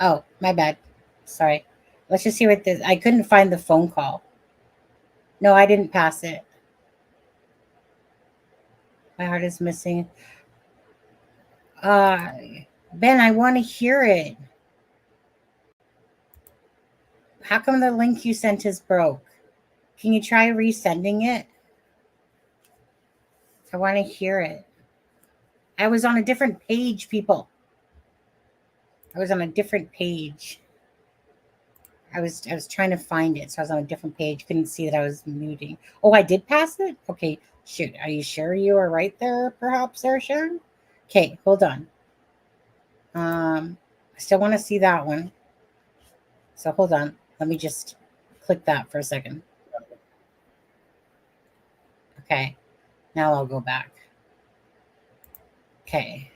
Oh, my bad. Sorry. Let's just see what this. I couldn't find the phone call. No, I didn't pass it. My heart is missing. Ben, I want to hear it. How come the link you sent is broke? Can you try resending it? I want to hear it. I was on a different page, people. I was on a different page. I was trying to find it, so I was on a different page. Couldn't see that I was muting. Oh, I did pass it? Okay, shoot. Are you sure you are right there, perhaps, there, Sharon? Okay, hold on. I still want to see that one. So hold on. Let me just click that for a second. Okay, now I'll go back. Okay.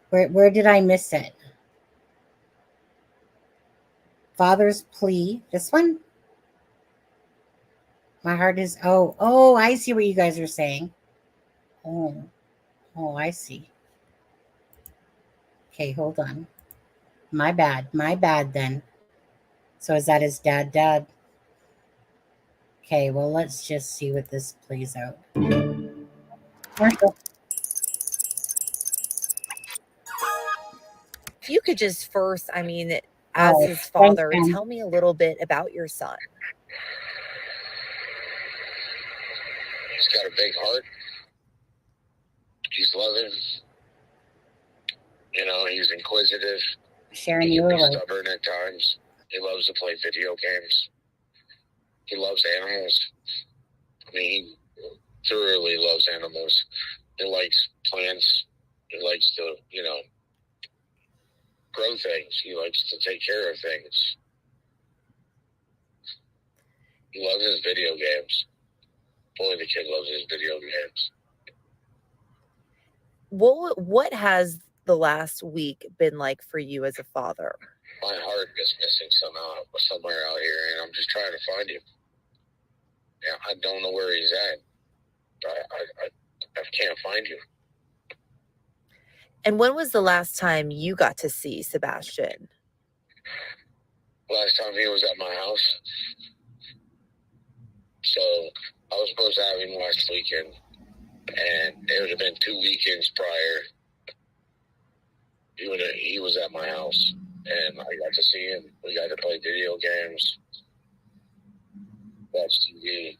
Where did I miss it? Father's plea. This one? My heart is, oh, I see what you guys are saying. Oh, I see. Okay, hold on. My bad then. So is that his dad? Okay, well, let's just see what this plays out. Marshall. If you could just first, as his father, thanks, tell me a little bit about your son. He's got a big heart. He's loving. He's inquisitive. Sharon, He you can were be right. stubborn at times. He loves to play video games. He loves animals. He thoroughly loves animals. He likes plants. He likes to, grow things. He likes to take care of things. He loves his video games. Boy, the kid loves his video games. What has the last week been like for you as a father? My heart is missing somewhere out here, and I'm just trying to find him. Yeah, I don't know where he's at. I can't find him. And when was the last time you got to see Sebastian? Last time he was at my house. So I was supposed to have him last weekend, and it would have been 2 weekends prior. He was at my house, and I got to see him. We got to play video games, watch TV.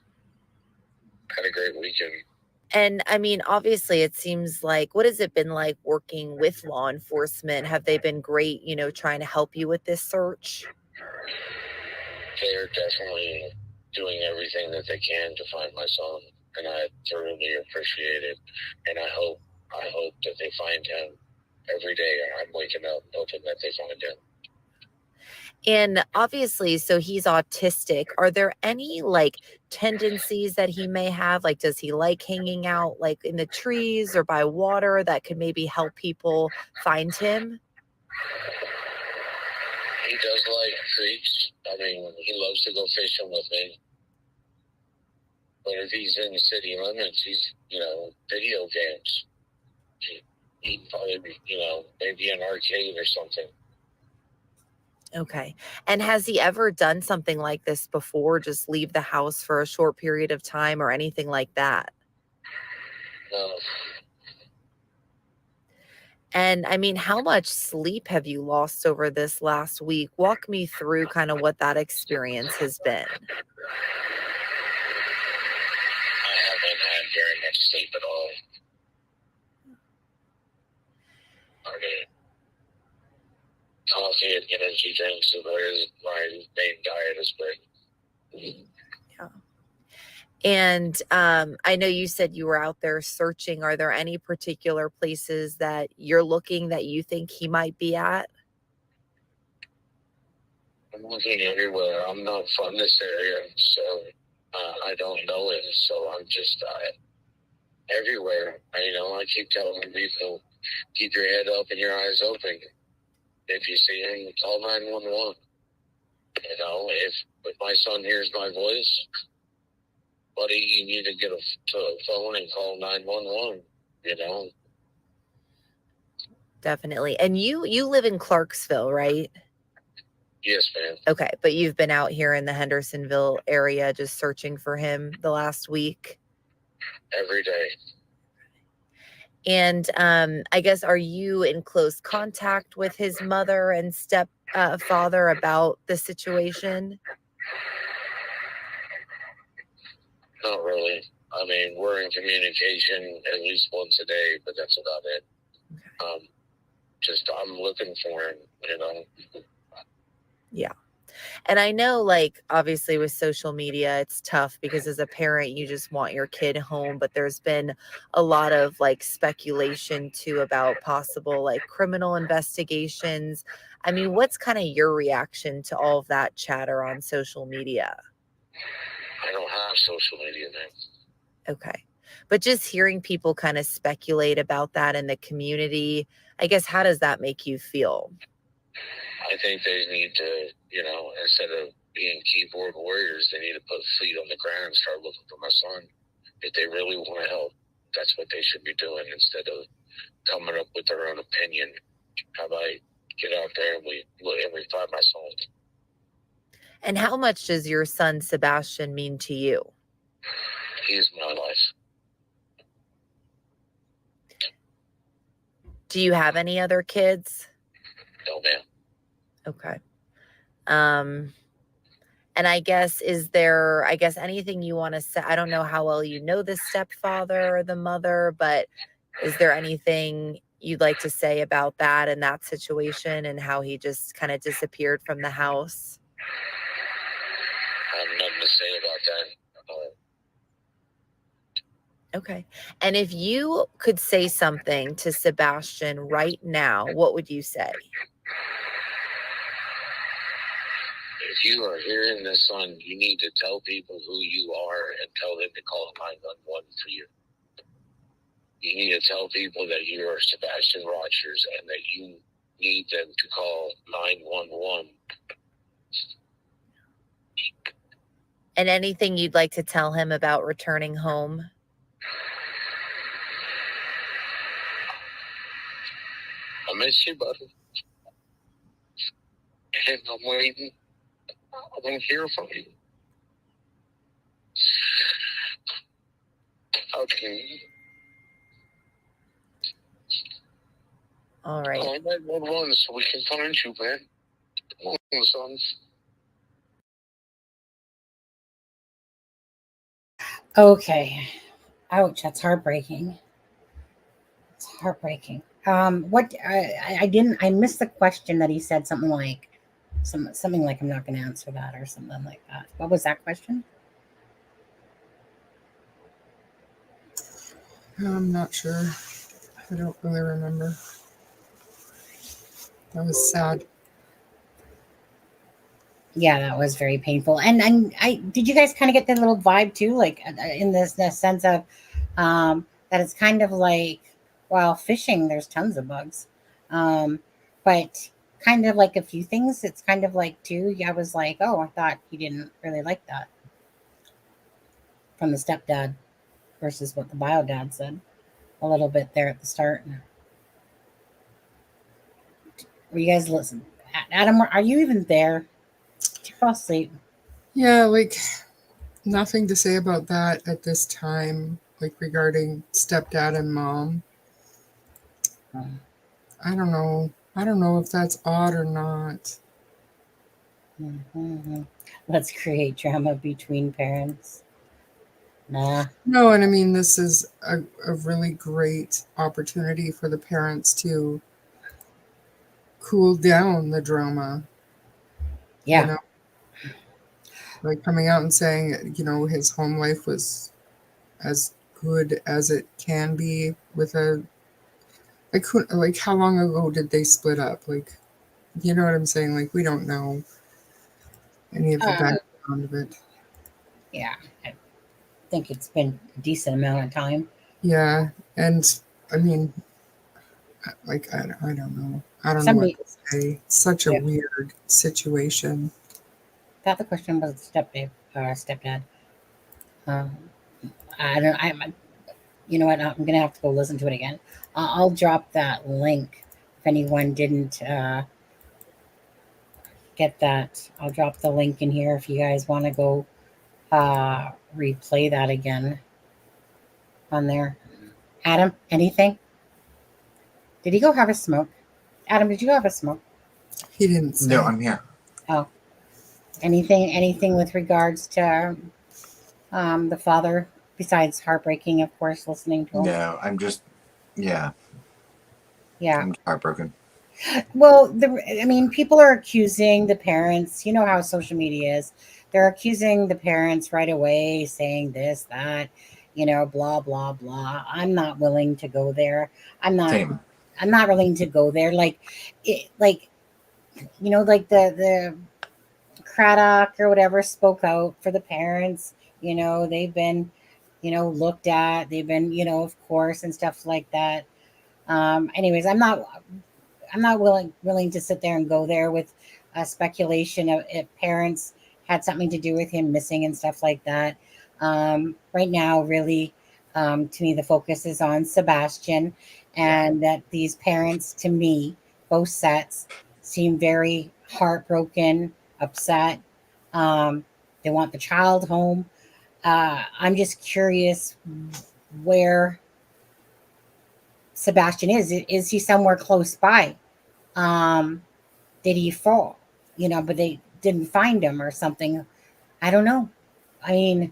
Had a great weekend. And obviously it seems like, what has it been like working with law enforcement? Have they been great, trying to help you with this search? They're definitely doing everything that they can to find my son, and I thoroughly appreciate it. And I hope that they find him every day. I'm waking up hoping that they find him. And obviously, so he's autistic. Are there any tendencies that he may have? Does he like hanging out in the trees or by water that could maybe help people find him? He does like creeks. He loves to go fishing with me. But if he's in the city limits, he's, video games. He'd probably be, maybe an arcade or something. Okay. And has he ever done something like this before? Just leave the house for a short period of time or anything like that? No. And how much sleep have you lost over this last week? Walk me through kind of what that experience has been. I haven't had very much sleep at all. Coffee and energy drinks is my main diet has been. Yeah. And I know you said you were out there searching. Are there any particular places that you're looking that you think he might be at? I'm looking everywhere. I'm not from this area, so I don't know it. So I'm just everywhere. I keep telling people, keep your head up and your eyes open. If you see him, call 911. If my son hears my voice, buddy, you need to get a phone and call 911. Definitely. And you live in Clarksville, right? Yes, ma'am. Okay, but you've been out here in the Hendersonville area just searching for him the last week? Every day. And I guess, are you in close contact with his mother and stepfather about the situation? Not really. I mean, we're in communication at least once a day, but that's about it. Just I'm looking for him, you know. Yeah. And I know, like, obviously with social media, it's tough because as a parent, you just want your kid home. But there's been a lot of like speculation too about possible like criminal investigations. I mean, what's kind of your reaction to all of that chatter on social media? I don't have social media, man. Okay. But just hearing people kind of speculate about that in the community, I guess, how does that make you feel? I think they need to, you know, instead of being keyboard warriors, they need to put feet on the ground and start looking for my son. If they really want to help, that's what they should be doing instead of coming up with their own opinion. How about I get out there and we find my son? And how much does your son Sebastian mean to you? He's my life. Do you have any other kids? No, ma'am. Okay. And I guess, is there, I guess, anything you want to say? I don't know how well you know the stepfather or the mother, but is there anything you'd like to say about that and that situation and how he just kind of disappeared from the house? I have nothing to say about that. Okay. And if you could say something to Sebastian right now, what would you say? If you are hearing this, son, you need to tell people who you are and tell them to call 911 for you. You need to tell people that you are Sebastian Rogers and that you need them to call 911. And anything you'd like to tell him about returning home? I miss you, buddy. And I'm waiting. I want to hear from you. Okay. All right. Call 911 so we can find you, man. Come on, son. Okay. Ouch, that's heartbreaking. It's heartbreaking. I missed the question that he said something like something like I'm not going to answer that or something like that. What was that question? I'm not sure. I don't really remember. That was sad. Yeah, that was very painful. And I did you guys kind of get that little vibe too, like in this sense of that it's kind of like, while fishing, there's tons of bugs, but kind of like a few things. It's kind of like too. I was like, oh, I thought he didn't really like that from the stepdad versus what the bio dad said a little bit there at the start. Were you guys listen? Adam, are you even there? Did you fall asleep? Yeah, like nothing to say about that at this time, like regarding stepdad and mom. I don't know. I don't know if that's odd or not. Mm-hmm. Let's create drama between parents. Nah. No, and I mean, this is a really great opportunity for the parents to cool down the drama. Yeah. You know? Like coming out and saying, you know, his home life was as good as it can be with a, like how long ago did they split up? Like, you know what I'm saying? Like, we don't know any of the background of it. Yeah. I think it's been a decent amount of time. Yeah. And I mean, like, I don't know. I don't know what to say. Such a weird situation. I thought the question was stepdad. I don't. You know what? I'm gonna have to go listen to it again. I'll drop that link if anyone didn't get that. I'll drop the link in here if you guys want to go replay that again on there. Adam, anything? Did he go have a smoke? Adam, did you have a smoke? He didn't say. No, I'm here. Oh, anything with regards to the father, besides heartbreaking, of course, listening to him? No, I'm just, yeah. I'm heartbroken. Well, people are accusing the parents. You know how social media is. They're accusing the parents right away, saying this, that, blah, blah, blah. I'm not willing to go there. Same. I'm not willing to go there. Like the Craddock or whatever spoke out for the parents. They've been, looked at. They've been, of course, and stuff like that. Anyways, I'm not willing to sit there and go there with speculation of if parents had something to do with him missing and stuff like that. Right now, really, to me, the focus is on Sebastian, and that these parents, to me, both sets, seem very heartbroken, upset. They want the child home. I'm just curious where Sebastian is. Is he somewhere close by? Did he fall? But they didn't find him or something. I don't know. I mean,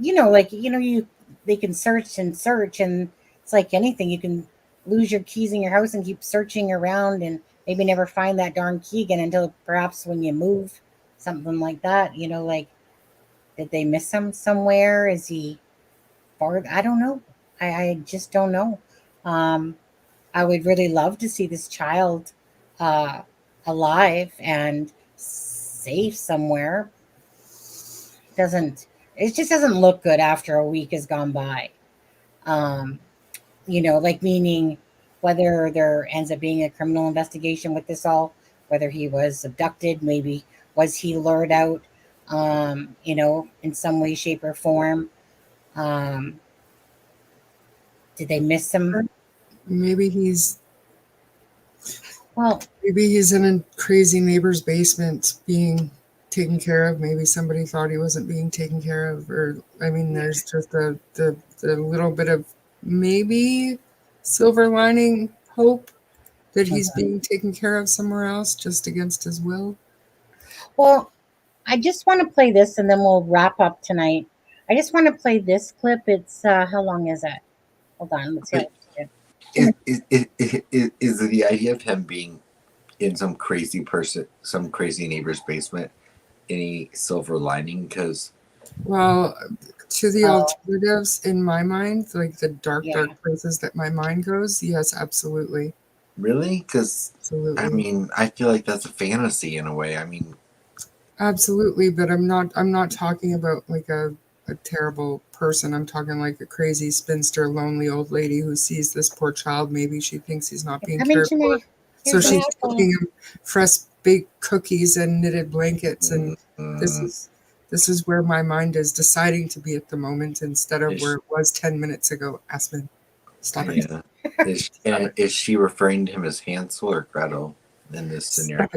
they can search and search, and it's like anything. You can lose your keys in your house and keep searching around and maybe never find that darn key again until perhaps when you move, something like that. Did they miss him somewhere? Is he far? I don't know. I just don't know. I would really love to see this child alive and safe somewhere. It just doesn't look good after a week has gone by. Meaning whether there ends up being a criminal investigation with this all, whether he was abducted, maybe was he lured out, in some way, shape, or form. Did they miss him? Maybe he's Well, maybe he's in a crazy neighbor's basement being taken care of. Maybe somebody thought he wasn't being taken care of, or there's just the little bit of maybe silver lining hope that he's being taken care of somewhere else just against his will. Well, I just want to play this and then we'll wrap up tonight. I just want to play this clip. It's how long is it? Hold on, let's see. Is the idea of him being in some crazy neighbor's basement any silver lining? Because, well, to the alternatives in my mind, like the dark places that my mind goes, yes, absolutely. Really? Because I feel like that's a fantasy in a way. Absolutely, but I'm not talking about like a terrible person. I'm talking like a crazy spinster, lonely old lady who sees this poor child. Maybe she thinks he's not being cared for, so she's cooking him fresh baked cookies and knitted blankets. And this is where my mind is deciding to be at the moment instead of where it was 10 minutes ago. Aspen, stop it. Is she referring to him as Hansel or Gretel in this scenario?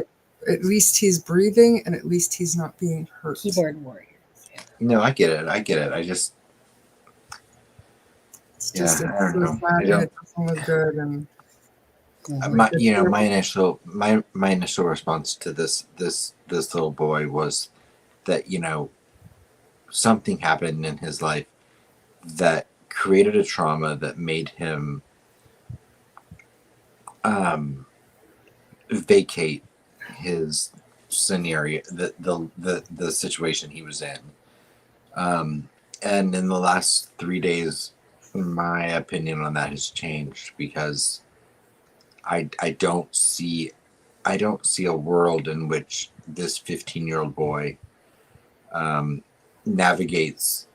At least he's breathing, and at least he's not being hurt. Keyboard warrior. No, I get it. It's just I don't know. It doesn't look good, and my initial response to this little boy was that something happened in his life that created a trauma that made him vacate his scenario, the situation he was in, and in the last 3 days my opinion on that has changed, because I don't see a world in which this 15-year-old boy navigates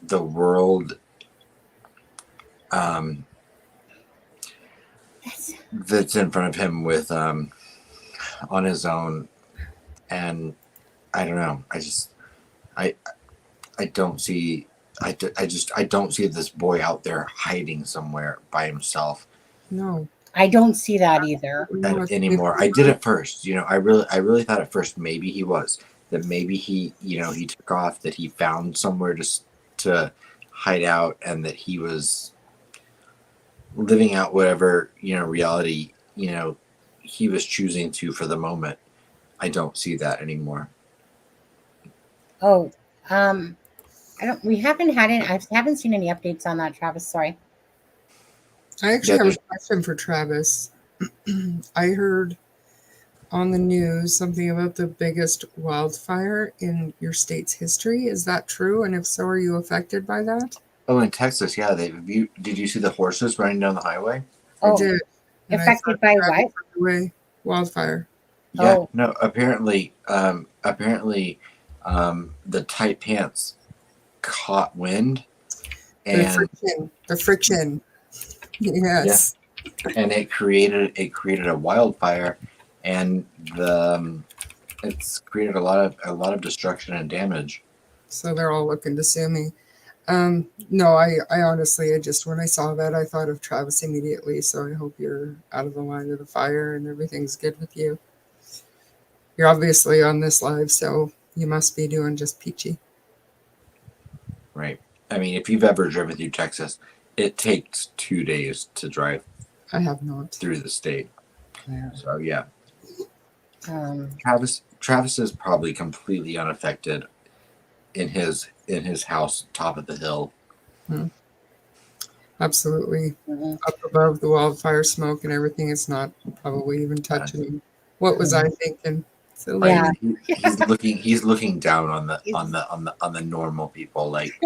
the world that's in front of him with on his own. And I don't know, I don't see I don't see this boy out there hiding somewhere by himself. No. I don't see that either. That anymore. I did at first. I really thought at first maybe he was. That maybe he took off, that he found somewhere to hide out, and that he was living out whatever, reality, he was choosing to for the moment. I don't see that anymore. Oh, we haven't had any, I haven't seen any updates on that, Travis. Sorry. I actually have a question for Travis. I heard on the news something about the biggest wildfire in your state's history. Is that true? And if so, are you affected by that? Oh, in Texas, yeah. Did you see the horses running down the highway? I did. And Affected by what? Wildfire. Yeah. Oh. No. Apparently, the tight pants caught wind, and The friction. Yes. Yeah, and it created a wildfire, and it's created a lot of destruction and damage. So they're all looking to sue me. No, I honestly, when I saw that, I thought of Travis immediately. So I hope you're out of the line of the fire and everything's good with you. You're obviously on this live, so you must be doing just peachy. Right. I mean, if you've ever driven through Texas, it takes 2 days to drive. I have not. Through the state. Yeah. So yeah. Travis is probably completely unaffected in his house top of the hill. Absolutely. Up above the wildfire smoke and everything, it's not probably even touching him. What was I thinking? Silly. Yeah. He's looking down on the normal people, like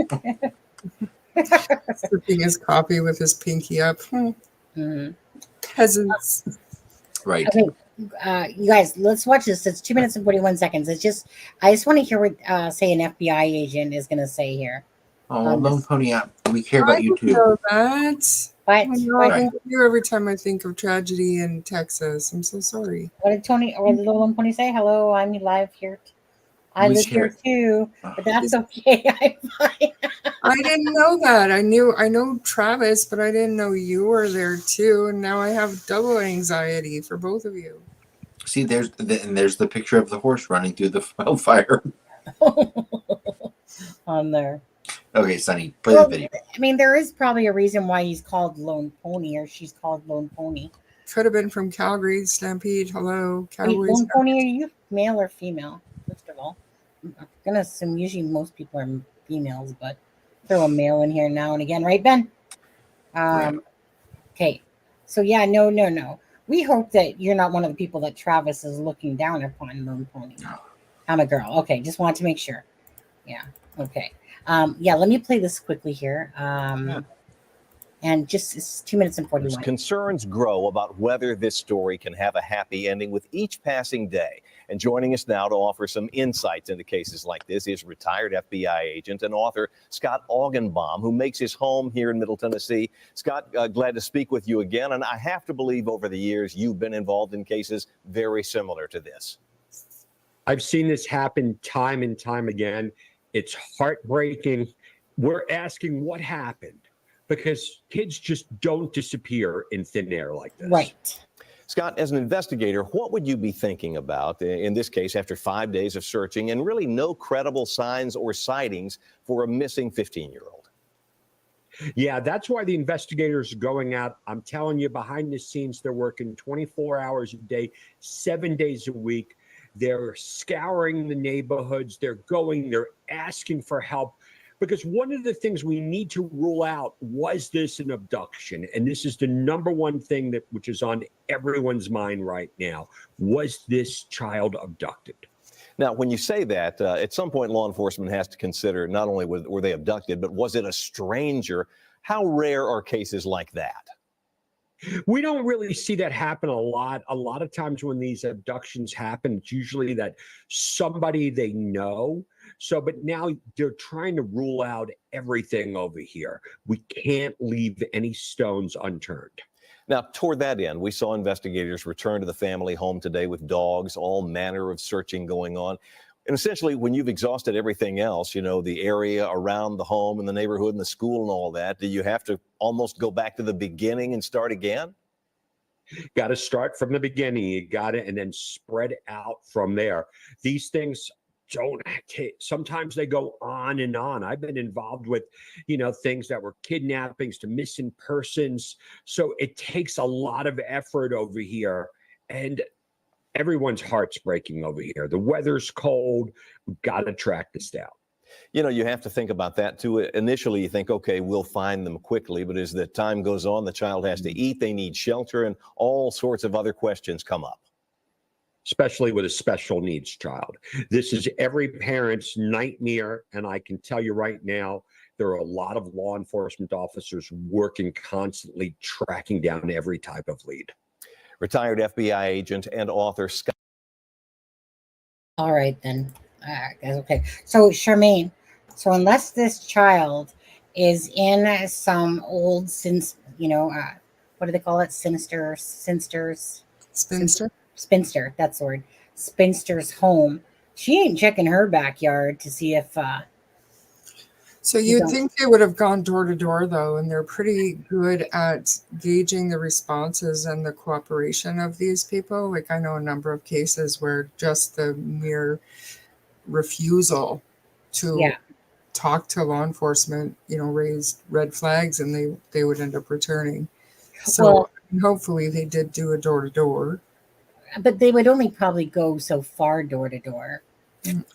sipping his coffee with his pinky up. Peasants. Right. Okay. You guys, let's watch this. It's 2 minutes and 41 seconds. I just want to hear what say an FBI agent is going to say here. Oh, Lone Pony app. We care about you too. Know that. What? I think of you every time I think of tragedy in Texas. I'm so sorry. What did Lone Pony say? Hello, I'm live here. I live here too, but that's okay. I didn't know that. I know Travis, but I didn't know you were there too. And now I have double anxiety for both of you. See, there's the picture of the horse running through the wildfire. On there. Okay, Sonny, play the video. I mean, there is probably a reason why he's called Lone Pony, or she's called Lone Pony. Could have been from Calgary, Stampede. Hello, Cowboys. Wait, Lone Pony, are you male or female? First of all, I'm gonna assume usually most people are females, but throw a male in here now and again, right, Ben? Okay, so yeah, no. We hope that you're not one of the people that Travis is looking down upon, Lone Pony. I'm a girl. Okay, just want to make sure. Yeah. Okay. Yeah, let me play this quickly here. And just it's 2 minutes and 41. Concerns grow about whether this story can have a happy ending with each passing day. And joining us now to offer some insights into cases like this is retired FBI agent and author Scott Augenbaum, who makes his home here in Middle Tennessee. Scott, glad to speak with you again. And I have to believe over the years you've been involved in cases very similar to this. I've seen this happen time and time again. It's heartbreaking. We're asking what happened, because kids just don't disappear in thin air like this. Right. Scott, as an investigator, what would you be thinking about in this case after 5 days of searching and really no credible signs or sightings for a missing 15-year-old? Yeah, that's why the investigators are going out. I'm telling you, behind the scenes, they're working 24 hours a day, 7 days a week. They're scouring the neighborhoods. They're asking for help. Because one of the things we need to rule out, was this an abduction? And this is the number one thing which is on everyone's mind right now. Was this child abducted? Now, when you say that, at some point law enforcement has to consider not only were they abducted, but was it a stranger? How rare are cases like that? We don't really see that happen a lot. A lot of times when these abductions happen, it's usually that somebody they know. But now they're trying to rule out everything over here. We can't leave any stones unturned. Now, toward that end, we saw investigators return to the family home today with dogs, all manner of searching going on. And essentially, when you've exhausted everything else, the area around the home and the neighborhood and the school and all that, do you have to almost go back to the beginning and start again? Got to start from the beginning. You got it, and then spread out from there. These things don't take, sometimes they go on and on. I've been involved with, things that were kidnappings to missing persons. So it takes a lot of effort over here. And everyone's heart's breaking over here. The weather's cold. We've got to track this down. You have to think about that too. Initially, you think, okay, we'll find them quickly. But as the time goes on, the child has to eat, they need shelter, and all sorts of other questions come up. Especially with a special needs child. This is every parent's nightmare. And I can tell you right now, there are a lot of law enforcement officers working constantly, tracking down every type of lead. Retired FBI agent and author Scott. All right, then. Okay. So, Charmaine, so unless this child is in some old, what do they call it? Spinster, that's the word. Spinster's home. She ain't checking her backyard to see if. So you'd think they would have gone door to door, though, and they're pretty good at gauging the responses and the cooperation of these people. Like, I know a number of cases where just the mere refusal to talk to law enforcement, raised red flags, and they would end up returning. So hopefully they did do a door to door. But they would only probably go so far door to door.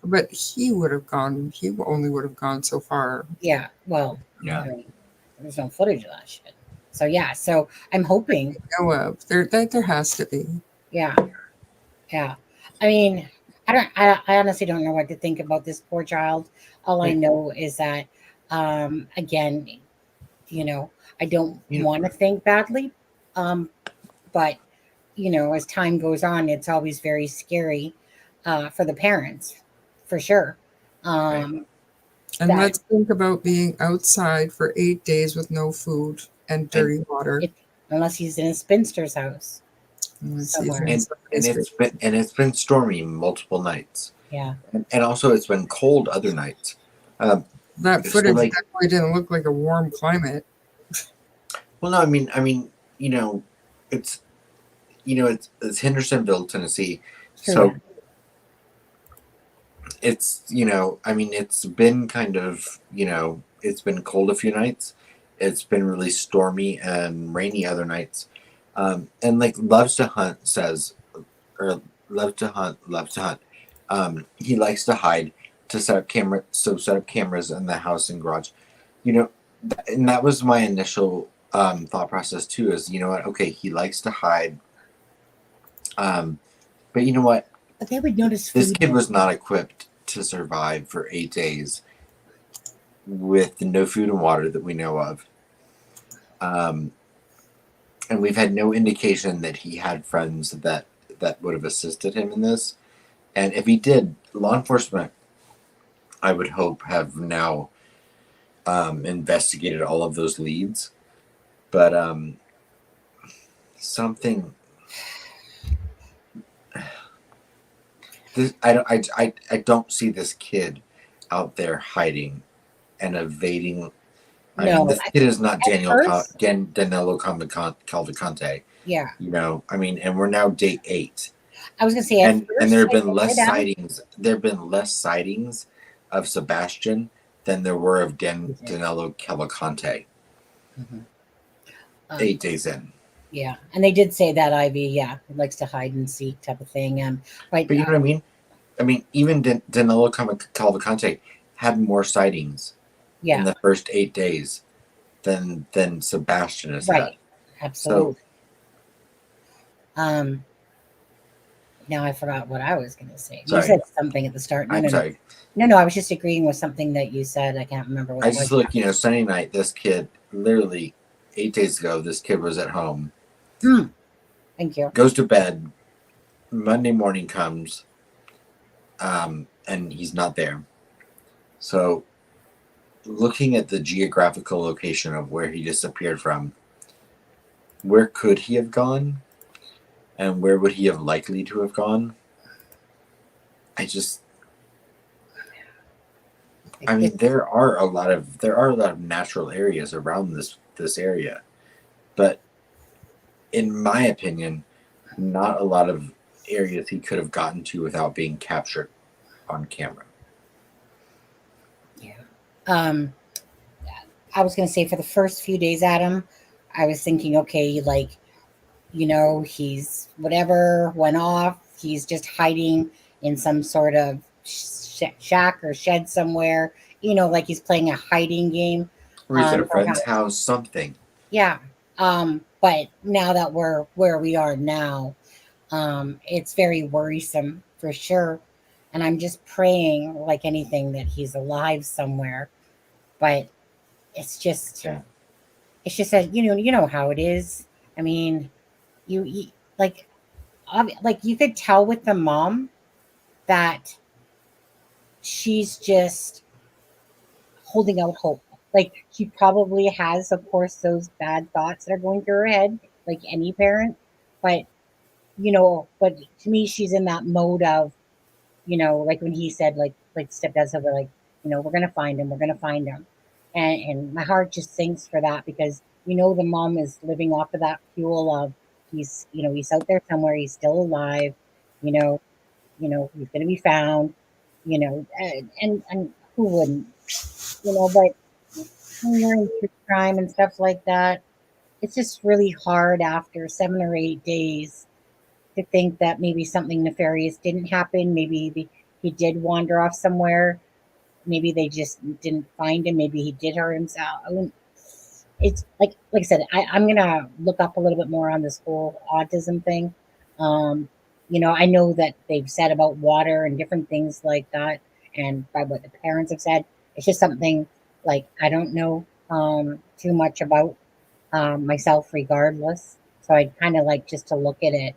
But he only would have gone so far. Yeah. Well, I mean, there's no footage of that shit. So yeah. So I'm hoping. There has to be. Yeah. Yeah. I mean, I honestly don't know what to think about this poor child. All I know is that, again, I don't want to think badly. But, as time goes on, it's always very scary for the parents, for sure. And let's think about being outside for 8 days with no food and dirty water. Unless he's in a spinster's house. And it's been stormy multiple nights. Yeah. And also it's been cold other nights. That footage definitely didn't look like a warm climate. Well, no, I mean, it's it's Hendersonville, Tennessee. So it's, it's been kind of, it's been cold a few nights. It's been really stormy and rainy other nights. And loves to hunt he likes to hide to set up cameras in the house and garage, and that was my initial thought process too, is, okay, he likes to hide. But you know what? But they would notice this kid was not equipped to survive for 8 days with no food and water that we know of. And we've had no indication that he had friends that would have assisted him in this. And if he did, law enforcement, I would hope, have now investigated all of those leads. But I don't see this kid out there hiding and evading. This kid is not Danilo Cavalcante. Yeah. And we're now day 8. I was gonna say, and there have been less sightings. There have been less sightings of Sebastian than there were of Danilo Cavalcante. 8 days in. Yeah, and they did say that Ivy, he likes to hide and seek type of thing. But you know what I mean? I mean, even Danilo Cavalcante had more sightings in the first 8 days than Sebastian has had. Absolutely. So, now I forgot what I was going to say. Sorry. You said something at the start. I'm sorry. No, I was just agreeing with something that you said. I can't remember what it was. I just look, Sunday night, this kid, literally 8 days ago, this kid was at home. Thank you. Goes to bed. Monday morning comes, and he's not there. So, looking at the geographical location of where he disappeared from, where could he have gone? And where would he have likely to have gone? There are a lot of natural areas around this area, but in my opinion, not a lot of areas he could have gotten to without being captured on camera. Yeah. I was going to say for the first few days, Adam, I was thinking, okay, like, he's whatever went off. He's just hiding in some sort of shack or shed somewhere, like he's playing a hiding game. Or he's at a friend's house, something. Yeah. But now that we're where we are now, it's very worrisome for sure. And I'm just praying, like anything, that he's alive somewhere. But it's just, that you know how it is. I mean, you like you could tell with the mom that she's just holding out hope. Like she probably has, of course, those bad thoughts that are going through her head, like any parent. But but to me, she's in that mode of, like when he said, like Stepdad said, we're like, we're gonna find him, and my heart just sinks for that because the mom is living off of that fuel of he's out there somewhere, he's still alive, you know, he's gonna be found, and who wouldn't, but when you're in true crime and stuff like that, it's just really hard after 7 or 8 days to think that maybe something nefarious didn't happen. Maybe he did wander off somewhere. Maybe they just didn't find him. Maybe he did hurt himself. I mean, it's like I said, I'm gonna look up a little bit more on this whole autism thing. I know that they've said about water and different things like that, and by what the parents have said, it's just something like I don't know too much about myself, regardless. So I'd kind of like just to look at it,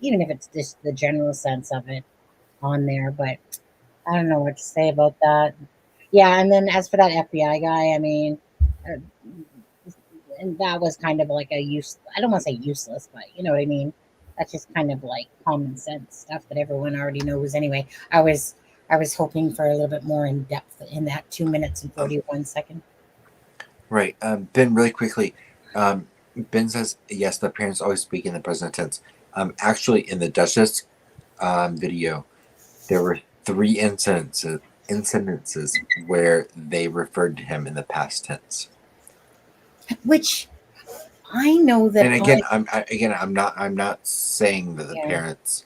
even if it's just the general sense of it on there. But I don't know what to say about that. Yeah, and then as for that FBI guy, I mean, uh, and that was kind of like a I don't want to say useless, but you know what I mean. That's just kind of like common sense stuff that everyone already knows anyway. I was hoping for a little bit more in depth in that 2 minutes and 41 seconds. Right. Ben, really quickly, Ben says, yes, the parents always speak in the present tense. Actually, in the Dutchess video, there were 3 incidences where they referred to him in the past tense. Which I know that. And again, I'm not saying that the parents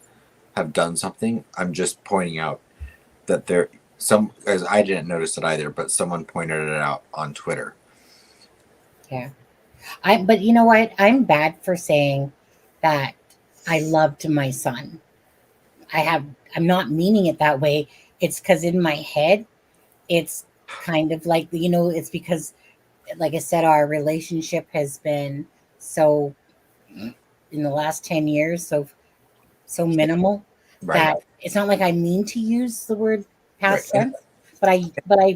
have done something. I'm just pointing out that as I didn't notice it either, but someone pointed it out on Twitter. Yeah. But you know what? I'm bad for saying that I loved my son. I'm not meaning it that way. It's because in my head, it's kind of like, it's because, like I said, our relationship has been so, in the last 10 years, so minimal that it's not like I mean to use the word past tense, but I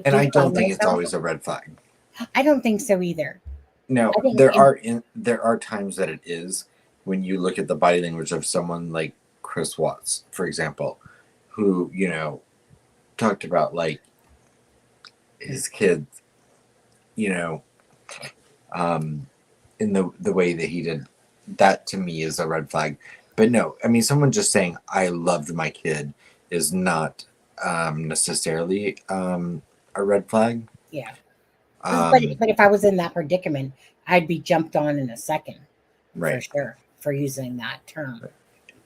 I don't think it's always a red flag. I don't think so either. No, there are times that it is when you look at the body language of someone like Chris Watts, for example, who talked about like his kids, in the way that he did. That to me is a red flag. But no, I mean, someone just saying I loved my kid is not necessarily a red flag. Yeah. But if I was in that predicament, I'd be jumped on in a second, for sure, for using that term.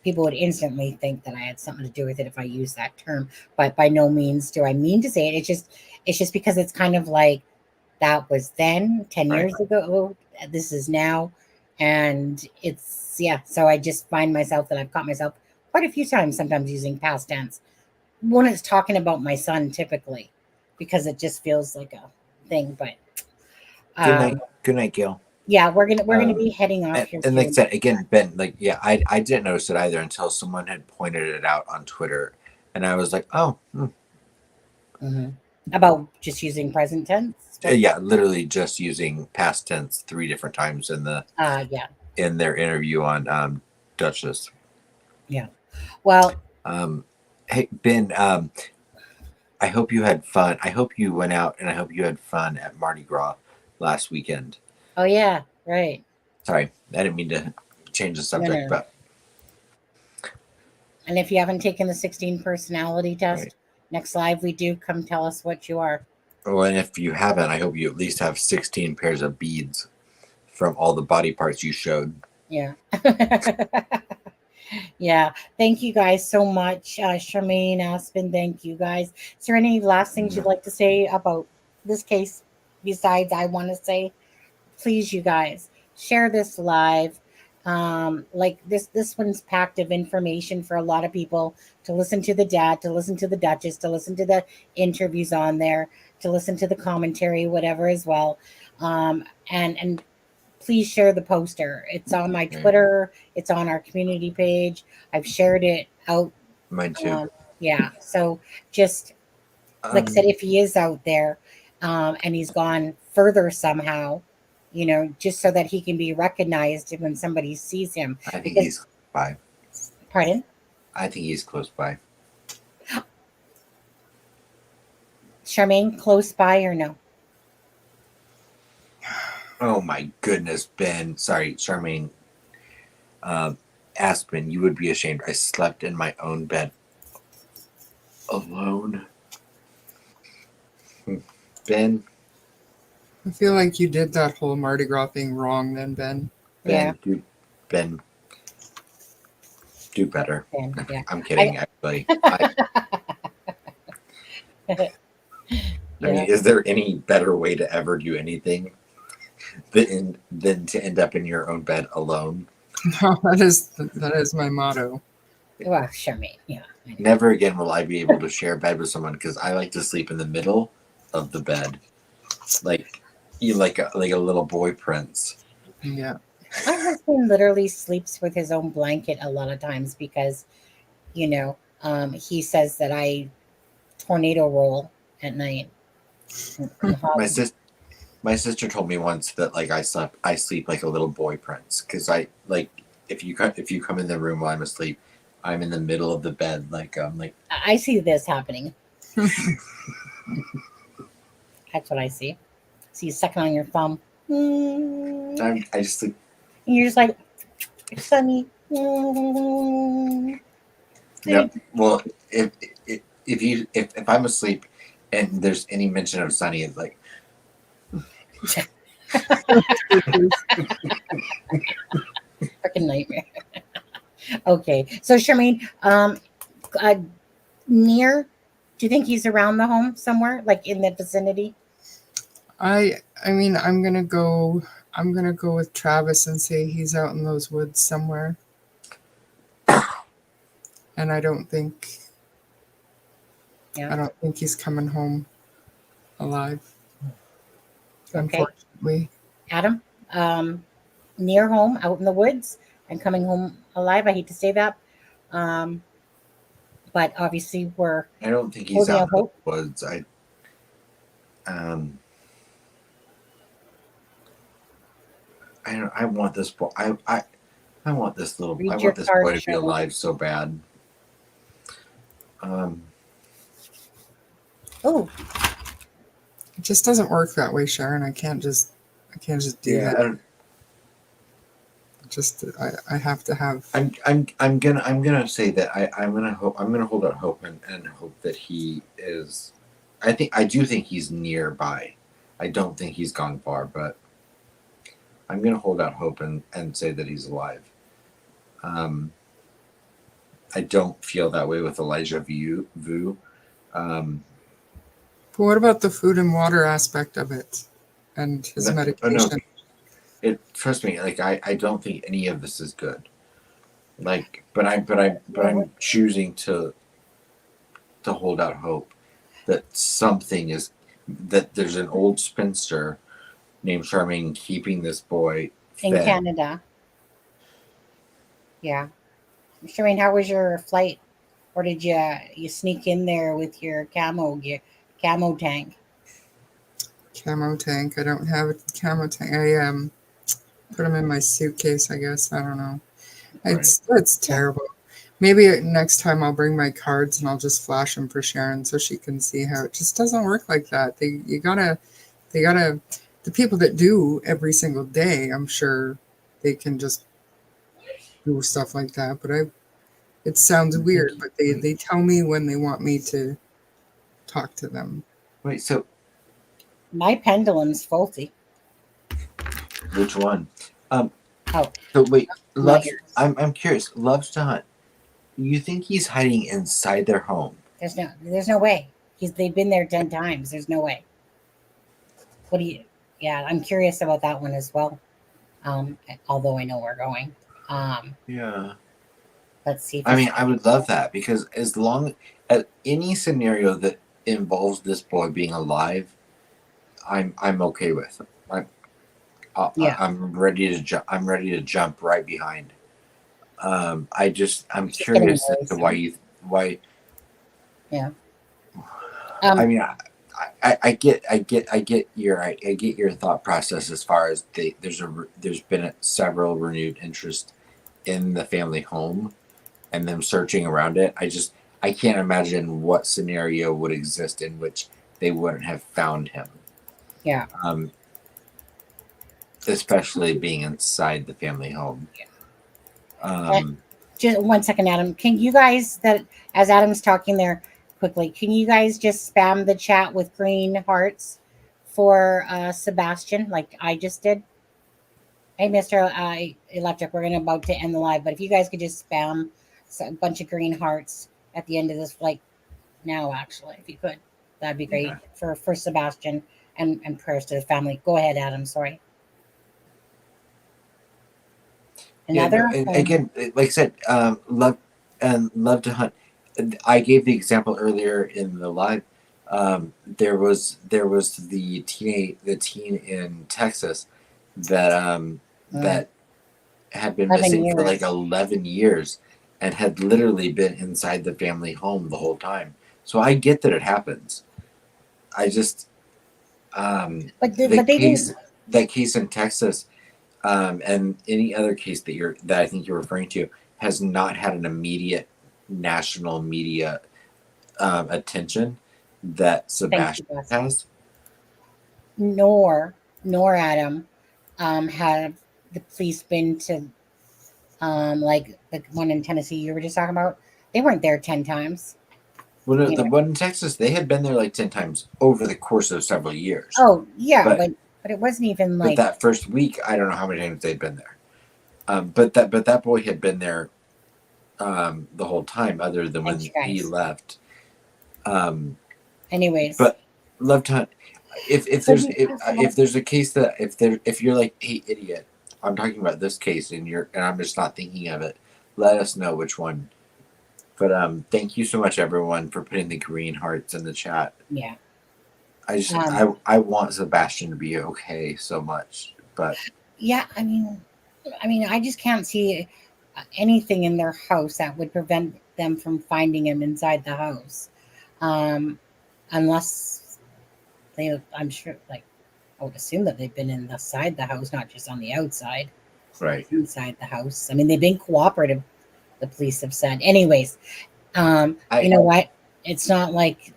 People would instantly think that I had something to do with it if I used that term. But by no means do I mean to say it. It's just because it's kind of like that was then 10 years ago. This is now, and it's So I just find myself that I've caught myself quite a few times, sometimes using past tense when it's talking about my son, typically, because it just feels like a thing. But good night, Gail. Yeah, we're gonna be heading off here. And like I said, again, Ben, I didn't notice it either until someone had pointed it out on Twitter, and I was like, oh. About just using present tense. Yeah, literally just using past tense 3 different times in in their interview on Dutchess. Yeah. Well. Hey Ben, I hope you had fun. I hope you went out and I hope you had fun at Mardi Gras last weekend. Oh yeah, right. Sorry, I didn't mean to change the subject, no. but. And if you haven't taken the 16 personality test, Right. next live we do, come tell us what you are. Well, and if you haven't, I hope you at least have 16 pairs of beads from all the body parts you showed. Yeah. Yeah. Thank you guys so much. Charmaine, Aspen, thank you guys. Is there any last things you'd like to say about this case besides I want to say? Please, you guys, share this live. Like this one's packed of information for a lot of people to listen to the dad, to listen to the Dutchess, to listen to the interviews on there, to listen to the commentary, whatever as well. And please share the poster. It's on my Twitter. It's on our community page. I've shared it out. Mine too. Yeah. So just like I said, if he is out there and he's gone further somehow, you know, just so that he can be recognized when somebody sees him. I think he's close by. Pardon? I think he's close by. Charmaine, close by or no? Oh my goodness, Ben. Sorry, Charmaine. Aspen, you would be ashamed. I slept in my own bed alone. Ben. I feel like you did that whole Mardi Gras thing wrong then, Ben. Ben, do better. Ben, yeah. I'm kidding, actually. I mean, is there any better way to ever do anything than to end up in your own bed alone? No, that is my motto. Well, Charmaine, yeah. Never again will I be able to share a bed with someone because I like to sleep in the middle of the bed, like a little boy prince. Yeah. My husband literally sleeps with his own blanket a lot of times because, you know, he says that I tornado roll at night. My sister told me once that like I sleep like a little boy prince because I like if you come in the room while I'm asleep, I'm in the middle of the bed like I see this happening. That's what I see. See you sucking on your thumb. I just sleep. And you're just like, Sonny. Yeah. Well, if I'm asleep and there's any mention of Sunny, it's like. Freaking nightmare. Okay, so Charmaine, near, do you think he's around the home somewhere, like in the vicinity? I mean, I'm gonna go with Travis and say he's out in those woods somewhere. And I don't think he's coming home alive. Okay. Unfortunately. Adam, near home, out in the woods, and coming home alive. I hate to say that, but obviously I don't think he's out in the woods. I want this boy. I want this boy to be alive so bad. Oh, it just doesn't work that way, Sharon. I can't just do that. I have to have. I'm gonna say that I'm gonna hold out hope and hope that he is. I do think he's nearby. I don't think he's gone far, but I'm gonna hold out hope and say that he's alive. I don't feel that way with Elijah Vu. But what about the food and water aspect of it and his medication? Trust me, like I don't think any of this is good. Like, but I'm choosing to hold out hope that that there's an old spinster named Charmaine keeping this boy in fed. Canada. Yeah, Charmaine, how was your flight? Or did you sneak in there with your camo tank? Camo tank. I don't have a camo tank. I put them in my suitcase, I guess. I don't know. It's terrible. Maybe next time I'll bring my cards and I'll just flash them for Sharon so she can see how it just doesn't work like that. The people that do every single day, I'm sure they can just do stuff like that. But it sounds weird, but they tell me when they want me to talk to them. Wait, so my pendulum's faulty. Which one? Oh, so wait, not yours. I'm curious. Loves to hunt. You think he's hiding inside their home? There's no way. They've been there 10 times. There's no way. What do you? Yeah, I'm curious about that one as well. Although I know we're going. Yeah. Let's see. I mean, I would love that, because as long as any scenario that involves this boy being alive, I'm okay with. I'm ready to jump. I'm ready to jump right behind. I'm curious as to why. Yeah. I mean, I get your thought process as far as there's been several renewed interest in the family home and them searching around it. I can't imagine what scenario would exist in which they wouldn't have found him. Yeah. Especially being inside the family home. Just 1 second, Adam. Can you guys, as Adam's talking there quickly, can you guys just spam the chat with green hearts for Sebastian, like I just did? Hey, Mr. Electric, we're about to end the live, but if you guys could just spam a bunch of green hearts at the end of this, like now, actually, if you could, that'd be great for Sebastian, and prayers to the family. Go ahead, Adam. Sorry. Another again, like I said, love to hunt. I gave the example earlier in the live. There was the teen in Texas that that had been missing for like 11 years and had literally been inside the family home the whole time. So I get that it happens. I just that case in Texas, and any other case that I think you're referring to, has not had an immediate national media attention that Sebastian has. Nor Adam have the police been to like the one in Tennessee you were just talking about. They weren't there 10 times. Well, no, the one in Texas, they had been there like 10 times over the course of several years. Oh yeah, but it wasn't even like. But that first week, I don't know how many times they'd been there. But that boy had been there the whole time, other than when he left. Anyways, but love to hunt. If there's a case that if you're like, hey idiot, I'm talking about this case and I'm just not thinking of it, let us know which one. But thank you so much, everyone, for putting the green hearts in the chat. Yeah. I want Sebastian to be okay so much, but yeah, I mean, I just can't see anything in their house that would prevent them from finding him inside the house, unless I'm sure, like, I would assume that they've been inside the house, not just on the outside. Right. Inside the house. I mean, they've been cooperative, the police have said. Anyways, you know what? It's not like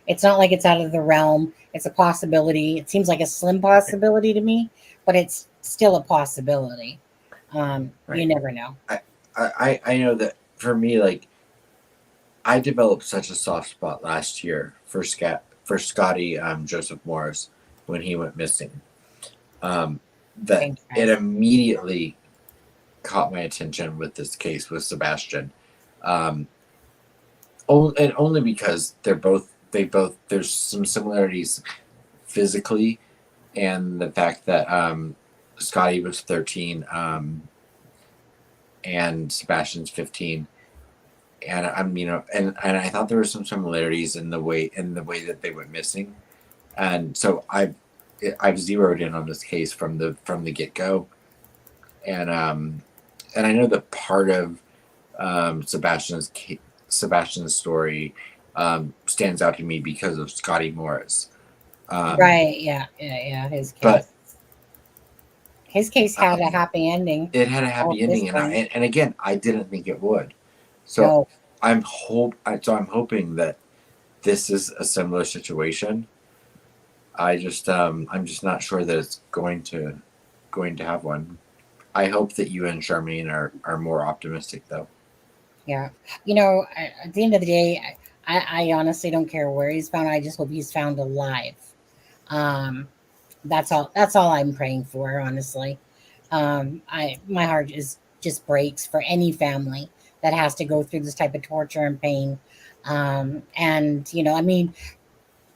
it's out of the realm. It's a possibility. It seems like a slim possibility to me, but it's still a possibility. You never know. I know that for me, like, I developed such a soft spot last year for Scotty Joseph Morris when he went missing. That it immediately caught my attention with this case with Sebastian. Only because there's some similarities physically, and the fact that Scotty was 13 and Sebastian's 15, and and I thought there were some similarities in the way that they went missing, and so I've zeroed in on this case from the get-go, and I know that part of Sebastian's story stands out to me because of Scotty Morris. Right? Yeah. His case. But his case had a happy ending. It had a happy ending, and again, I didn't think it would. So no. I'm hoping that this is a similar situation. I'm just not sure that it's going to have one. I hope that you and Charmaine are more optimistic, though. Yeah. At the end of the day, I honestly don't care where he's found. I just hope he's found alive. Um, that's all. That's all I'm praying for, honestly. My heart just breaks for any family that has to go through this type of torture and pain. And I mean,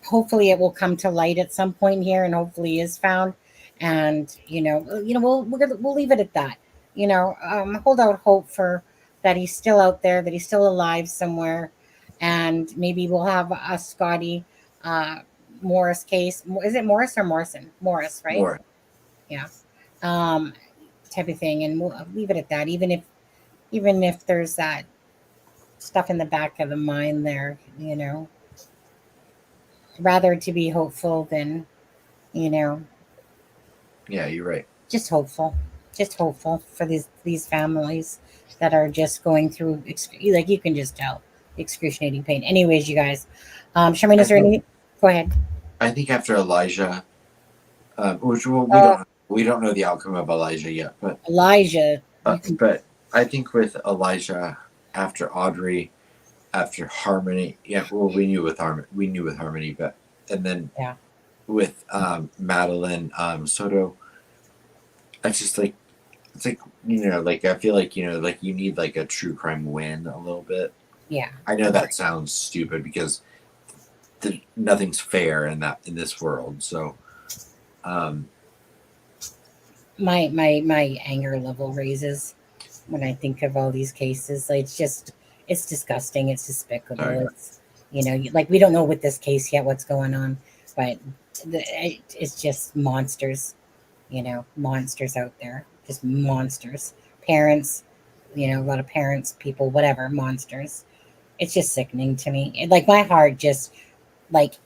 hopefully it will come to light at some point here, and hopefully is found. And we'll leave it at that. Hold out hope for that he's still out there, that he's still alive somewhere, and maybe we'll have a Scotty Morris case. Is it Morris or Morrison? Morris, right? More. Yeah. Um, Type of thing, and we'll leave it at that. Even if there's that stuff in the back of the mind there, rather to be hopeful than, you know, Yeah, you're right. just hopeful for these families that are just going through like you can just tell excruciating pain. Anyways, you guys, Charmaine, is there any? Go ahead. I think after Elijah, which we don't know the outcome of Elijah yet, but Elijah. But I think with Elijah, after Audrey, after Harmony, yeah, well, we knew with Harmony, but and then yeah, with Madeline Soto, I just like it's like like I feel like like you need like a true crime win a little bit. Yeah, I know that sounds stupid because nothing's fair in this world. So, my anger level raises when I think of all these cases. Like, it's disgusting. It's despicable. Sorry. It's like we don't know with this case yet what's going on, but it's just monsters. Monsters out there, just monsters. Parents, a lot of parents, people, whatever, monsters. It's just sickening to me. Like my heart just like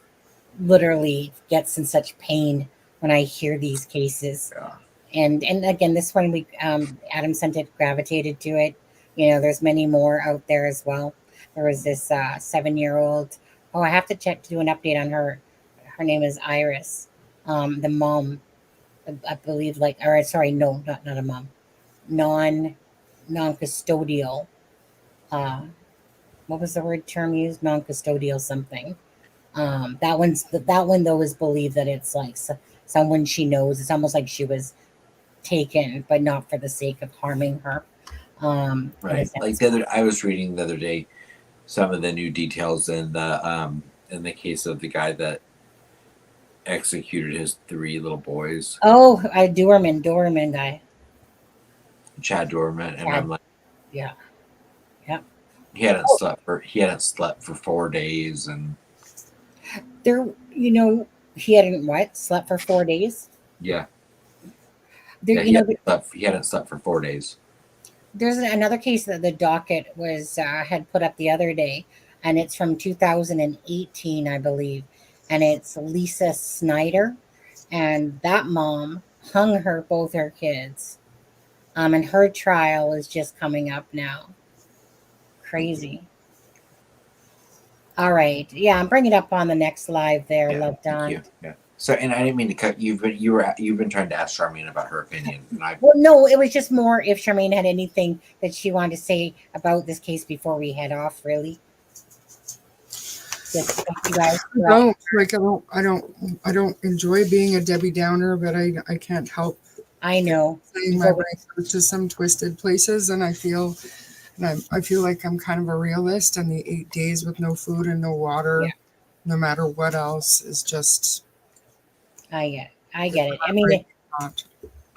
literally gets in such pain when I hear these cases. Yeah. And again, this one we Adam sent it, gravitated to it. There's many more out there as well. There was this 7-year-old. Oh, I have to do an update on her. Her name is Iris. The mom, I believe, or sorry, no, not a mom, non-custodial. What was the word term used? Non-custodial something. That one though is believed that it's like someone she knows. It's almost like she was taken, but not for the sake of harming her. Right. Like I was reading the other day some of the new details in the case of the guy that executed his 3 little boys. Oh, Doorman guy. Chad Doorman, and I'm like, yeah. He hadn't slept for 4 days, and he hadn't slept for 4 days. Yeah. There, he hadn't slept for 4 days. There's another case that the docket was had put up the other day, and it's from 2018, I believe, and it's Lisa Snyder, and that mom hung both her kids, and her trial is just coming up now. Crazy. All right, yeah, I'm bringing it up on the next live there. Yeah, Love Don. thank you. Yeah. So, and I didn't mean to cut you, but you've been trying to ask Charmaine about her opinion, and Well, no, it was just more if Charmaine had anything that she wanted to say about this case before we head off. Really, just you guys. I don't enjoy being a Debbie Downer, but I can't help. I know. Saying my brain goes to some twisted places, and I feel like I'm kind of a realist, and the 8 days with no food and no water, no matter what else, is just. I get it. I mean,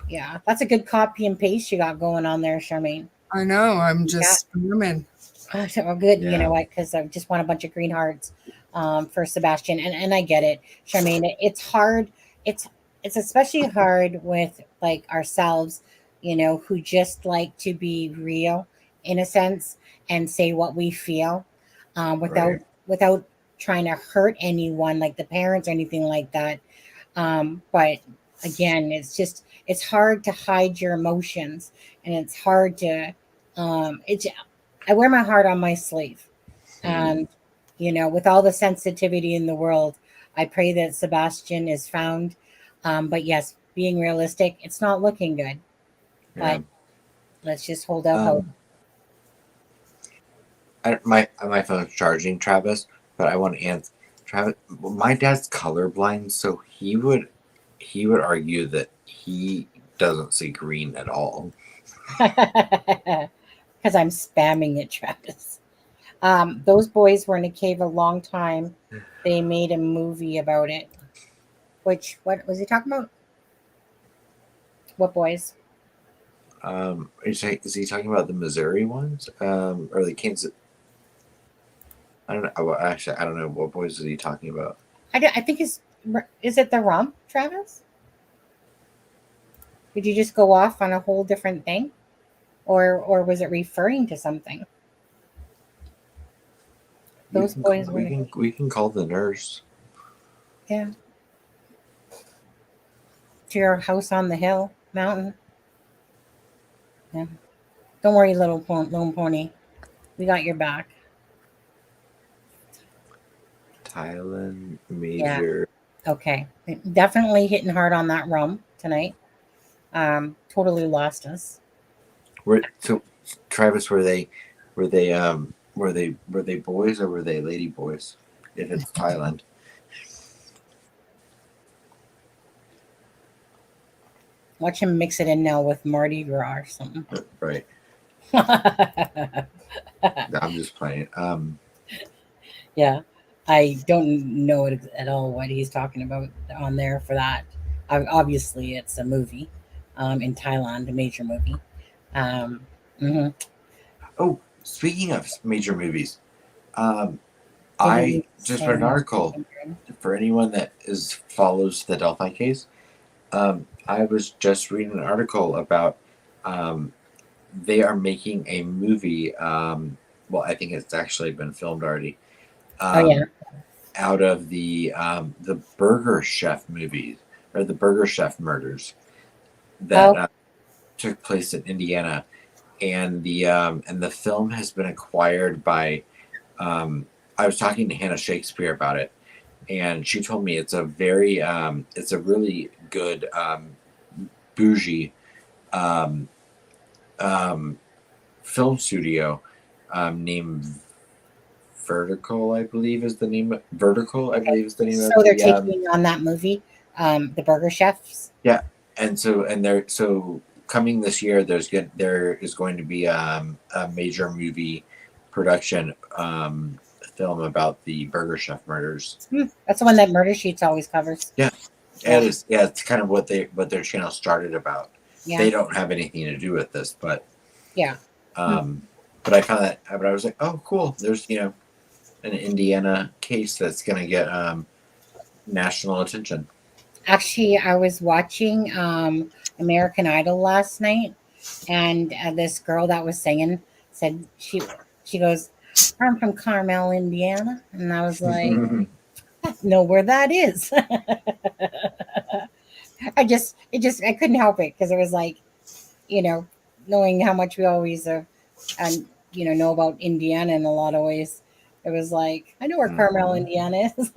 yeah, that's a good copy and paste you got going on there, Charmaine. I know. I'm just women. Oh, good. Yeah. You know what? Because I just want a bunch of green hearts for Sebastian, and I get it, Charmaine. It's hard. It's especially hard with like ourselves, who just like to be real in a sense and say what we feel without trying to hurt anyone, like the parents or anything like that. But again, it's hard to hide your emotions, and it's hard to I wear my heart on my sleeve, and with all the sensitivity in the world, I pray that Sebastian is found. But yes, being realistic, it's not looking good. But let's just hold out hope. My phone's charging, Travis, but I want to answer. Travis, my dad's colorblind, so he would argue that he doesn't see green at all. Because I'm spamming it, Travis. Those boys were in a cave a long time. They made a movie about it. What was he talking about? What boys? Is he talking about the Missouri ones? Or the Kansas? I don't know. Well, actually, I don't know. What boys is he talking about? I think is it the rump, Travis? Did you just go off on a whole different thing? Or was it referring to something? Those boys were. We can call the nurse. Yeah. To your house on the hill mountain. Yeah. Don't worry, little lone pony. We got your back. Thailand major. Yeah. Okay. Definitely hitting hard on that rum tonight. Totally lost us. So Travis, were they boys or were they lady boys? If it's Thailand. Watch him mix it in now with Mardi Gras or something. Right. I'm just playing. Yeah, I don't know at all what he's talking about on there for that. Obviously, it's a movie in Thailand, a major movie. Mm-hmm. Oh, speaking of major movies, I just read an article for anyone that follows the Delphi case. I was just reading an article about they are making a movie. Well, I think it's actually been filmed already. Out of the Burger Chef movies or the Burger Chef murders that took place in Indiana, and the film has been acquired by. I was talking to Hannah Shakespeare about it, and she told me it's a really good bougie film studio named Vertical, I believe is the name. Vertical, I believe is the name. So they're taking on that movie, the Burger Chefs. Yeah, and so coming this year, there is going to be a major movie production film about the Burger Chef murders. That's the one that Murder Sheets always covers. Yeah, it is. Yeah, it's kind of what their channel started about. Yeah. They don't have anything to do with this, but yeah. But I found that. But I was like, oh, cool. There's an Indiana case that's going to get national attention. Actually, I was watching American Idol last night, and this girl that was singing said she goes, "I'm from Carmel, Indiana," and I was like, "I know where that is." I couldn't help it because it was like, knowing how much we always know about Indiana in a lot of ways. It was like, I know where Carmel, Indiana is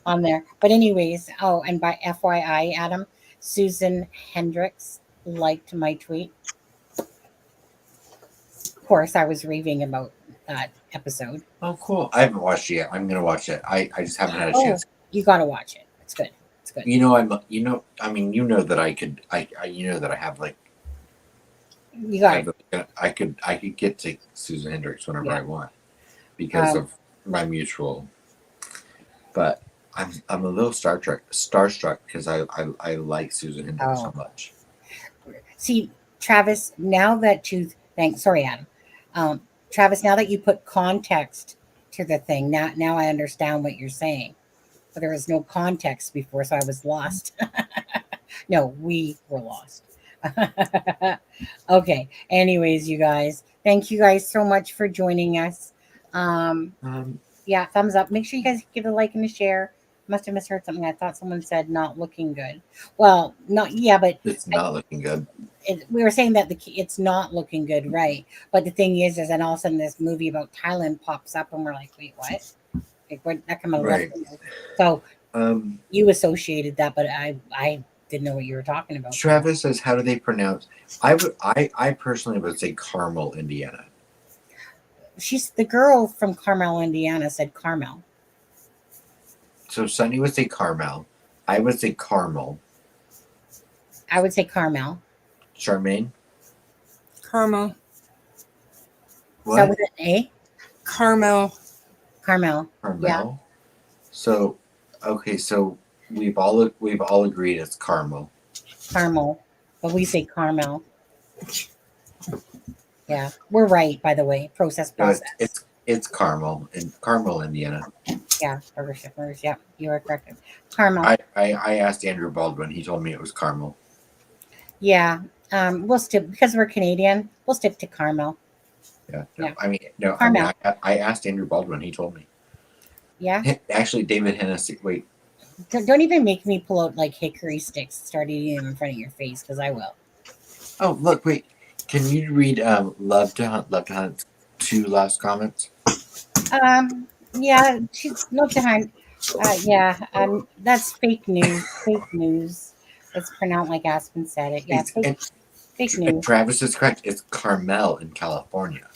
on there. But anyways, and by FYI, Adam, Susan Hendricks liked my tweet. Of course, I was raving about that episode. Oh, cool. I haven't watched it yet. I'm going to watch it. I just haven't had a chance. You got to watch it. It's good. It's good. That I could, that I have like, you got it. I could get to Susan Hendricks whenever I want because of my mutual. But I'm a little starstruck because I like Susan Hendricks so much. See, Travis, now that sorry, Adam. Travis, now that you put context to the thing, now I understand what you're saying. But there was no context before, so I was lost. No, we were lost. Okay. Anyways, you guys, thank you guys so much for joining us. Yeah, thumbs up. Make sure you guys give a like and a share. Must have misheard something. I thought someone said not looking good. Well, but it's not looking good. We were saying that it's not looking good, right? But the thing is then all of a sudden this movie about Thailand pops up, and we're like, wait, what? Like, that come out right. So you associated that, but I didn't know what you were talking about. Travis says, "How do they pronounce?" I personally would say Carmel, Indiana. She's the girl from Carmel, Indiana. Said Carmel. So Sunny would say Carmel. I would say Carmel. I would say Carmel. Charmaine. Carmel. Start with an A. Carmel. Carmel. Carmel. Yeah. So, okay, so we've all agreed it's Carmel. Carmel, but we say Carmel. Yeah, we're right. By the way, process. No, it's Carmel in Carmel, Indiana. Yeah, burgers. Yeah, you are correct. Carmel. I asked Andrew Baldwin. He told me it was Carmel. Yeah, we'll stick because we're Canadian. We'll stick to Carmel. Yeah. Yeah. Carmel. I asked Andrew Baldwin. He told me. Yeah. Actually, David Hennessy. Wait. Don't even make me pull out like hickory sticks, start eating them in front of your face, because I will. Oh, look, wait. Can you read Love to Hunt 2 last comments? Yeah, she's Love to Hunt. Yeah, that's fake news. Fake news. It's pronounced like Aspen said it. Yeah, fake news. Travis is correct. It's Carmel in California.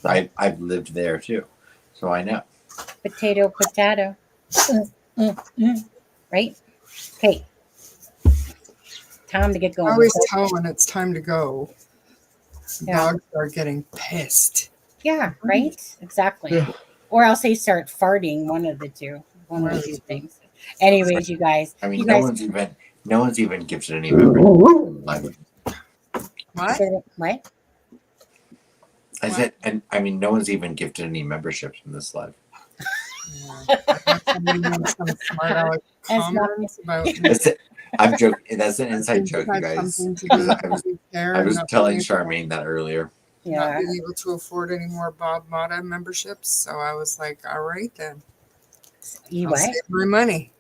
I've lived there too, so I know. Potato. Right? Okay. Time to get going. I always tell when it's time to go. Yeah. Dogs are getting pissed. Yeah, right? Exactly. Yeah. Or else they start farting, one of the two. One of the two things. Anyways, you guys. I mean, you no guys, one's even gifted any membership. What? I said, and I mean, no one's even gifted any memberships in this live. I'm joking. That's an inside joke, you guys. I was telling Charmaine that earlier. Not being able to afford any more Bob Mata memberships, so I was like, all right then. You I'll what? save my money.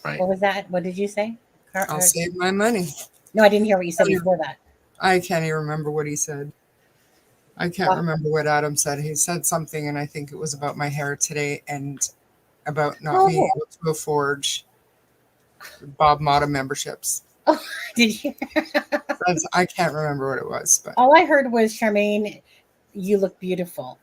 Right. What was that? What did you say? I'll save my money. No, I didn't hear what you said before that. I can't even remember what he said. I can't remember what Adam said. He said something, and I think it was about my hair today and about not being able to afford Bob Mata memberships. Oh, did you? I can't remember what it was, but All I heard was, Charmaine, you look beautiful.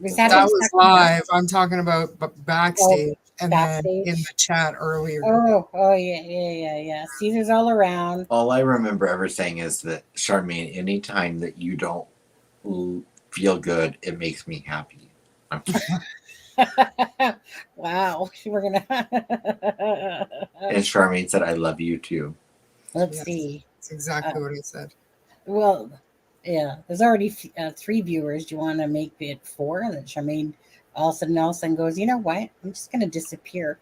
Was that what was you're talking live. I'm talking about backstage and backstage? then in the chat earlier. Oh, yeah. Caesar's all around. All I remember ever saying is that, Charmaine, anytime that you don't feel good, it makes me happy. Wow. We're going to. And Charmaine said, I love you too. Let's see. That's exactly what he said. Well, yeah, there's already 3 viewers. Do you want to make it 4? And then Charmaine all of a sudden goes, you know what? I'm just going to disappear.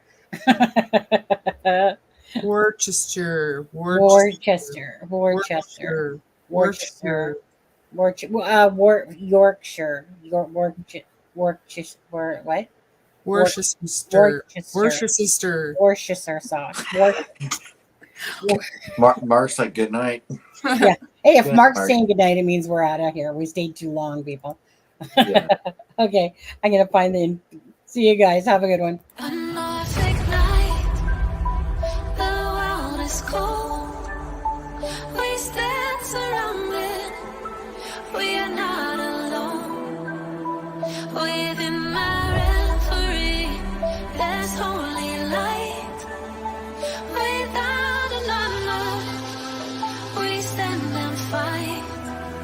Worcester. Yorkshire. Worcestershire sauce. Mark's like, good night. Yeah. Hey, if Good, Mark's Mark. saying goodnight, it means we're out of here. We stayed too long, people. Yeah. Okay, I'm gonna find the. See you guys. Have a good one.